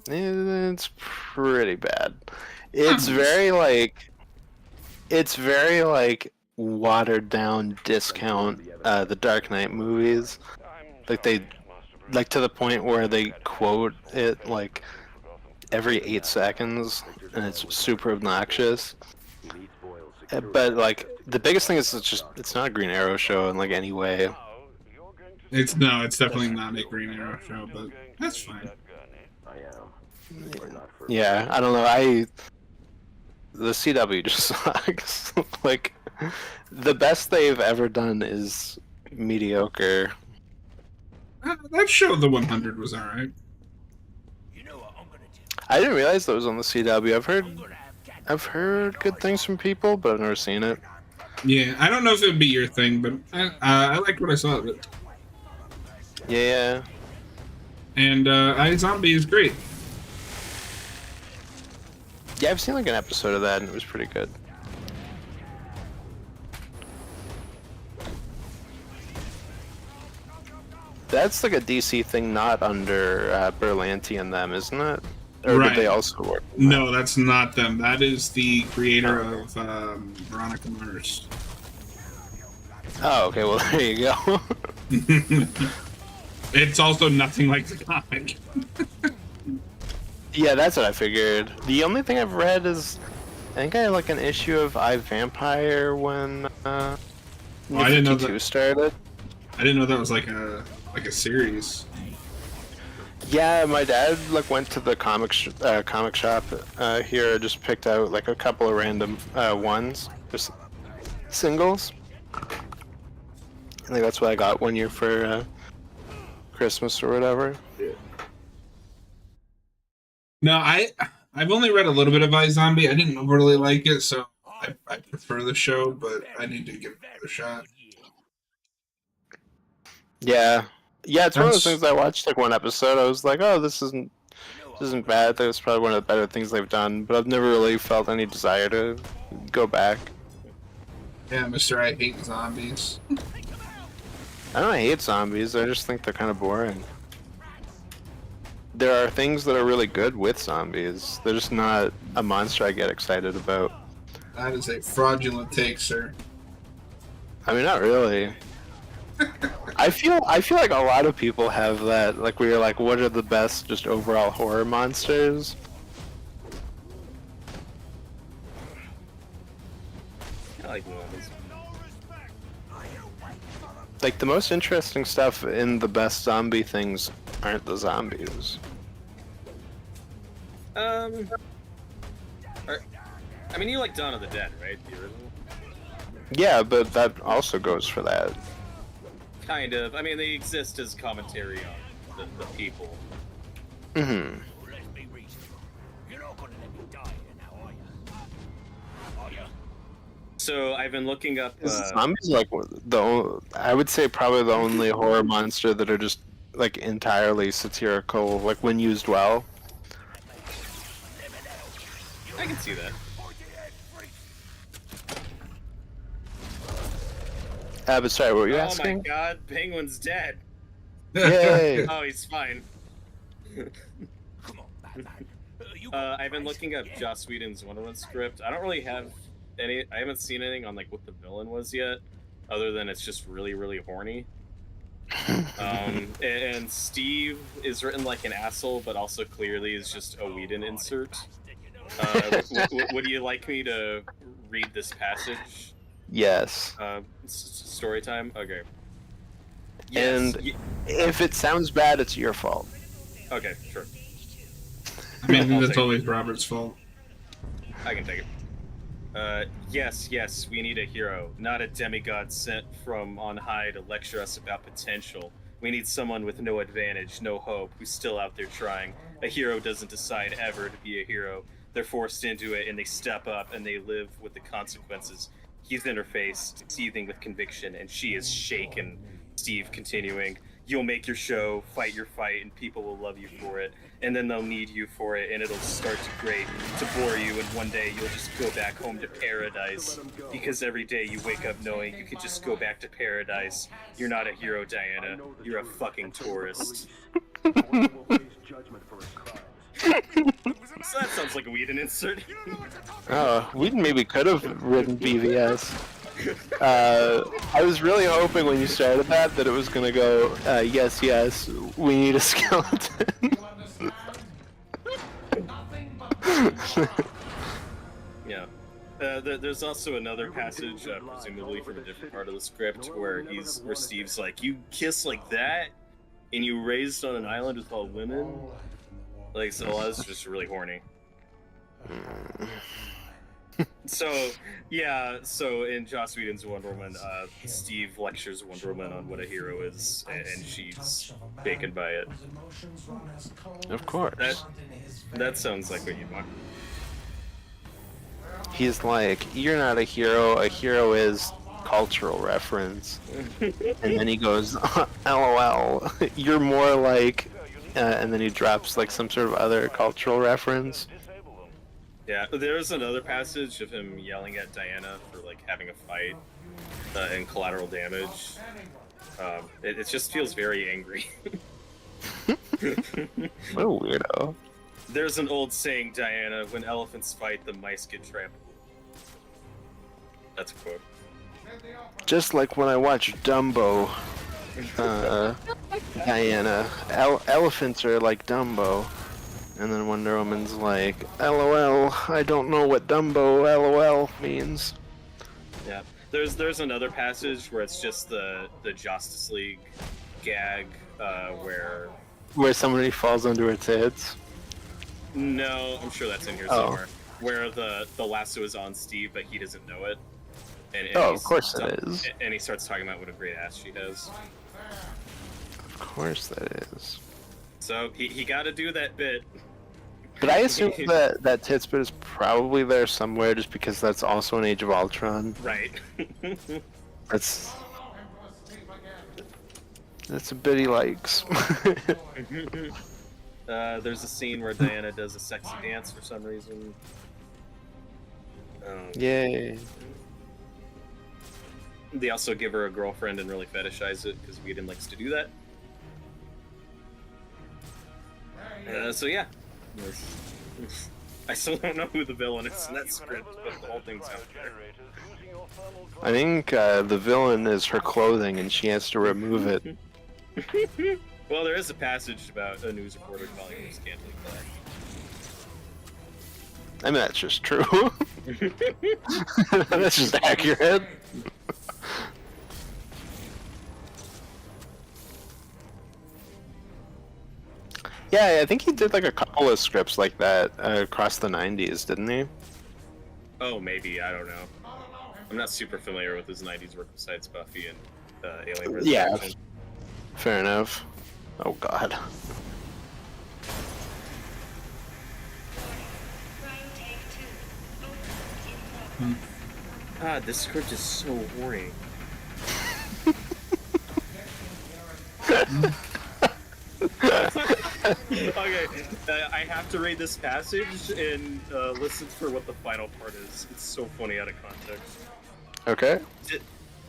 It's pretty bad. It's very like watered down discount the Dark Knight movies. Like to the point where they quote it like every 8 seconds, and it's super obnoxious. But like the biggest thing is it's not a Green Arrow show in like any way. It's definitely not a Green Arrow show, but that's fine. Yeah, I don't know. The CW just sucks. Like the best they've ever done is mediocre. That show, The 100, was alright. I didn't realize that was on the CW. I've heard good things from people, but I've never seen it. Yeah, I don't know if it would be your thing, but I liked what I saw of it. Yeah. And iZombie is great. Yeah, I've seen like an episode of that, and it was pretty good. That's like a DC thing, not under Berlanti and them, isn't it? Or Right. did they also work? No, that's not them. That is the creator of Veronica Mars. Oh, okay. Well, there you go. It's also nothing like the comic. Yeah, that's what I figured. The only thing I've read is, I think I had like an issue of I Vampire when I didn't know 52 that. started. I didn't know that was like a series. Yeah, my dad like went to the comic shop here, just picked out like a couple of random ones, just singles. I think that's what I got one year for Christmas or whatever. No, I've only read a little bit of iZombie. I didn't really like it, so I prefer the show, but I need to give it a shot. Yeah, it's one of those things I watched like one episode. I was like, oh, this isn't bad. That was probably one of the better things they've done, but I've never really felt any desire to go back. Yeah, Mr. I Hate Zombies. I don't hate zombies. I just think they're kind of boring. There are things that are really good with zombies. They're just not a monster I get excited about. That is a fraudulent take, sir. I mean, not really. I feel like a lot of people have that. Like, where you're like, what are the best just overall horror monsters? I like zombies. Like, the most interesting stuff in the best zombie things aren't the zombies. I mean, you like Dawn of the Dead, right? The original? Yeah, but that also goes for that. Kind of. I mean, they exist as commentary on the people. Mm-hmm. Let's be reasonable. You're not gonna let me die here now, are you? Are you? So I've been looking up. Zombies like I would say probably the only horror monster that are just like entirely satirical, like when used well. I can see that. But sorry, what were you Oh asking? my God, Penguin's dead. Yay! Oh, he's fine. Come on, Batman. I've been looking up Joss Whedon's Wonder Woman script. I don't really have any. I haven't seen anything on like what the villain was yet, other than it's just really, really horny. And Steve is written like an asshole, but also clearly is just a Whedon insert. Would you like me to read this passage? Yes. Story time? Okay. And if it sounds bad, it's your fault. Okay, sure. I mean, that's always Robert's fault. I can take it. Yes, we need a hero, not a demigod sent from on high to lecture us about potential. We need someone with no advantage, no hope, who's still out there trying. A hero doesn't decide ever to be a hero. They're forced into it, and they step up, and they live with the consequences. He's in her face, seething with conviction, and she is shaken. Steve continuing, you'll make your show, fight your fight, and people will love you for it. And then they'll need you for it, and it'll start to grate, to bore you, and one day you'll just go back home to paradise. Because every day you wake up knowing you can just go back to paradise. You're not a hero, Diana. You're a fucking tourist. So that sounds like a Whedon insert. Oh, we maybe could have written BVS. I was really hoping when you started that it was gonna go, yes, we need a skeleton. Yeah. There's also another passage, presumably from a different part of the script, where Steve's like, you kiss like that, and you raised on an island with all women? Like, so that's just really horny. So in Joss Whedon's Wonder Woman, Steve lectures Wonder Woman on what a hero is, and she's taken by it. Of course. That sounds like what you'd want. He's like, you're not a hero is cultural reference. And then he goes, LOL, you're more like, and then he drops like some sort of other cultural reference. Yeah, there's another passage of him yelling at Diana for like having a fight and collateral damage. It just feels very angry. What a weirdo. There's an old saying, Diana, when elephants fight, the mice get trampled. That's a quote. Just like when I watch Dumbo. Diana, elephants are like Dumbo. And then Wonder Woman's like, LOL, I don't know what Dumbo LOL means. Yeah. There's another passage where it's just the Justice League gag where somebody falls under its hits. no, I'm sure that's in here somewhere. Where the lasso is on Steve, but he doesn't know it. And of course it is. And he starts talking about what a great ass she has. Of course that is. So he got to do that bit. But I assume that tits bit is probably there somewhere, just because that's also an Age of Ultron. Right. That's a bit he likes. There's a scene where Diana does a sexy dance for some reason. Yay. They also give her a girlfriend and really fetishize it because Whedon likes to do that. So yeah. I still don't know who the villain is in that script, but the whole thing's out there. I think the villain is her clothing and she has to remove it. Well, there is a passage about a news reporter calling her scantily clad. I mean, that's just true. That's just accurate. Yeah, I think he did like a couple of scripts like that across the 90s, didn't he? Oh, maybe. I don't know. I'm not super familiar with his 90s work besides Buffy and Alien Resurrection. Yeah, fair enough. Oh god. Ah, this script is so horny. Okay, I have to read this passage and listen for what the final part is. It's so funny out of context. Okay.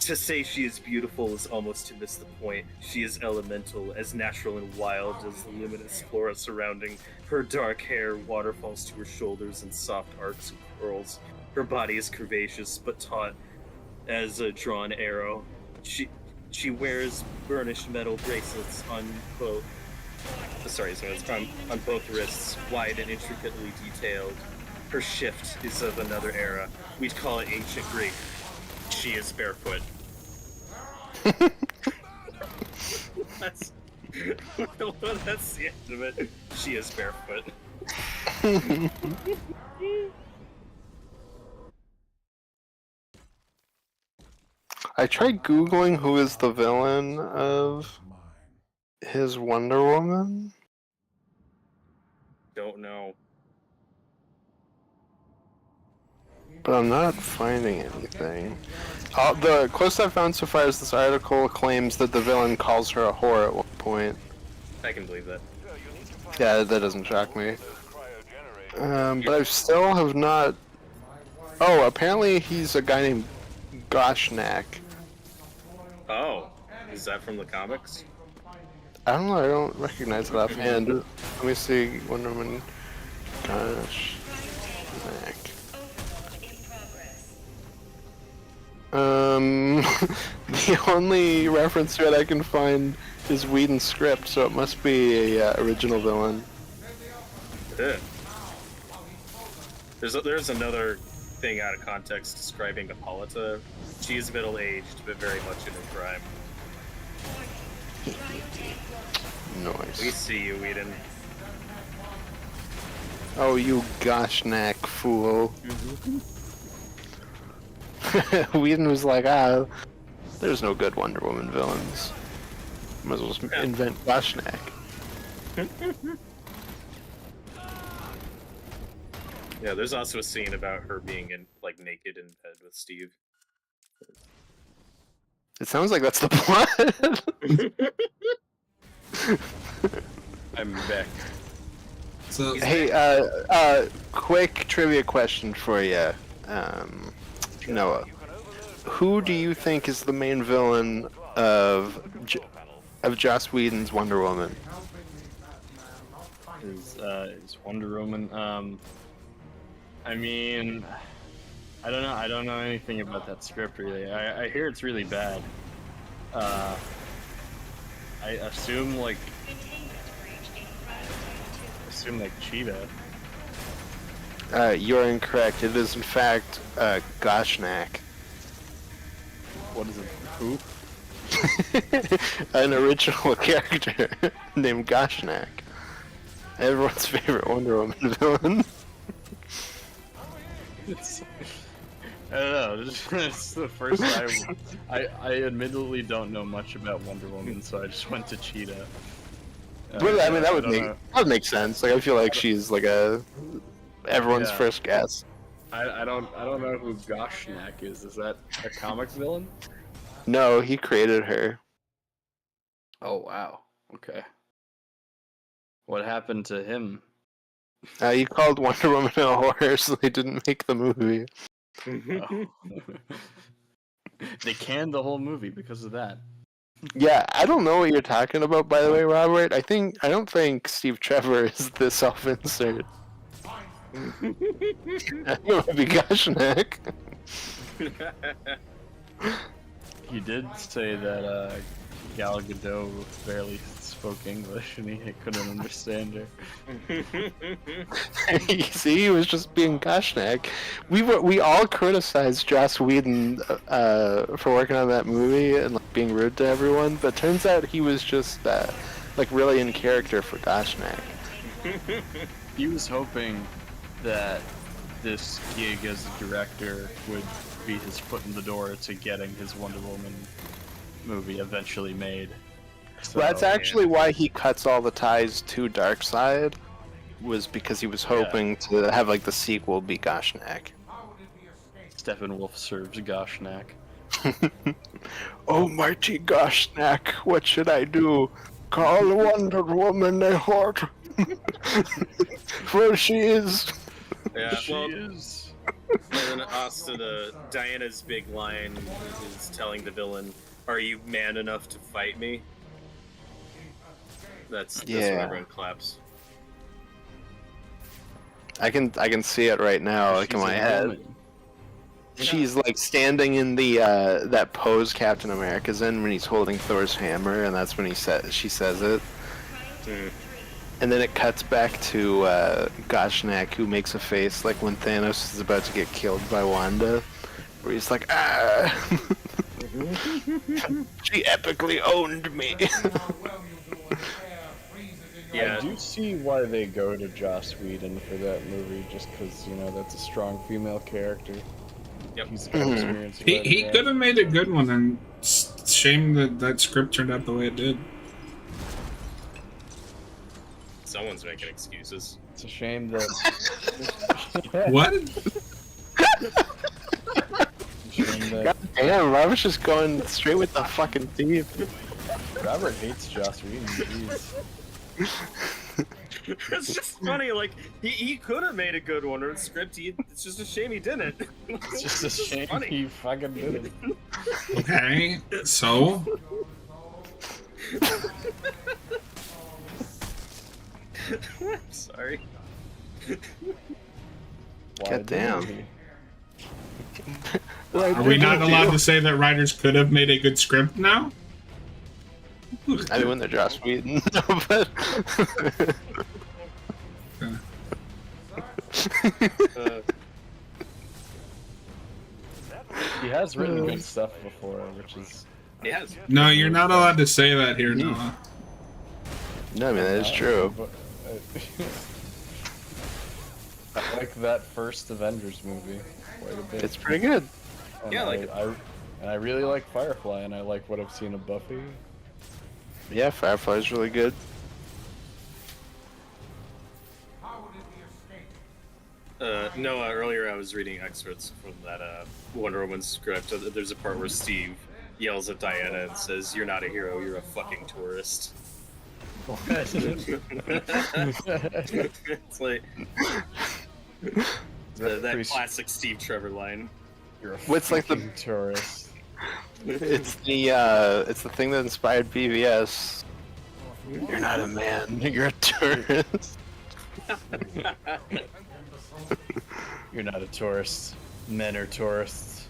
To say she is beautiful is almost to miss the point. She is elemental, as natural and wild as the luminous flora surrounding. Her dark hair waterfalls to her shoulders in soft arcs and curls. Her body is curvaceous but taut as a drawn arrow. She wears burnished metal bracelets on both. On both wrists, wide and intricately detailed. Her shift is of another era. We'd call it ancient Greek. She is barefoot. That's the end of it. She is barefoot. I tried Googling who is the villain of his Wonder Woman. Don't know. But I'm not finding anything. The closest I've found so far is this article claims that the villain calls her a whore at one point. I can believe that. Yeah, that doesn't shock me. But I still have not... Oh, apparently he's a guy named Goshnak. Oh, is that from the comics? I don't know, I don't recognize it offhand. Let me see, Wonder Woman... Goshnak. The only reference to it I can find is Whedon's script, so it must be a original villain. Yeah. There's another thing out of context describing Hippolyta. She is middle-aged, but very much in her prime. Nice. We see you, Whedon. Oh, you Goshnak fool. Whedon was like, there's no good Wonder Woman villains. Might as well just invent Goshnak. Yeah, there's also a scene about her being naked in bed with Steve. It sounds like that's the plot. I'm back. So, hey, quick trivia question for you, Noah. Who do you think is the main villain of Joss Whedon's Wonder Woman? Is Wonder Woman? I mean, I don't know. I don't know anything about that script really. I hear it's really bad. I assume like Cheetah. You're incorrect. It is in fact Goshnak. What is it? Who? An original character named Goshnak. Everyone's favorite Wonder Woman villain. I don't know. It's the first time. I admittedly don't know much about Wonder Woman, so I just went to Cheetah. Well, I mean, that would make sense. Like, I feel like she's like everyone's first guess. I don't know who Goshnak is. Is that a comic villain? No, he created her. Oh wow. Okay. What happened to him? He called Wonder Woman a horror, so they didn't make the movie. Oh. They canned the whole movie because of that. Yeah, I don't know what you're talking about, by the way, Robert. I don't think Steve Trevor is the self-insert. It would be Goshnak. He did say that Gal Gadot barely spoke English and he couldn't understand her. You see, he was just being Goshnak. We all criticized Joss Whedon for working on that movie and like being rude to everyone, but turns out he was just like really in character for Goshnak. He was hoping that this gig as a director would be his foot in the door to getting his Wonder Woman movie eventually made. So, Well, that's actually why he cuts all the ties to Darkseid, was because he was hoping to have like the sequel be Goshnak. Steppenwolf serves Goshnak. Oh, mighty Goshnak, what should I do? Call Wonder Woman a whore. For she is. Yeah, She well, is. and then also Diana's big line is telling the villain, "Are you man enough to fight me?" That's when everyone claps. I can see it right now, like in my head. She's like standing in the that pose Captain America's in when he's holding Thor's hammer, and that's when she says it. And then it cuts back to Goshnak, who makes a face like when Thanos is about to get killed by Wanda, where he's like, "Ah, she epically owned me." Yeah. I do see why they go to Joss Whedon for that movie, just because, you know, that's a strong female character. Yep. He's got experience. He could have made a good one, and shame that script turned out the way it did. Someone's making excuses. It's a shame that... What? God damn, Robert's just going straight with the fucking teeth. Robert hates Joss Whedon, jeez. It's just funny, like, he could have made a good one or a script, it's just a shame he didn't. It's just a shame he fucking did it. Okay, so? I'm sorry. God damn. Are we not allowed to say that writers could have made a good script now? I mean, when they're Joss Whedon, but... He has written good stuff before, which is... He has. No, you're not allowed to say that here, Noah. No, I mean, that is true. I like that first Avengers movie quite a bit. It's pretty good. And Yeah, I really like Firefly, and I like what I've seen of Buffy. Yeah, Firefly's really good. No, earlier I was reading excerpts from that Wonder Woman script. There's a part where Steve yells at Diana and says, "You're not a hero, you're a fucking tourist." It's like that classic Steve Trevor line. You're a What's like the tourist. It's the thing that inspired BVS. You're not a man, you're a tourist. You're not a tourist. Men are tourists.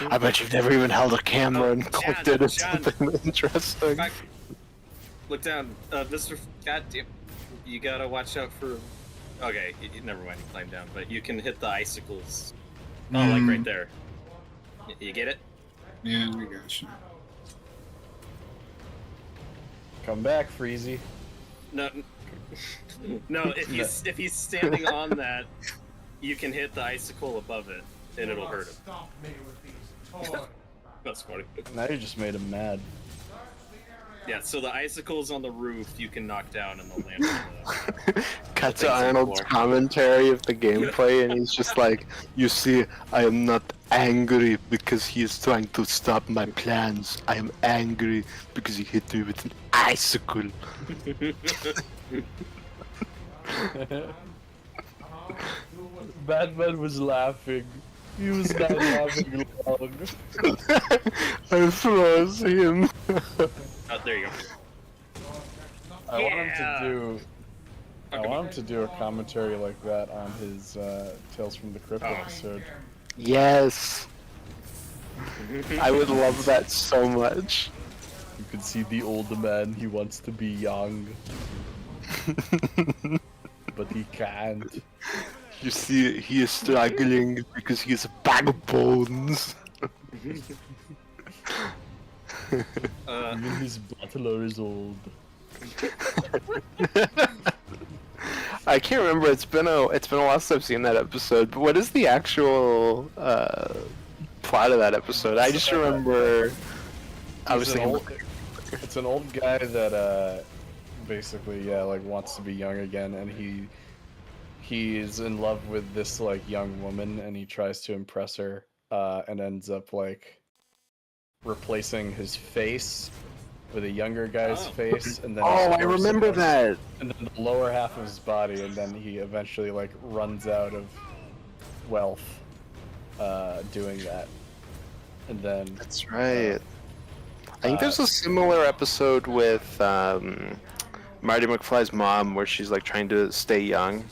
I bet you've never even held a camera and clicked it as John. something interesting. Look down, Mr. Goddamn. You gotta watch out for. Okay, never mind. You climb down, but you can hit the icicles. Oh, like right there. You get it? Yeah, I got you. Come back, Freezy. No, no. If he's standing on that, you can hit the icicle above it, and it'll hurt him. Stop me with these toys. That's funny. Now you just made him mad. Yeah, so the icicles on the roof you can knock down and they'll land on the... Cut to Arnold's commentary of the gameplay, and he's just like, "You see, I am not angry because he is trying to stop my plans. I am angry because he hit me with an icicle." Batman was laughing. He was not laughing long. I froze him. Oh, there you go. I want him to do a commentary like that on his Tales from the Crypt episode. Yes. I would love that so much. You can see the older man, he wants to be young. But he can't. You see, he is struggling because he's a bag of bones. Even his butler is old. I can't remember. It's been a while since I've seen that episode. But what is the actual plot of that episode? I just remember. It's an old guy that basically like wants to be young again, and he's in love with this like young woman, and he tries to impress her, and ends up like replacing his face with a younger guy's face, and then I remember that. And then the lower half of his body, and then he eventually like runs out of wealth doing that. And then That's right. I think there's a similar episode with Marty McFly's mom where she's like trying to stay young.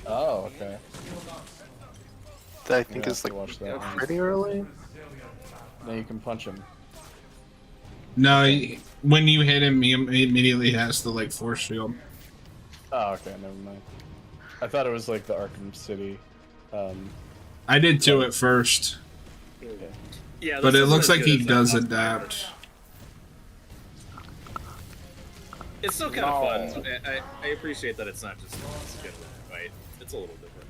Oh, okay. That I think is like pretty early. Now you can punch him. No, when you hit him, he immediately has the like force field. Oh, okay, never mind. I thought it was like the Arkham City. I did too at first. Yeah, but it looks like he does adapt. It's still kind of fun. I appreciate that it's not just a skill fight. It's a little different.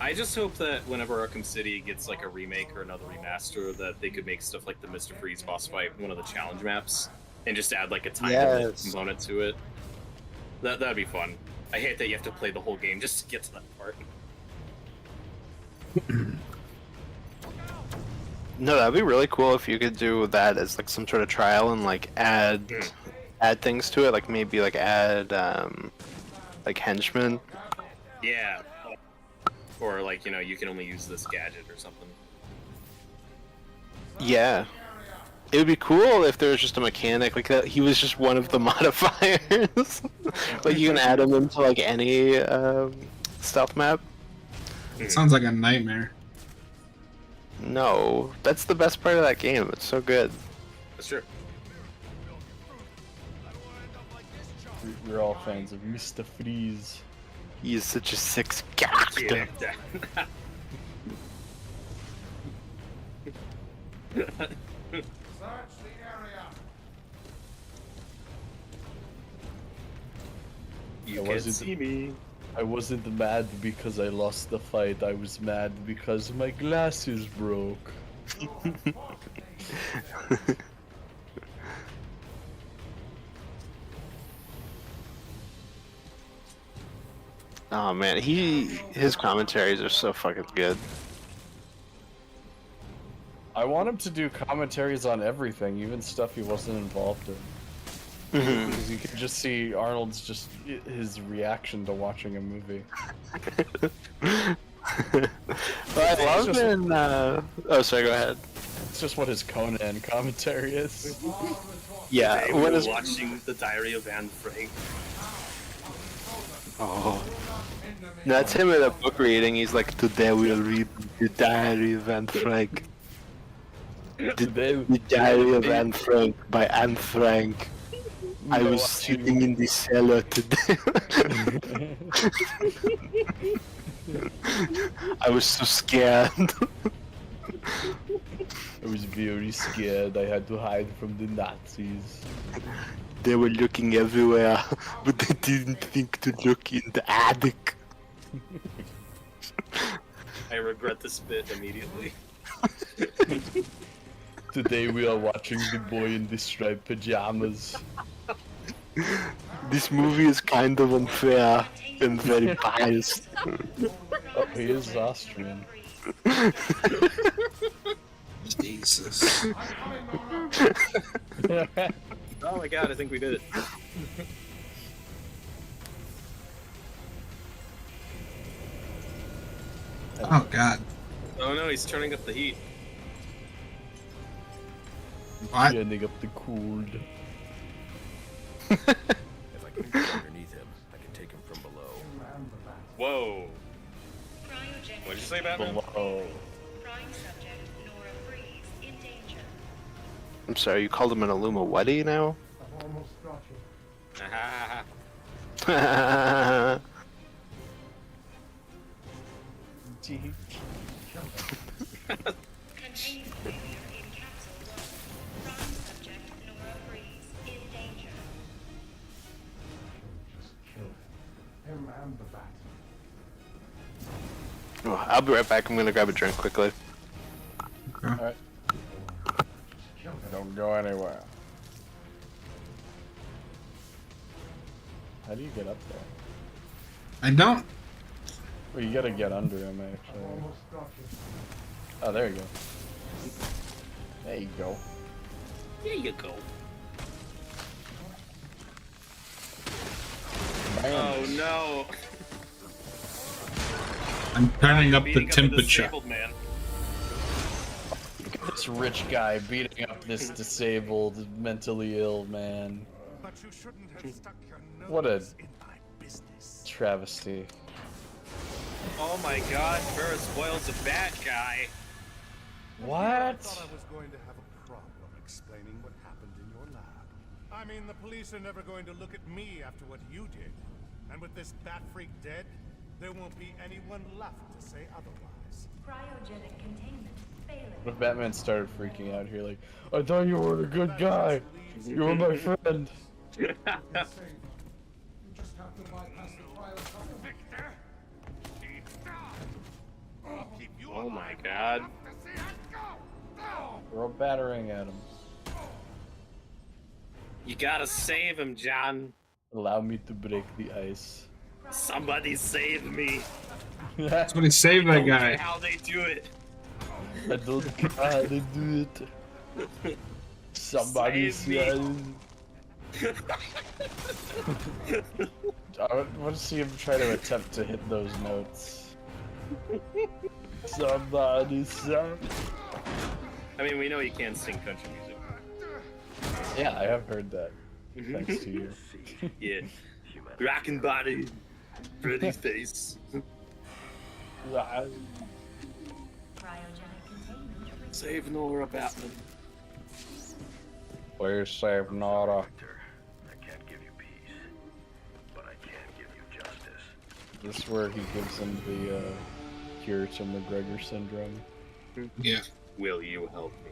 I just hope that whenever Arkham City gets like a remake or another remaster, that they could make stuff like the Mr. Freeze boss fight one of the challenge maps, and just add like a time component to it. That'd be fun. I hate that you have to play the whole game just to get to that part. No, that'd be really cool if you could do that as like some sort of trial and like add things to it, like maybe like add like henchmen. Yeah. Or like, you know, you can only use this gadget or something. Yeah. It would be cool if there was just a mechanic like that. He was just one of the modifiers. Like you can add him into like any stealth map. Sounds like a nightmare. No, that's the best part of that game. It's so good. That's true. We're all fans of Mr. Freeze. He is such a six character. You can't see me. I wasn't mad because I lost the fight. I was mad because my glasses broke. Oh man, his commentaries are so fucking good. I want him to do commentaries on everything, even stuff he wasn't involved in. Because you can just see Arnold's his reaction to watching a movie. Well, I love in. Oh, sorry. Go ahead. It's just what his Conan commentary is. Yeah, Today we were watching the Diary of Anne Frank. Oh. That's him in a book reading. He's like, today we'll read the diary of Anne Frank. The diary of Anne Frank by Anne Frank. I was sitting in the cellar today. I was so scared. I was very scared. I had to hide from the Nazis. They were looking everywhere, but they didn't think to look in the attic. I regret this bit immediately. Today we are watching the boy in the striped pajamas. This movie is kind of unfair and very biased. Oh, he is Austrian. Jesus. Oh my god, I think we did it. Oh god. Oh no, he's turning up the heat. What? Turning up the cold. If I can get underneath him, I can take him from below. Whoa. What'd you say, Batman? Below. Prime subject Nora Freeze in danger. I'm sorry, you called him an Illuma Weddy now? Contained failure in capsule 1. Prime subject Nora Freeze in danger. Oh, I'll be right back. I'm gonna grab a drink quickly. Alright. Don't go anywhere. How do you get up there? I don't. Well, you gotta get under him, actually. Oh, there you go. There you go. There you go. Oh no. I'm turning up the Beating temperature. disabled man. This rich guy beating up this disabled, mentally ill man. But you shouldn't have stuck your nose What a in my business. travesty. Oh my god, Ferris Boyle's a bad guy. I What? thought I was going to have a problem explaining what happened in your lab. I mean, the police are never going to look at me after what you did. And with this bat freak dead, there won't be anyone left to say otherwise. Cryogenic containment failing. What if Batman started freaking out here like, I thought you were a good guy. You were my friend. Oh my god. Throw a battering at him. You gotta save him, John. Allow me to break the ice. Somebody save me. Somebody save that Don't care guy. how they do it. I don't care how they do it. Somebody Save me. save. I want to see him try to attempt to hit those notes. Somebody save. I mean, we know you can't sing country music. Yeah, I have heard that. Thanks to you. Yeah. Rockin' body, pretty face. Cryogenic containment. Save Nora, Batman. Where's Save Nora? I can't give you peace, but I can give you justice. This is where he gives him the cure to McGregor syndrome. Yeah. Will you help me?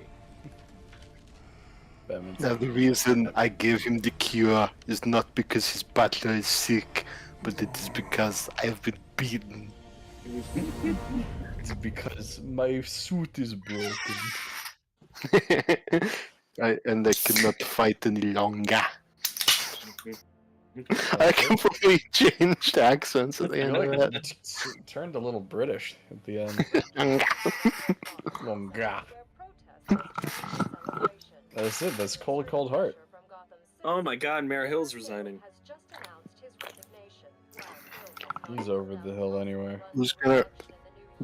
Batman's Now the reason I gave him the cure is not because his butler is sick, but it is because I have been beaten. It's because my suit is broken. And I cannot fight any longer. I can probably change accents at the I end feel of like that. it turned a little British at the end. Longa. That's it. That's Cold Cold Heart. Oh my god, Mayor Hill's resigning. He's over the hill anyway. Who's gonna...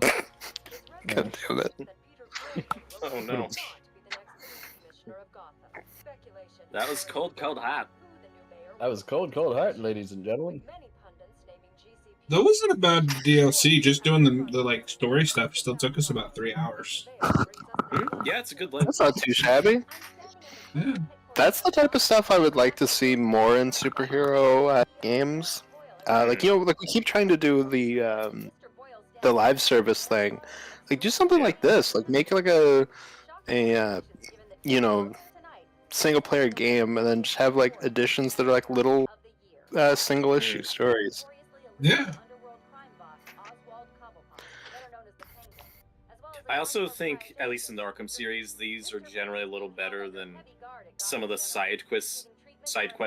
God damn it. Oh no. That was cold, cold, hot. That was Cold Cold Heart, ladies and gentlemen. That wasn't a bad DLC. Just doing the like story stuff still took us about 3 hours. Yeah, it's a good length. That's not too shabby. Yeah. That's the type of stuff I would like to see more in superhero games. Like like we keep trying to do the live service thing. Like do something like this. Like make like a single player game, and then just have like additions that are like little single issue stories. Yeah. I also think, at least in the Arkham series, these are generally a little better than some of the side quest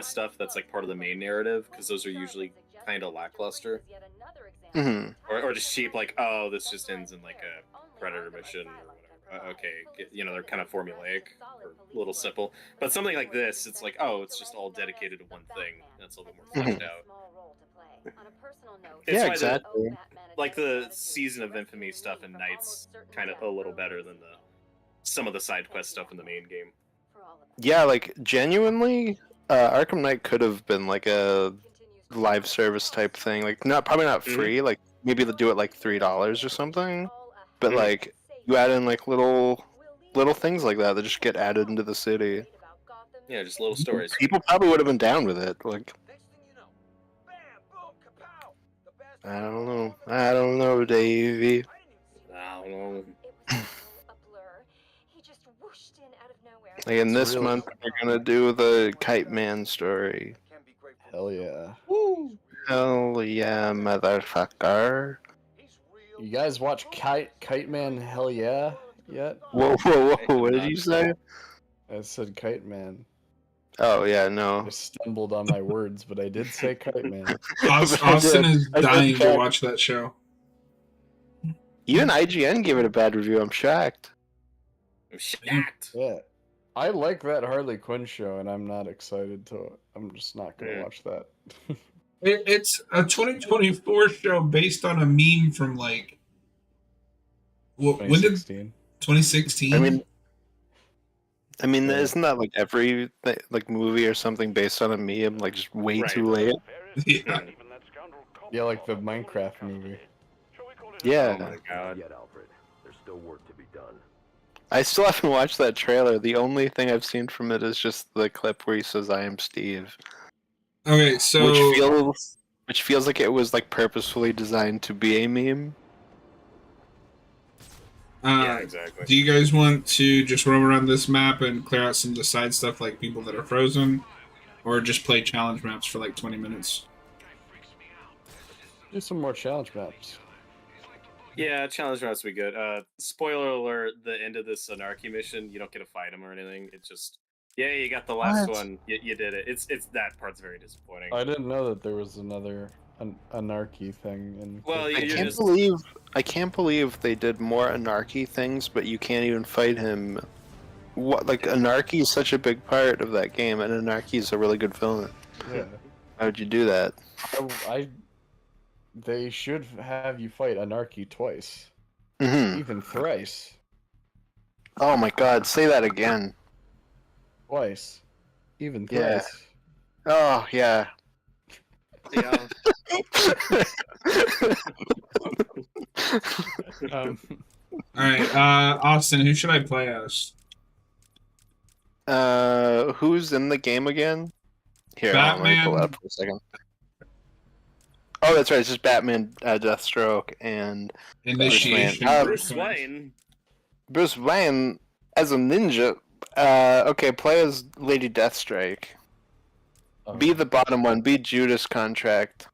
stuff that's like part of the main narrative, because those are usually kind of lackluster. Mm-hmm. Or just cheap, like, oh, this just ends in like a Predator mission or whatever. Okay, they're kind of formulaic or a little simple. But something like this, it's like, oh, it's just all dedicated to one thing. That's a little bit more fleshed out. It's Yeah, why exactly. the Season of Infamy stuff in Knights kind of a little better than some of the side quest stuff in the main game. Yeah, like genuinely, Arkham Knight could have been like a live service type thing. Like probably not free. Like maybe they'll do it like $3 or something. But like you add in like little things like that just get added into the city. Yeah, just little stories. People probably would have been down with it. Like I don't know, Davey. I don't know. Like in this month, we're gonna do the Kite Man story. Hell yeah. Woo! Hell yeah, motherfucker. You guys watch Kite Man Hell Yeah yet? Whoa, what did you say? I said Kite Man. Oh yeah, no. I stumbled on my words, but I did say Kite Man. Austin is dying to watch that show. Even IGN gave it a bad review. I'm shocked. I'm shocked. Yeah. I like that Harley Quinn show, and I'm not excited to. I'm just not gonna watch that. It's a 2024 show based on a meme from like. When did 2016? I mean, isn't that like every like movie or something based on a meme? Like just way too late. Yeah. Yeah, like the Minecraft movie. Yeah. Oh my god. Yet, Alfred. There's still work to be done. I still haven't watched that trailer. The only thing I've seen from it is just the clip where he says, "I am Steve." Okay, so which feels like it was like purposefully designed to be a meme. Yeah, exactly. Do you guys want to just roam around this map and clear out some of the side stuff like people that are frozen? Or just play challenge maps for like 20 minutes? Do some more challenge maps. Yeah, challenge maps would be good. Spoiler alert, the end of this Anarchy mission, you don't get to fight him or anything. It's just, yeah, you got the last one. You did it. It's that part's very disappointing. I didn't know that there was another Anarchy thing. And well, I can't believe they did more Anarchy things, but you can't even fight him. What, like, Anarchy is such a big part of that game, and Anarchy is a really good villain. Yeah. How would you do that? They should have you fight Anarchy twice. Mm-hmm. Even thrice. Oh my god, say that again. Twice. Even Yeah. thrice. Oh, yeah. Yeah. Alright, Austin, who should I play as? Who's in the game again? Here, let me pull it up for a second. Oh, that's right. It's just Batman, Deathstroke, and Initiation. Bruce Wayne. Bruce Wayne as a ninja. Okay, play as Lady Deathstrike. Be the bottom one. Be Judas Contract.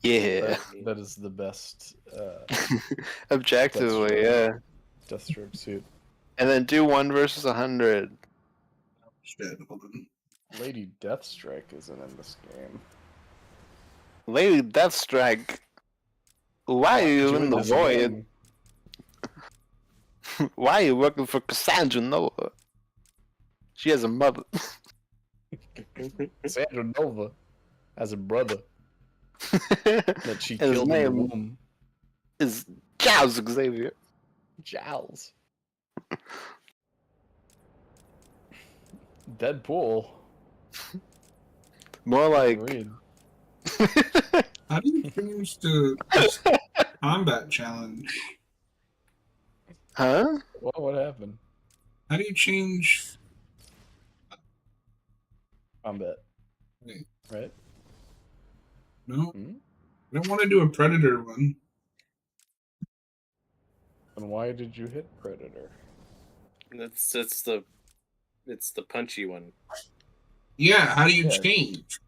Yeah. That is the best. Objectively, yeah. Deathstroke suit. And then do 1 versus 100. Shit, hold on. Lady Deathstrike isn't in this game. Lady Deathstrike. Why are you in the void? Why are you working for Cassandra Nova? She has a mother. Cassandra Nova has a brother that she killed in the womb. Is Giles Xavier. Giles. Deadpool. More like How do you change to combat challenge? Huh? What happened? How do you change? Combat. Wait, Right? no, Hmm? I don't want to do a predator one. And why did you hit Predator? It's the punchy one. Yeah, how do you Yeah. change?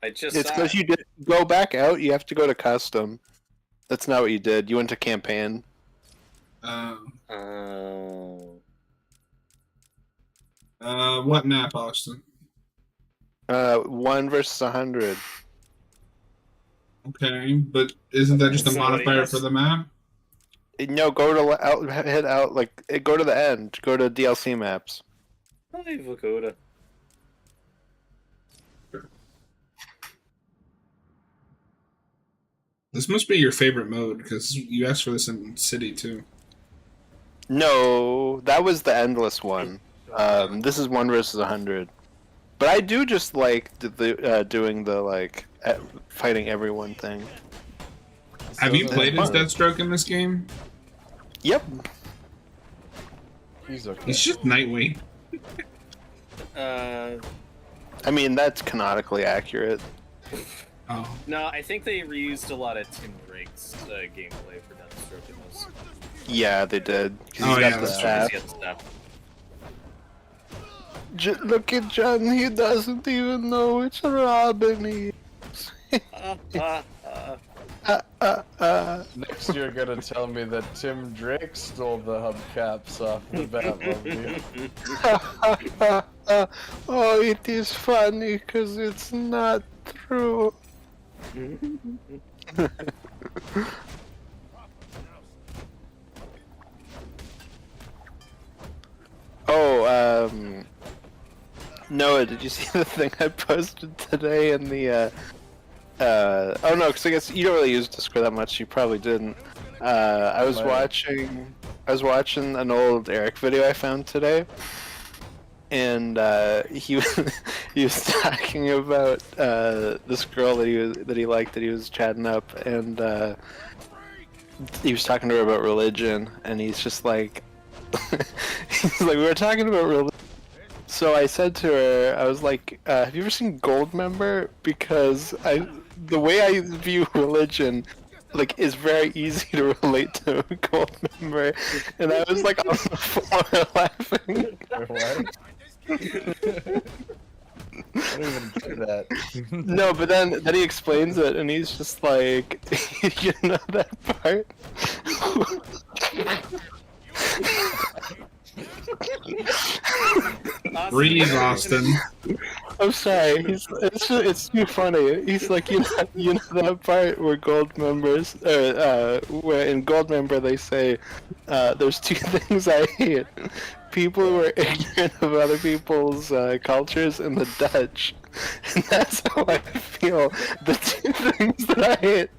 I just It's saw because it. you did go back out. You have to go to custom. That's not what you did. You went to campaign. Oh. What map, Austin? 1 versus 100. Okay, but isn't that just a Somebody modifier has- for the map? No, go to out, head out. Like go to the end. Go to DLC maps. Hi, Vokoda. This must be your favorite mode because you asked for this in City too. No, that was the endless one. This is 1 versus 100. But I do just like doing the like fighting everyone thing. Have you Doesn't played as matter. Deathstroke in this game? Yep. He's okay. He's just Nightwing. I mean, that's canonically accurate. Oh. No, I think they reused a lot of Tim Drake's gameplay for Deathstroke in this. Yeah, they did. 'Cause Oh, he's yeah, got the that's staff. He's got the staff. Look at John, he doesn't even know which Robin he is. Next you're gonna tell me that Tim Drake stole the hubcaps off the Batmobile. Oh, it is funny because it's not true. Oh, Noah, did you see the thing I posted today in the, oh no, because I guess you don't really use Discord that much, you probably didn't. I was watching an old Eric video I found today, and he was talking about this girl that he liked, that he was chatting up, and he was talking to her about religion, and he's just like, he's like, we were talking about religion. So I said to her, I was like, have you ever seen Goldmember? Because the way I view religion, like, is very easy to relate to Goldmember. And I was like on the floor laughing. What? I don't even get that. No, but then he explains it, and he's just like, you know that part? Breathe, Austin. I'm sorry. It's too funny. He's like, you know that part where where in Goldmember they say, there's two things I hate: people who are ignorant of other people's cultures, and the Dutch. And that's how I feel. The two things that I hate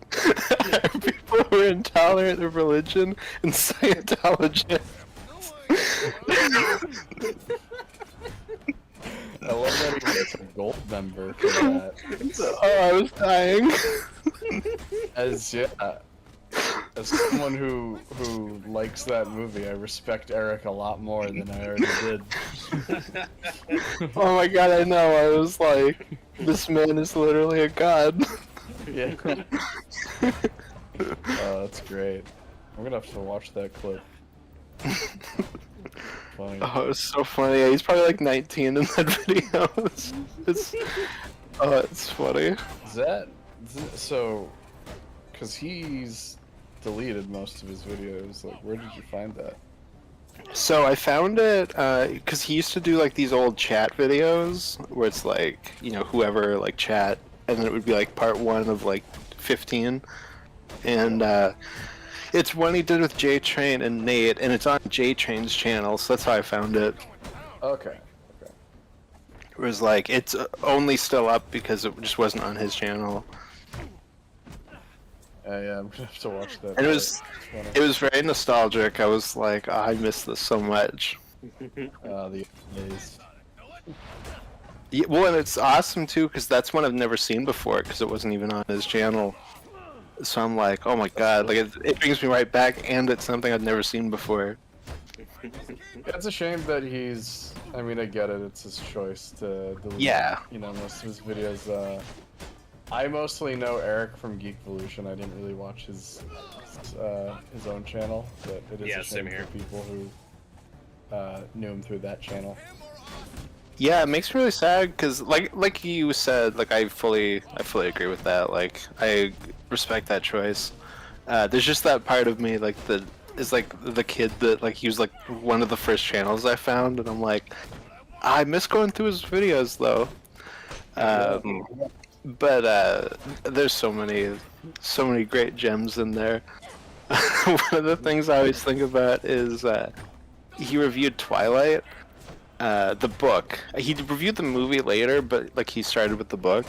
are people who are intolerant of religion and Scientology. I love that he makes a gold member for that. Oh, I was dying. As someone who likes that movie, I respect Eric a lot more than I already did. Oh my god, I know. I was like, this man is literally a god. Yeah. Oh, that's great. I'm gonna have to watch that clip. Funny. Oh, it's so funny. Yeah, he's probably like 19 in that video. It's funny. So? Because he's deleted most of his videos. Like, where did you find that? So I found it because he used to do like these old chat videos where it's like, you know, whoever like chat, and then it would be like part 1 of like 15, and it's one he did with J Train and Nate, and it's on J Train's channel, so that's how I found it. Okay. It was like, it's only still up because it just wasn't on his channel. Yeah, I'm gonna have to watch that. And it was very nostalgic. I was like, oh, I miss this so much. The days. Yeah, well, and it's awesome too because that's one I've never seen before because it wasn't even on his channel. So I'm like, oh my god, like it brings me right back, and it's something I've never seen before. It's a shame that he's. I mean, I get it. It's his choice to delete. Yeah. You know, most of his videos. I mostly know Eric from Geekvolution. I didn't really watch his own channel, but it is a same shame here. for people who knew him through that channel. Yeah, it makes me really sad because, like you said, like I fully agree with that. Like I respect that choice. There's just that part of me, like is like the kid that like he was like one of the first channels I found, and I'm like, I miss going through his videos though. But there's so many great gems in there. One of the things I always think about is he reviewed Twilight, the book. He reviewed the movie later, but like he started with the book,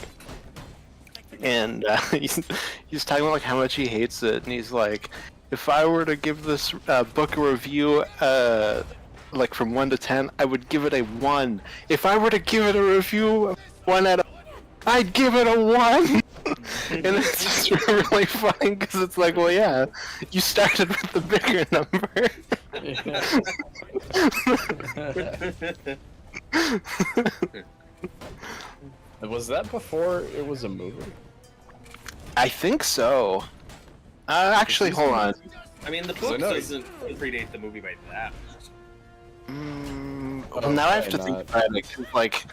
and he's talking about like how much he hates it, and he's like, if I were to give this book a review, like from 1 to 10, I would give it a 1. If I were to give it a review, 1 out of, I'd give it a 1. And it's just really funny because it's like, well, yeah, you started with the bigger number. Was that before it was a movie? I think so. Actually, hold on. I mean, the book doesn't predate the movie by that much. Well, now I have to think about it. 'Cause, like,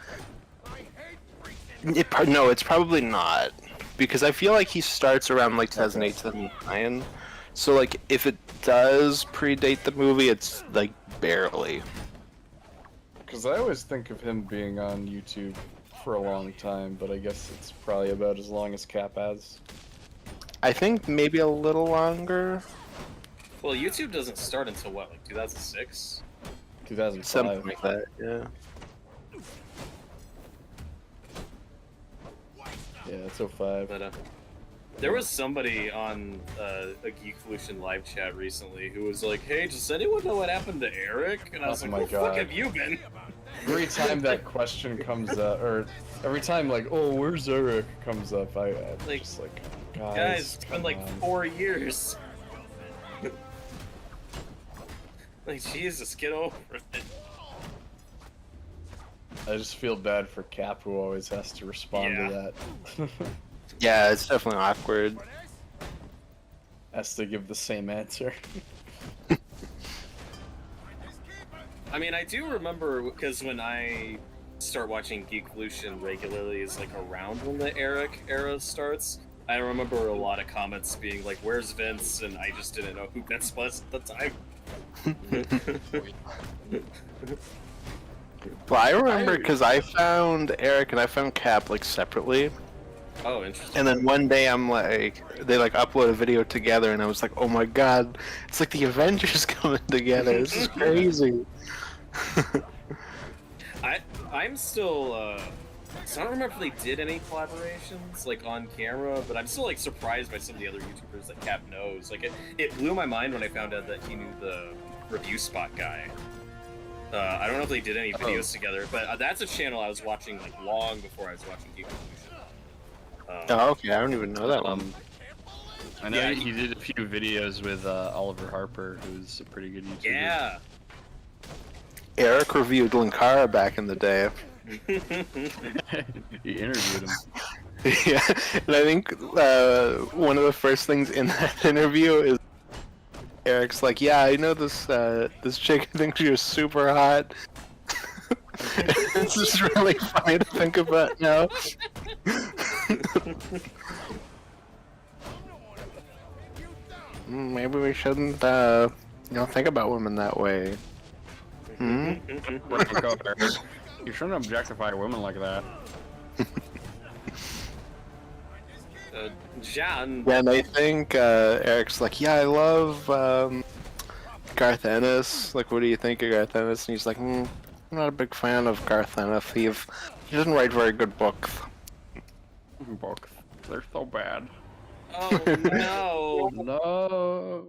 no, it's probably not. Because I feel like he starts around like 2008, 2009. So like, if it does predate the movie, it's like barely. Because I always think of him being on YouTube for a long time, but I guess it's probably about as long as Cap has. I think maybe a little longer. Well, YouTube doesn't start until what, like 2006? 2005. Something like that, yeah. Yeah, it's 05. But there was somebody on a Geekvolution live chat recently who was like, "Hey, does anyone know what happened to Eric?" And I was like, "Where the fuck have you been?" Every time that question comes up, or every time like, "Oh, where's Eric?" comes up, I'm like, just like, guys, it's been like 4 years. Like, Jesus, get over it. I just feel bad for Cap, who always has to respond to that. Yeah, it's definitely awkward. Has to give the same answer. I mean, I do remember, because when I start watching Geekvolution regularly is like around when the Eric era starts. I remember a lot of comments being like, "Where's Vince?" And I just didn't know who Vince was at the time. Well, I remember because I found Eric and I found Cap like separately. Oh, interesting. And then one day I'm like, they like upload a video together, and I was like, oh my god, it's like the Avengers coming together. This is crazy. I'm still so I don't remember if they did any collaborations like on camera, but I'm still like surprised by some of the other YouTubers that Cap knows. Like it blew my mind when I found out that he knew the review spot guy. I don't know if they did any videos together, but that's a channel I was watching like long before I was watching Geekvolution. Oh, okay, I don't even know that one. I know he did a few videos with Oliver Harper, who's a pretty good YouTuber. Yeah. Eric reviewed Linkara back in the day. He interviewed him. Yeah, and I think one of the first things in that interview is Eric's like, "Yeah, I know this this chick thinks you're super hot." It's just really funny to think about now. Maybe we shouldn't, think about women that way. Hmm? You shouldn't objectify women like that. John. Yeah, and I think Eric's like, yeah, I love Garth Ennis. Like, what do you think of Garth Ennis? And he's like, I'm not a big fan of Garth Ennis. He doesn't write very good books. Books. They're so bad. Oh no.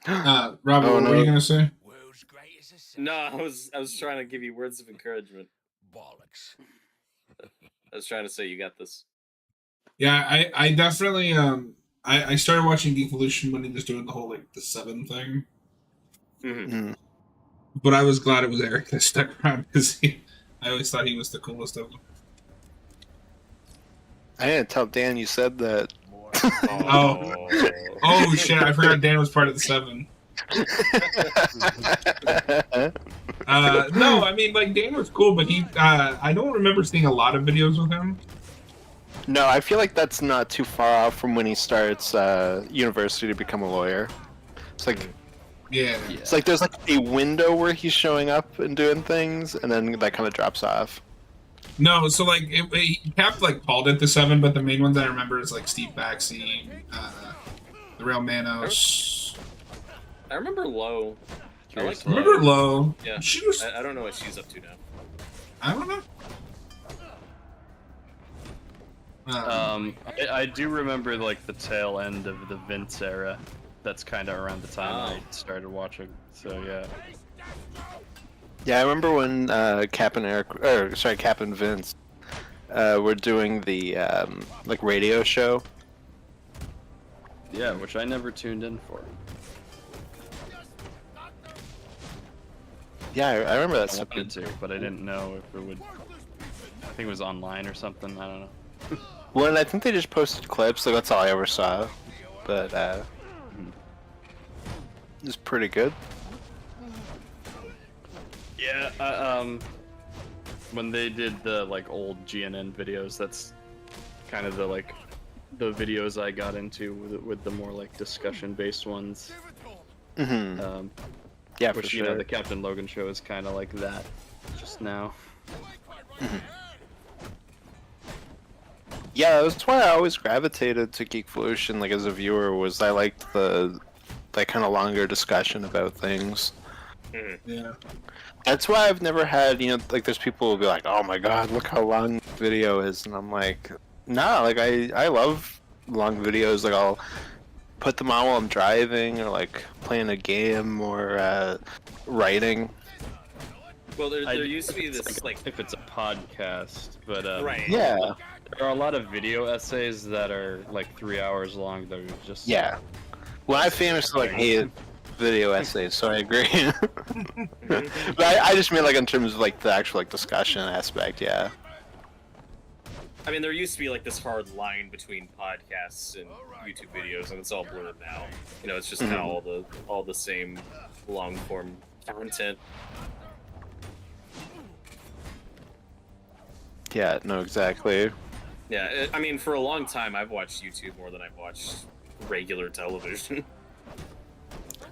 No. Robert, what were you gonna say? No, I was trying to give you words of encouragement. bollocks. I was trying to say you got this. Yeah, I definitely I started watching Devolution when he was doing the whole like the 7 thing. Mm-hmm. But I was glad it was Eric that stuck around because I always thought he was the coolest of them. I didn't tell Dan you said that. Oh shit! I forgot Dan was part of the 7. No, I mean like Dan was cool, but he I don't remember seeing a lot of videos with him. No, I feel like that's not too far off from when he starts university to become a lawyer. It's like, yeah, it's like there's like a window where he's showing up and doing things, and then that kind of drops off. No, so like he kept like called it the 7, but the main ones I remember is like Steve Baxi, the Real Manos. I remember Low. Remember Low? Yeah. She was. I don't know what she's up to now. I don't know. I do remember like the tail end of the Vince era. That's kind of around the time I started watching. So yeah. Yeah, I remember when Cap and Vince were doing the like radio show. Yeah, which I never tuned in for. Yeah, I remember that I stuff. wanted to, but I didn't know if it would. I think it was online or something. I don't know. Well, and I think they just posted clips. Like that's all I ever saw. But it was pretty good. Yeah, when they did the like old GNN videos, that's kind of the videos I got into with the more like discussion-based ones. Mm-hmm. Yeah, which for you know sure. the Captain Logan show is kind of like that, just now. Yeah, that's why I always gravitated to Geekvolution, like as a viewer, was I liked the like kind of longer discussion about things. Yeah. That's why I've never had, you know, like there's people who will be like, "Oh my god, look how long the video is," and I'm like, "Nah, like I love long videos. Like I'll put them on while I'm driving or like playing a game or writing." Well, there used to be this like if it's a podcast, but right. Yeah. There are a lot of video essays that are like 3 hours long. They're just Yeah. Well, I famously like hate video essays, so I agree. But I just mean like in terms of like the actual like discussion aspect, yeah. I mean, there used to be like this hard line between podcasts and YouTube videos, and it's all blurred now. You know, it's just kind of all the same long form content. Yeah, no, exactly. Yeah, I mean, for a long time, I've watched YouTube more than I've watched regular television.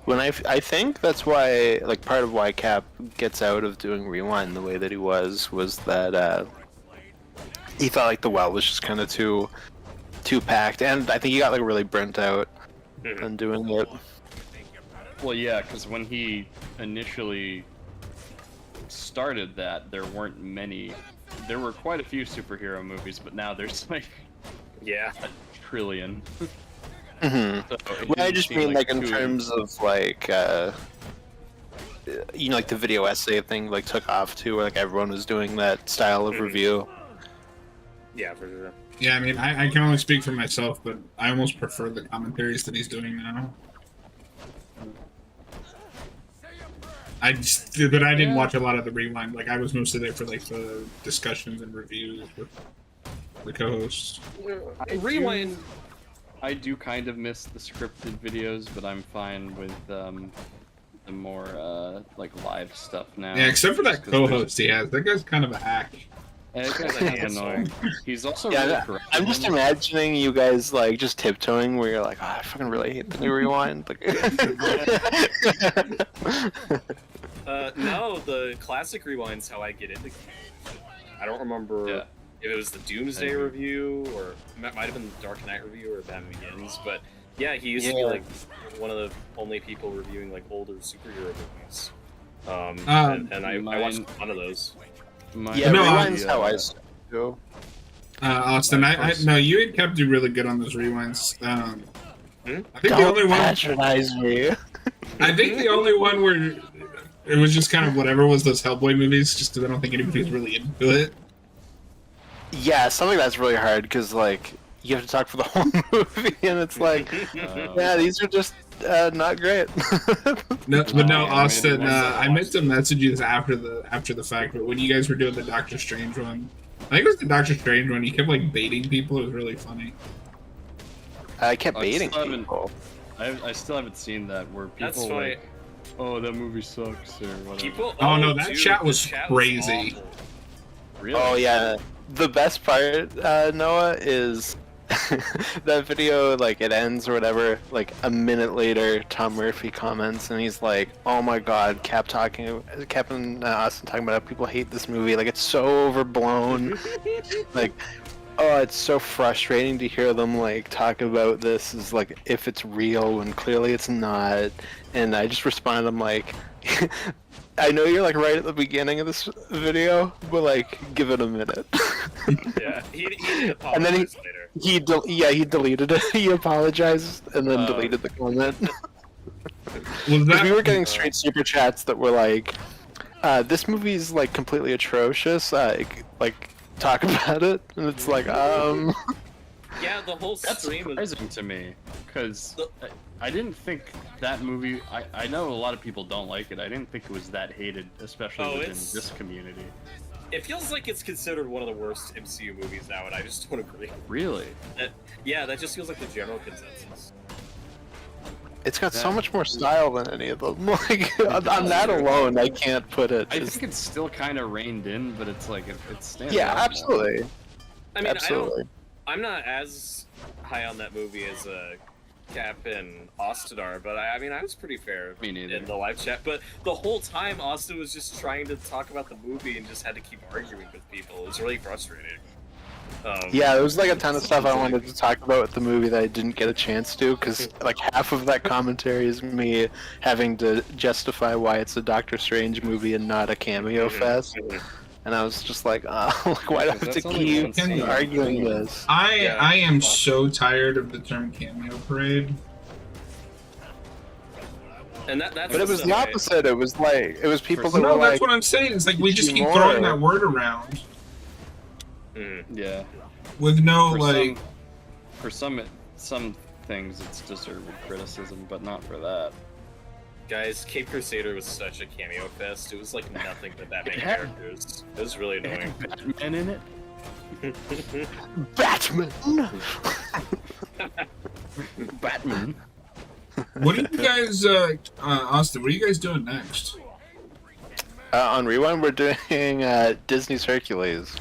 When I think that's why, like, part of why Cap gets out of doing Rewind the way that he was that he thought like the well was just kind of too packed, and I think he got like really burnt out on doing it. Well, yeah, because when he initially started that, there weren't many. There were quite a few superhero movies, but now there's like a trillion. Mm-hmm. So well, I just mean like in too- terms of like you know, like the video essay thing like took off too, where like everyone was doing that style of review. Yeah, for sure. Yeah, I mean, I can only speak for myself, but I almost prefer the commentaries that he's doing now. I didn't watch a lot of the Rewind. Like, I was mostly there for like the discussions and reviews with the co-hosts. Rewind. I do kind of miss the scripted videos, but I'm fine with the more like live stuff now. Yeah, except for that Just 'cause there's- co-host he has. That guy's kind of a hack. And it's kind of annoying. He's also really Yeah, correct. I'm just imagining you guys like just tiptoeing where you're like, oh, I fucking really hate the new Rewind. Like, No, the classic Rewind's how I get into games. I don't remember if it was the Doomsday review or it might have been the Dark Knight review or Batman Begins, but yeah, he used to be like one of the only people reviewing like older superhero movies. And I watched a ton of those. yeah, Rewind's how I go. Austin, no, you and Cap do really good on those rewinds. I think Don't the only one. patronize me. I think the only one where It was just kind of whatever was those Hellboy movies, just because I don't think anybody was really into it. Yeah, something that's really hard because like you have to talk for the whole movie, and it's like, yeah, these are just not great. No, but no, Yeah, Austin. maybe I meant to message you this after the fact, but when you guys were doing the Doctor Strange one, I think it was the Doctor Strange one. You kept like baiting people. It was really funny. I kept I baiting still haven't- people. I still haven't seen that where That's people funny. like, oh, that movie sucks or whatever. People. Oh, no, that dude, chat the was chat crazy. awful. Really? Oh yeah, the best part, Noah, is that video. Like it ends or whatever. Like a minute later, Tom Murphy comments and he's like, "Oh my God, Captain Austin talking about how people hate this movie. Like it's so overblown. Like, oh, it's so frustrating to hear them like talk about this as like if it's real when clearly it's not." And I just responded, I'm like, I know you're like right at the beginning of this video, but like give it a minute. Yeah, he did apologize And then later. he deleted it. He apologized and then deleted the comment. Because we were getting straight super chats that were like, "This movie's like completely atrocious. Like talk about it." And it's like, Yeah, the whole That's stream was. surprising to me because I didn't think that movie. I know a lot of people don't like it. I didn't think it was that hated, especially within this community. It feels like it's considered one of the worst MCU movies now, and I just don't agree. Really? Yeah, that just feels like the general consensus. it's got so much more style than any of them. Like on that alone, I can't put it. I think it's still kind of reined in, but it's like it stands Yeah, out more. absolutely. I mean, Absolutely. I'm not as high on that movie as Cap and Austin are, but I mean, I was pretty fair Me neither. in the live chat. But the whole time, Austin was just trying to talk about the movie and just had to keep arguing with people. It was really frustrating. Yeah, there was like a ton of stuff I wanted to talk about with the movie that I didn't get a chance to, because like half of that commentary is me having to justify why it's a Doctor Strange movie and not a cameo fest. And I was just like, like why do I have to That's only keep one scene. arguing this? I am so tired of the term cameo parade. And that's But it was the opposite. It was like it was people that No, were that's like, what I'm saying. It's like we just keep more. throwing that word around Yeah. with no For like. for some things, it's deserved criticism, but not for that. Guys, Cape Crusader was such a cameo fest. It was like nothing but Batman It had- characters. It was really annoying. Batman in it. Batman. Batman. What are you guys, Austin? What are you guys doing next? On Rewind, we're doing Disney's Hercules.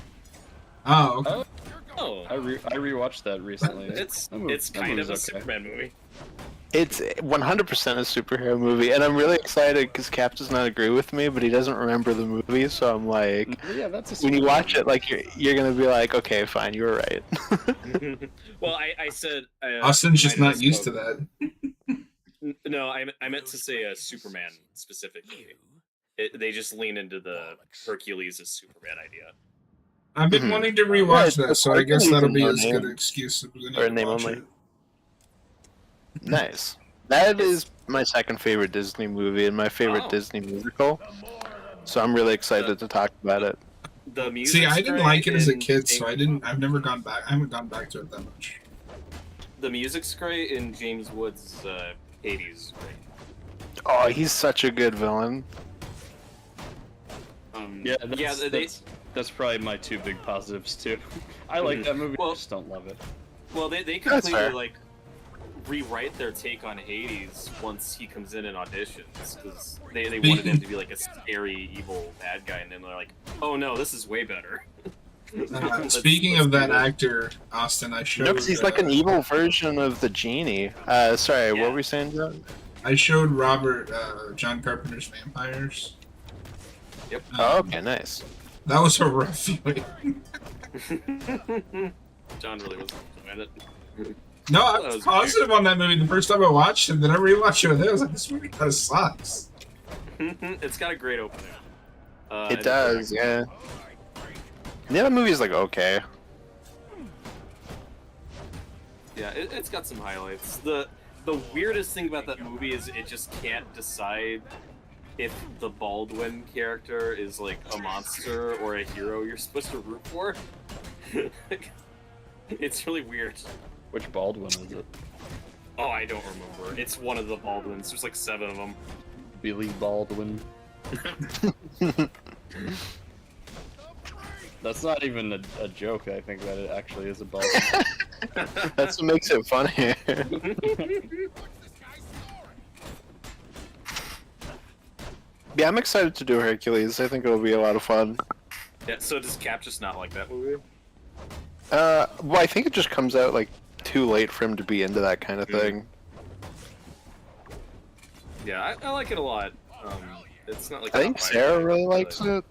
Oh, okay. Oh, I rewatched that recently. it's That movie- it's that kind of a movie's okay. Superman movie. It's 100% a superhero movie, and I'm really excited because Cap does not agree with me, but he doesn't remember the movie, so I'm like, Yeah, that's a when you Superman watch it, like you're gonna be like, okay, fine, you were right. Well, I said Austin's just I not used to misspoke. that. No, I meant to say a Superman specifically. They just lean into the Hercules as Superman idea. I've been Mhm. wanting to rewatch Yeah, that, so I guess Hercules that'll is be no as good name. an excuse as we need Or to name watch only. it. Nice. That is my second favorite Disney movie and my favorite Oh. Disney musical. So I'm really excited to talk about it. The music. See, I didn't like it as a in- kid, so I've never gone back. I haven't gone back to it that much. The music's great in James Woods' Hades. is Great. Oh, he's such a good villain. Yeah, that's, yeah, that's probably my two big positives too. I like that movie, I just don't love it. Well, they That's completely fair. like rewrite their take on Hades once he comes in and auditions because they wanted him to be like a scary, evil bad guy, and then they're like, oh no, this is way better. Speaking of that actor, Austin, I showed. No, because he's like an evil version of the genie. Sorry, what were we saying, John? I showed Robert John Carpenter's Vampires. Yep. Oh, okay, nice. That was a rough viewing. John really wasn't enjoying it. No, I That was was positive on that movie the first time I watched it. Then I rewatched it with it. I was like, this movie kind of sucks. It's got a great opening. It does, yeah. The other movie's like okay. Yeah, it's got some highlights. The weirdest thing about that movie is it just can't decide if the Baldwin character is like a monster or a hero you're supposed to root for. It's really weird. Which Baldwin is it? Oh, I don't remember. It's one of the Baldwins. There's like 7 of them. Billy Baldwin. That's not even a joke. I think that it actually is a Baldwin. That's what makes it funny. Yeah, I'm excited to do Hercules. I think it'll be a lot of fun. Yeah, so does Cap just not like that movie? Well, I think it just comes out like too late for him to be into that kind of thing. Yeah, I like it a lot. It's not like I think Sarah really likes it.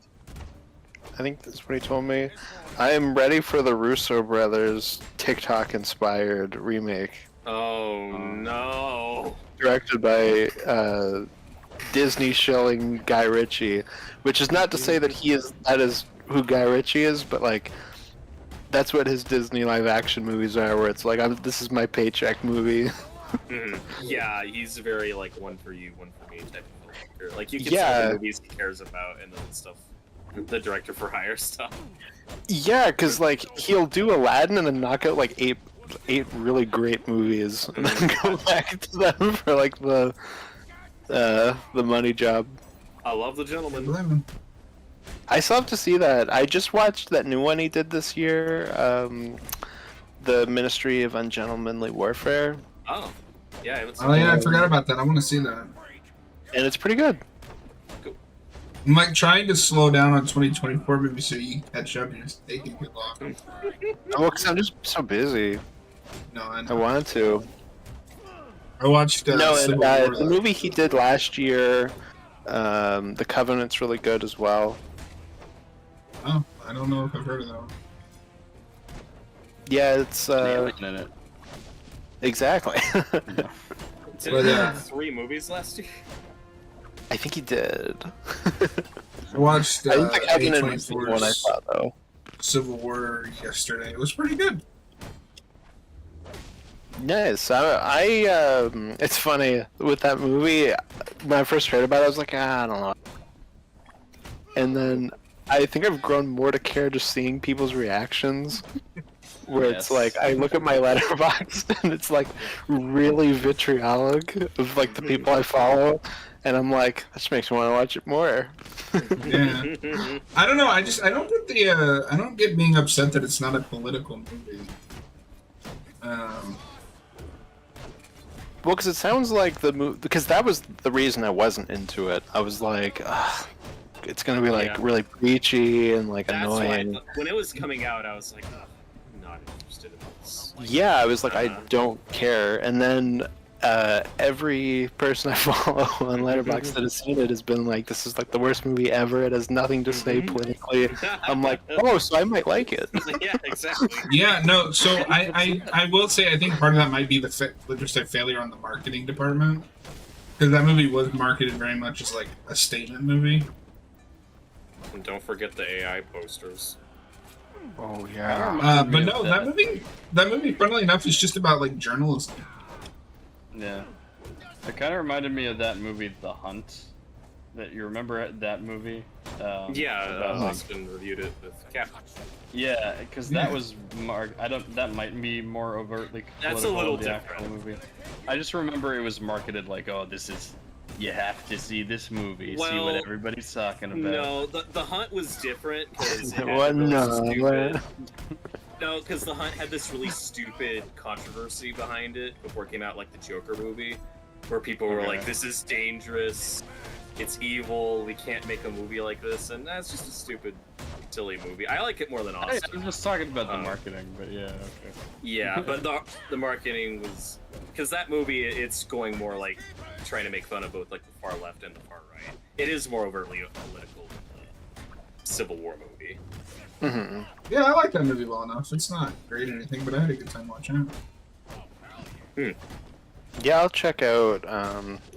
I think that's what he told me. I am ready for the Russo brothers TikTok-inspired remake. Oh no! Directed by Disney shilling Guy Ritchie, which is not to say that that is who Guy Ritchie is, but like that's what his Disney live-action movies are, where it's like this is my paycheck movie. Yeah, he's very like one for you, one for me type of filmmaker. Like you can tell the movies he cares about and then stuff. The director for hire stuff. Yeah, because like he'll do Aladdin and then knock out like eight really great movies, and then go back to them for like the money job. I love The Gentleman. I still have to see that. I just watched that new one he did this year, the Ministry of Ungentlemanly Warfare. Oh, yeah, I haven't seen Oh yeah, I forgot about that. I want to see that. And it's pretty good. I'm like trying to slow down on 2024 movies so you can catch up and just taking too long. Well, because I'm just so busy. No, I wanted to. I watched Civil War, the movie he did last year, The Covenant's really good as well. Oh, I don't know if I've heard of that one. Yeah, it's in it. Exactly. Did he have 3 movies last year? I think he did. I watched I think A24's one I thought though. Civil War yesterday. It was pretty good. Nice. It's funny with that movie. When I first heard about it, I was like, I don't know. And then I think I've grown more to care just seeing people's reactions. Where it's like I look at my letterbox and it's like really vitriolic of like the people I follow, and I'm like, that just makes me want to watch it more. Yeah. I don't know. I don't get being upset that it's not a political movie. Well, because it sounds like the movie. Because that was the reason I wasn't into it. I was like, ugh, it's gonna be like really preachy and like annoying. When it was coming out, I was like, oh, I'm not interested in this. Yeah, I was like, I don't care. And then every person I follow on Letterboxd that has seen it has been like, this is like the worst movie ever. It has nothing to say politically. I'm like, oh, so I might like it. Yeah, exactly. Yeah, no. So I will say I think part of that might be just a failure on the marketing department, because that movie was marketed very much as like a statement movie. And don't forget the AI posters. Oh yeah. But no, that movie, funnily enough, is just about like journalism. Yeah. It kind of reminded me of that movie, The Hunt. That you remember that movie? Yeah, Austin reviewed it with Cap. Yeah, because that was that might be more overtly That's a little the different. actual movie. I just remember it was marketed like, oh, this is, you have to see this movie, see what everybody's talking about. No, the Hunt was different because No, because The Hunt had this really stupid controversy behind it before it came out, like the Joker movie, where people were like, this is dangerous, it's evil, we can't make a movie like this, and that's just a stupid, silly movie. I like it more than Austin. I'm just talking about the marketing, but yeah, okay. Yeah, but the marketing was... Because that movie, it's going more like trying to make fun of both like the far left and the far right. It is more overtly a political Civil War movie. Mm-hmm. Yeah, I like that movie well enough. It's not great or anything, but I had a good time watching it. Yeah, I'll check out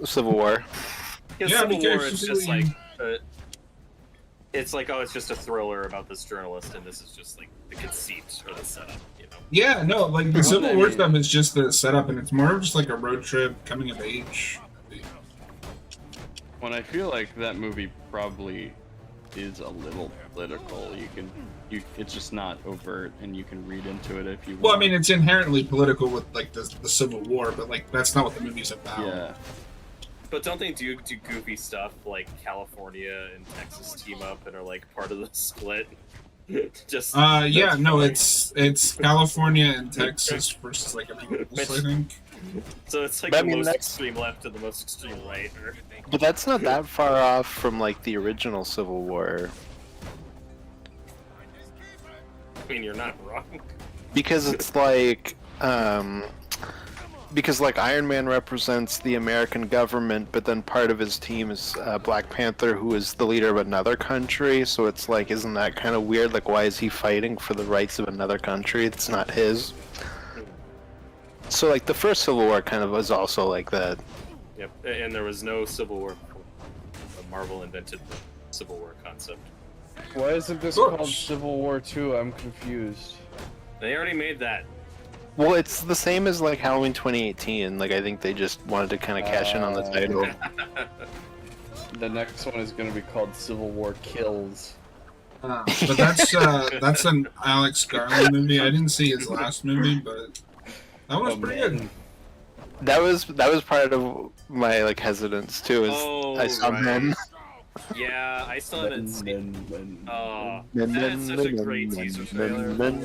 Civil War. Yeah, Civil War, it's just like... it's like, oh, it's just a thriller about this journalist, and this is just like the conceit or the setup, you know? Yeah, no, like the Civil War stuff is just the setup, and it's more of just like a road trip, coming of age. when I feel like that movie probably is a little political. It's just not overt, and you can read into it if you want. Well, I mean, it's inherently political with like the Civil War, but like that's not what the movie's about. Yeah. But don't they do goofy stuff like California and Texas team up and are like part of the split? Just yeah, no, it's California and Texas versus like everyone else, I think. So it's like But, the I mean, most that's- extreme left and the most extreme right. Or... But that's not that far off from like the original Civil War, I mean, you're not wrong. because it's like because like Iron Man represents the American government, but then part of his team is Black Panther, who is the leader of another country. So it's like, isn't that kind of weird? Like, why is he fighting for the rights of another country? It's not his. So like the first Civil War kind of was also like that. Yep, and there was no Civil War. Marvel invented the Civil War concept. Why isn't this called Civil War 2? I'm confused. They already made that. Well, it's the same as like Halloween 2018. Like I think they just wanted to kind of cash in on the title. The next one is going to be called Civil War Kills. But that's an Alex Garland movie. I didn't see his last movie, but that was pretty good. That was part of my like hesitance too. Is I saw Men. Yeah, I still haven't seen. Oh, that's such a great teaser trailer.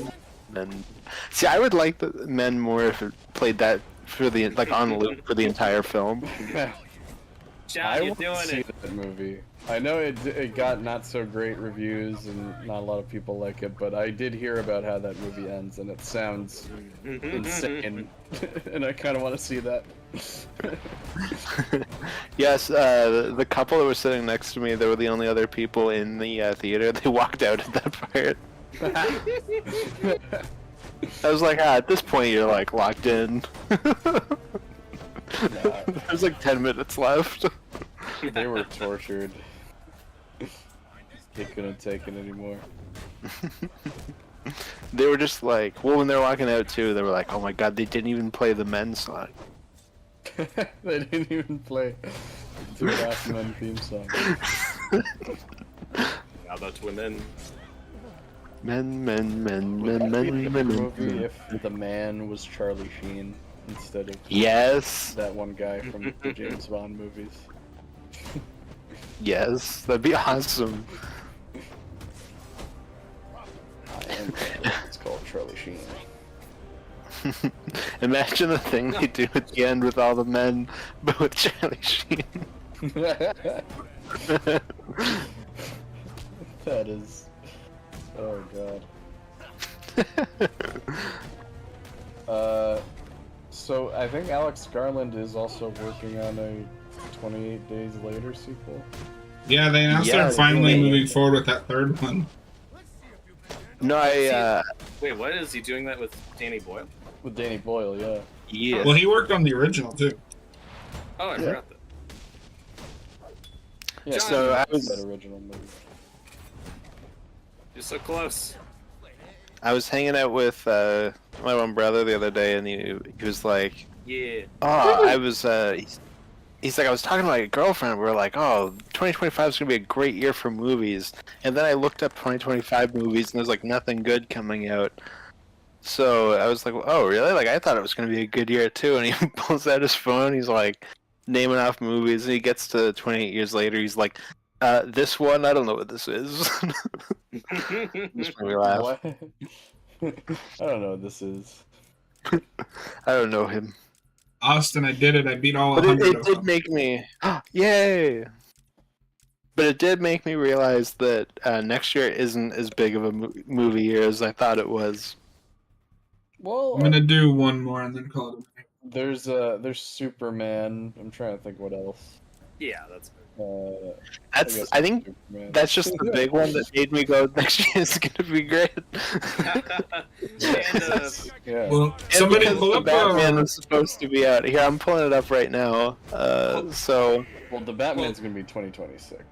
See, I would like the Men more if it played that for the like on loop for the entire film. John, you're I doing want to see it. that movie. I know it got not so great reviews and not a lot of people like it, but I did hear about how that movie ends, and it sounds insane, and I kind of want to see that. Yes, the couple that were sitting next to me, they were the only other people in the theater. They walked out at that part. I was like, at this point you're like locked in. There's like 10 minutes left. They were tortured. They couldn't take it anymore. They were just like, well, when they were walking out too, they were like, oh my god, they didn't even play the Men song. They didn't even play the Last Men theme song. How about women? Men. Would that be a good movie if the man was Charlie Sheen instead of that one guy from the James Bond movies? Yes, that'd be awesome. It's called Charlie Sheen. Imagine the thing they do at the end with all the men, but with Charlie Sheen. That is... Oh god. So I think Alex Garland is also working on a 28 Days Later sequel. Yeah, they announced they're finally moving forward with that third one. No, Wait, what is he doing that with Danny Boyle? With Danny Boyle, yeah. Yeah. Well, he worked on the original too. Oh, I forgot that. Yeah, so I was that original movie. You're so close. I was hanging out with my one brother the other day, and he was like, Yeah. "Oh, I was." He's like, I was talking to my girlfriend. We were like, "Oh, 2025 is gonna be a great year for movies." And then I looked up 2025 movies, and there's like nothing good coming out. So I was like, "Oh, really?" Like I thought it was gonna be a good year too. And he pulls out his phone. He's like, naming off movies, and he gets to 28 years later. He's like, "This one, I don't know what this is." Just made me laugh. What? I don't know what this is. I don't know him. Austin, I did it. I beat all But 100 it of did them. make me, yay! But it did make me realize that next year isn't as big of a movie year as I thought it was. Well, I'm gonna do one more and then call it a night. there's Superman. I'm trying to think what else. Yeah, that's. I think Superman. that's just the big one that made me go, next year is gonna be great. And, Yeah. Well, somebody because pull the up. Batman is supposed to be out here. I'm pulling it up right now. So Well, the Batman's gonna be 2026.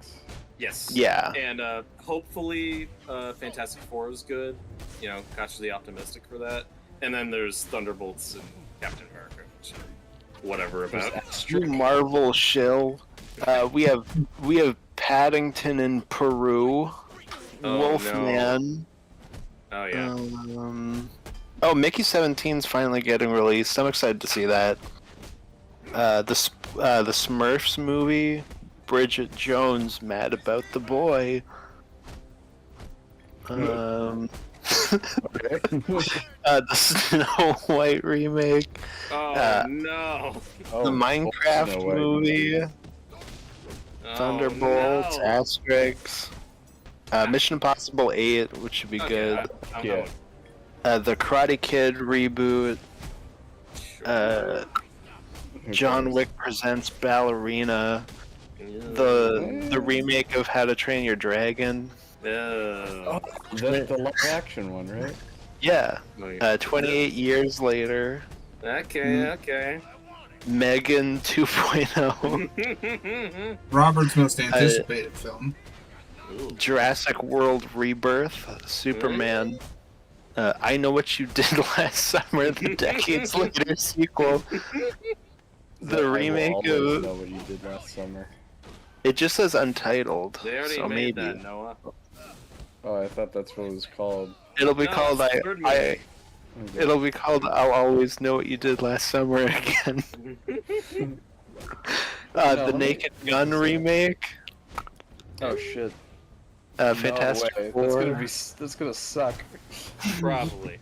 Yes. yeah, And hopefully, Fantastic Four is good. You know, cautiously optimistic for that. And then there's Thunderbolts and Captain America, which whatever about. you Marvel shill. We have Paddington in Peru. Oh, Wolfman. Oh yeah. Oh, Mickey 17's finally getting released. I'm excited to see that. The Smurfs movie. Bridget Jones mad about the boy. The Snow White remake. Oh no. The Minecraft movie. Thunderbolts, no. Asterix. Mission Impossible 8, which should be good. Yeah. The Karate Kid reboot. John Wick Presents Ballerina. The remake of How to Train Your Dragon. Oh, the live action one, right? Yeah. 28 years later. Okay. Megan 2.0. Robert's most anticipated film. Jurassic World Rebirth. Superman. I Know What You Did Last Summer, the Decades Later sequel. The remake of... Know What You Did Last Summer. It just says Untitled. They already so made maybe. that, Noah. Oh, I thought that's what it was called. It'll be called It'll be called I'll Always Know What You Did Last Summer again. The Naked Gun remake. Oh shit. Fantastic Four. That's gonna suck. Probably.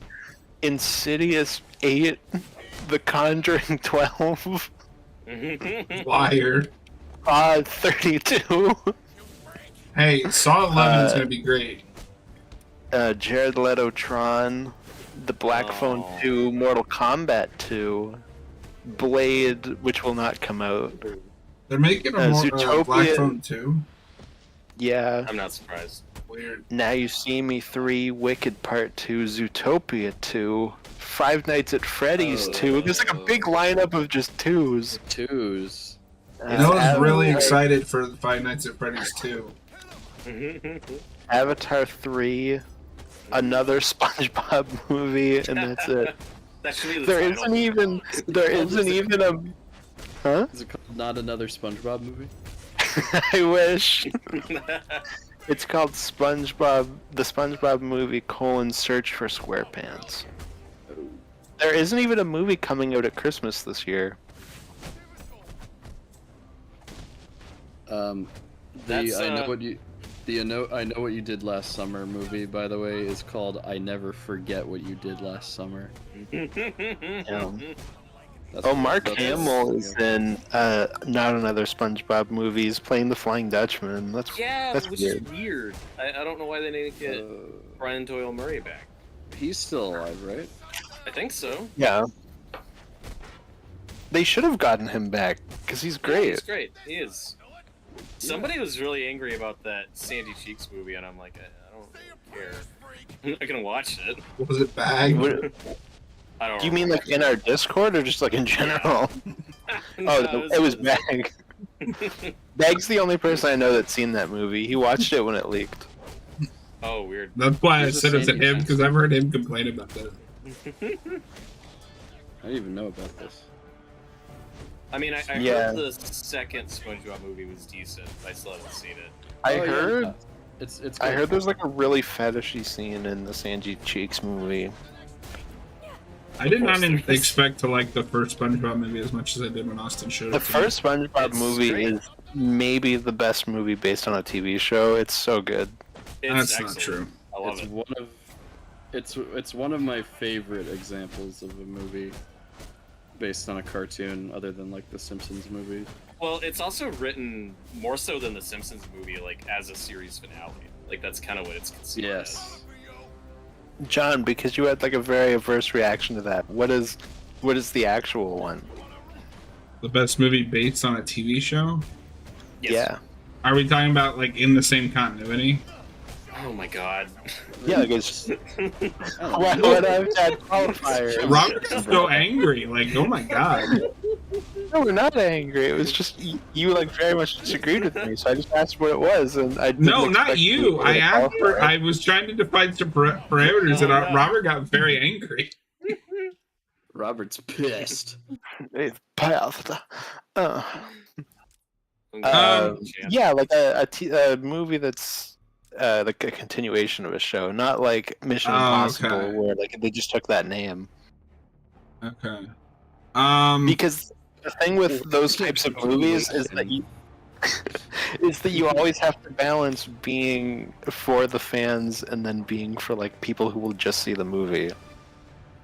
Insidious 8. The Conjuring 12. Liar. 32. Hey, Saw 11 is gonna be great. Jared Leto Tron. The Black Phone 2. Mortal Kombat 2. Blade, which will not come out. They're making a more Zootopia. Black Phone 2. Yeah. I'm not surprised. Weird. Now You See Me 3, Wicked Part 2, Zootopia 2, Five Nights at Freddy's 2. There's like a big lineup of just twos. Twos. Noah's really excited for Five Nights at Freddy's 2. Avatar 3, another SpongeBob movie, and that's it. That should be the There title. isn't even a... Huh? Is it called Not Another SpongeBob movie? I wish. It's called SpongeBob, the SpongeBob movie, Search for SquarePants. There isn't even a movie coming out at Christmas this year. I know what you did last summer movie, by the way, is called I Never Forget What You Did Last Summer. Mark Hamill is in Not Another SpongeBob movie. He's playing the Flying Dutchman. That's which weird. is weird. I don't know why they didn't get Brian Doyle Murray back. He's still alive, right? I think so. Yeah. They should have gotten him back because he's great. Yeah, he's great. He is. Somebody was really angry about that Sandy Cheeks movie, and I'm like, I don't really care. I'm not gonna watch it. Was it bad? I don't Do you mean like in our Discord or just like in general? It was Bag. Bag's the only person I know that's seen that movie. He watched it when it leaked. Oh, weird. That's why I said it to him, because I've heard him complain about that. I didn't even know about this. I mean, I heard the second SpongeBob movie was decent. I still haven't seen it. I heard. Yeah. It's I heard there's like a really fetishy scene in the Sandy Cheeks movie. I did not expect to like the first SpongeBob movie as much as I did when Austin showed it. The first SpongeBob movie is maybe the best movie based on a TV show. It's so good. That's not true. I love it. It's one of my favorite examples of a movie based on a cartoon, other than like the Simpsons movie. Well, it's also written more so than the Simpsons movie, like as a series finale. Like that's kind of what it's considered. Yes. John, because you had like a very averse reaction to that, what is the actual one? The best movie based on a TV show? Yes. Yeah. Are we talking about like in the same continuity? Oh my god. Yeah, like it's. Why would I have had qualifiers? Robert got so angry. Like, oh my god. No, we're not angry. It was just you like very much disagreed with me, so I just asked what it was, and I didn't No, not expect you. to I get asked for. qualifiers. I was trying to define some parameters, and Robert got very angry. Robert's pissed. It's past. Yeah, like a movie that's like a continuation of a show, not like Mission Impossible, okay. where like they just took that name. Okay. Because the thing with those types of movies is that you always have to balance being for the fans and then being for like people who will just see the movie.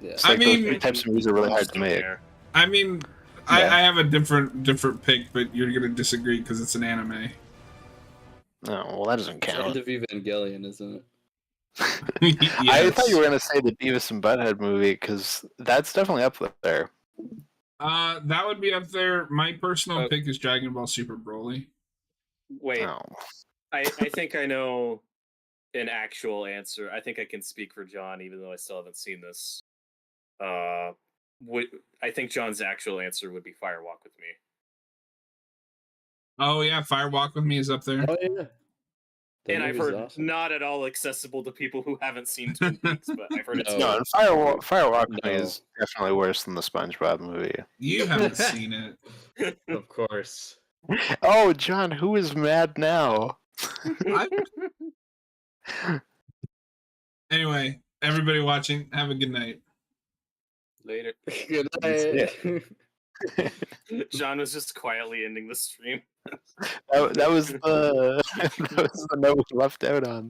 Yeah. It's like those three types of movies are really hard to make. I mean, I have a different pick, but you're gonna disagree because it's an anime. No, well that doesn't It's count. End of Evangelion, isn't it? I thought you were gonna say the Beavis and Butthead movie because that's definitely up there. That would be up there. My personal pick is Dragon Ball Super Broly. Wait, Oh. I think I know an actual answer. I think I can speak for John, even though I still haven't seen this. I think John's actual answer would be Fire Walk with Me. Oh yeah, Fire Walk with Me is up there. Oh yeah. And I've heard not at all accessible to people who haven't seen Twin Peaks, but I've heard it's No, and Fire Walk with Me is definitely worse than the SpongeBob movie. You haven't seen it. Of course. Oh, John, who is mad now? Anyway, everybody watching, have a good night. Later. Good night. John was just quietly ending the stream. That was the that was the note we left out on.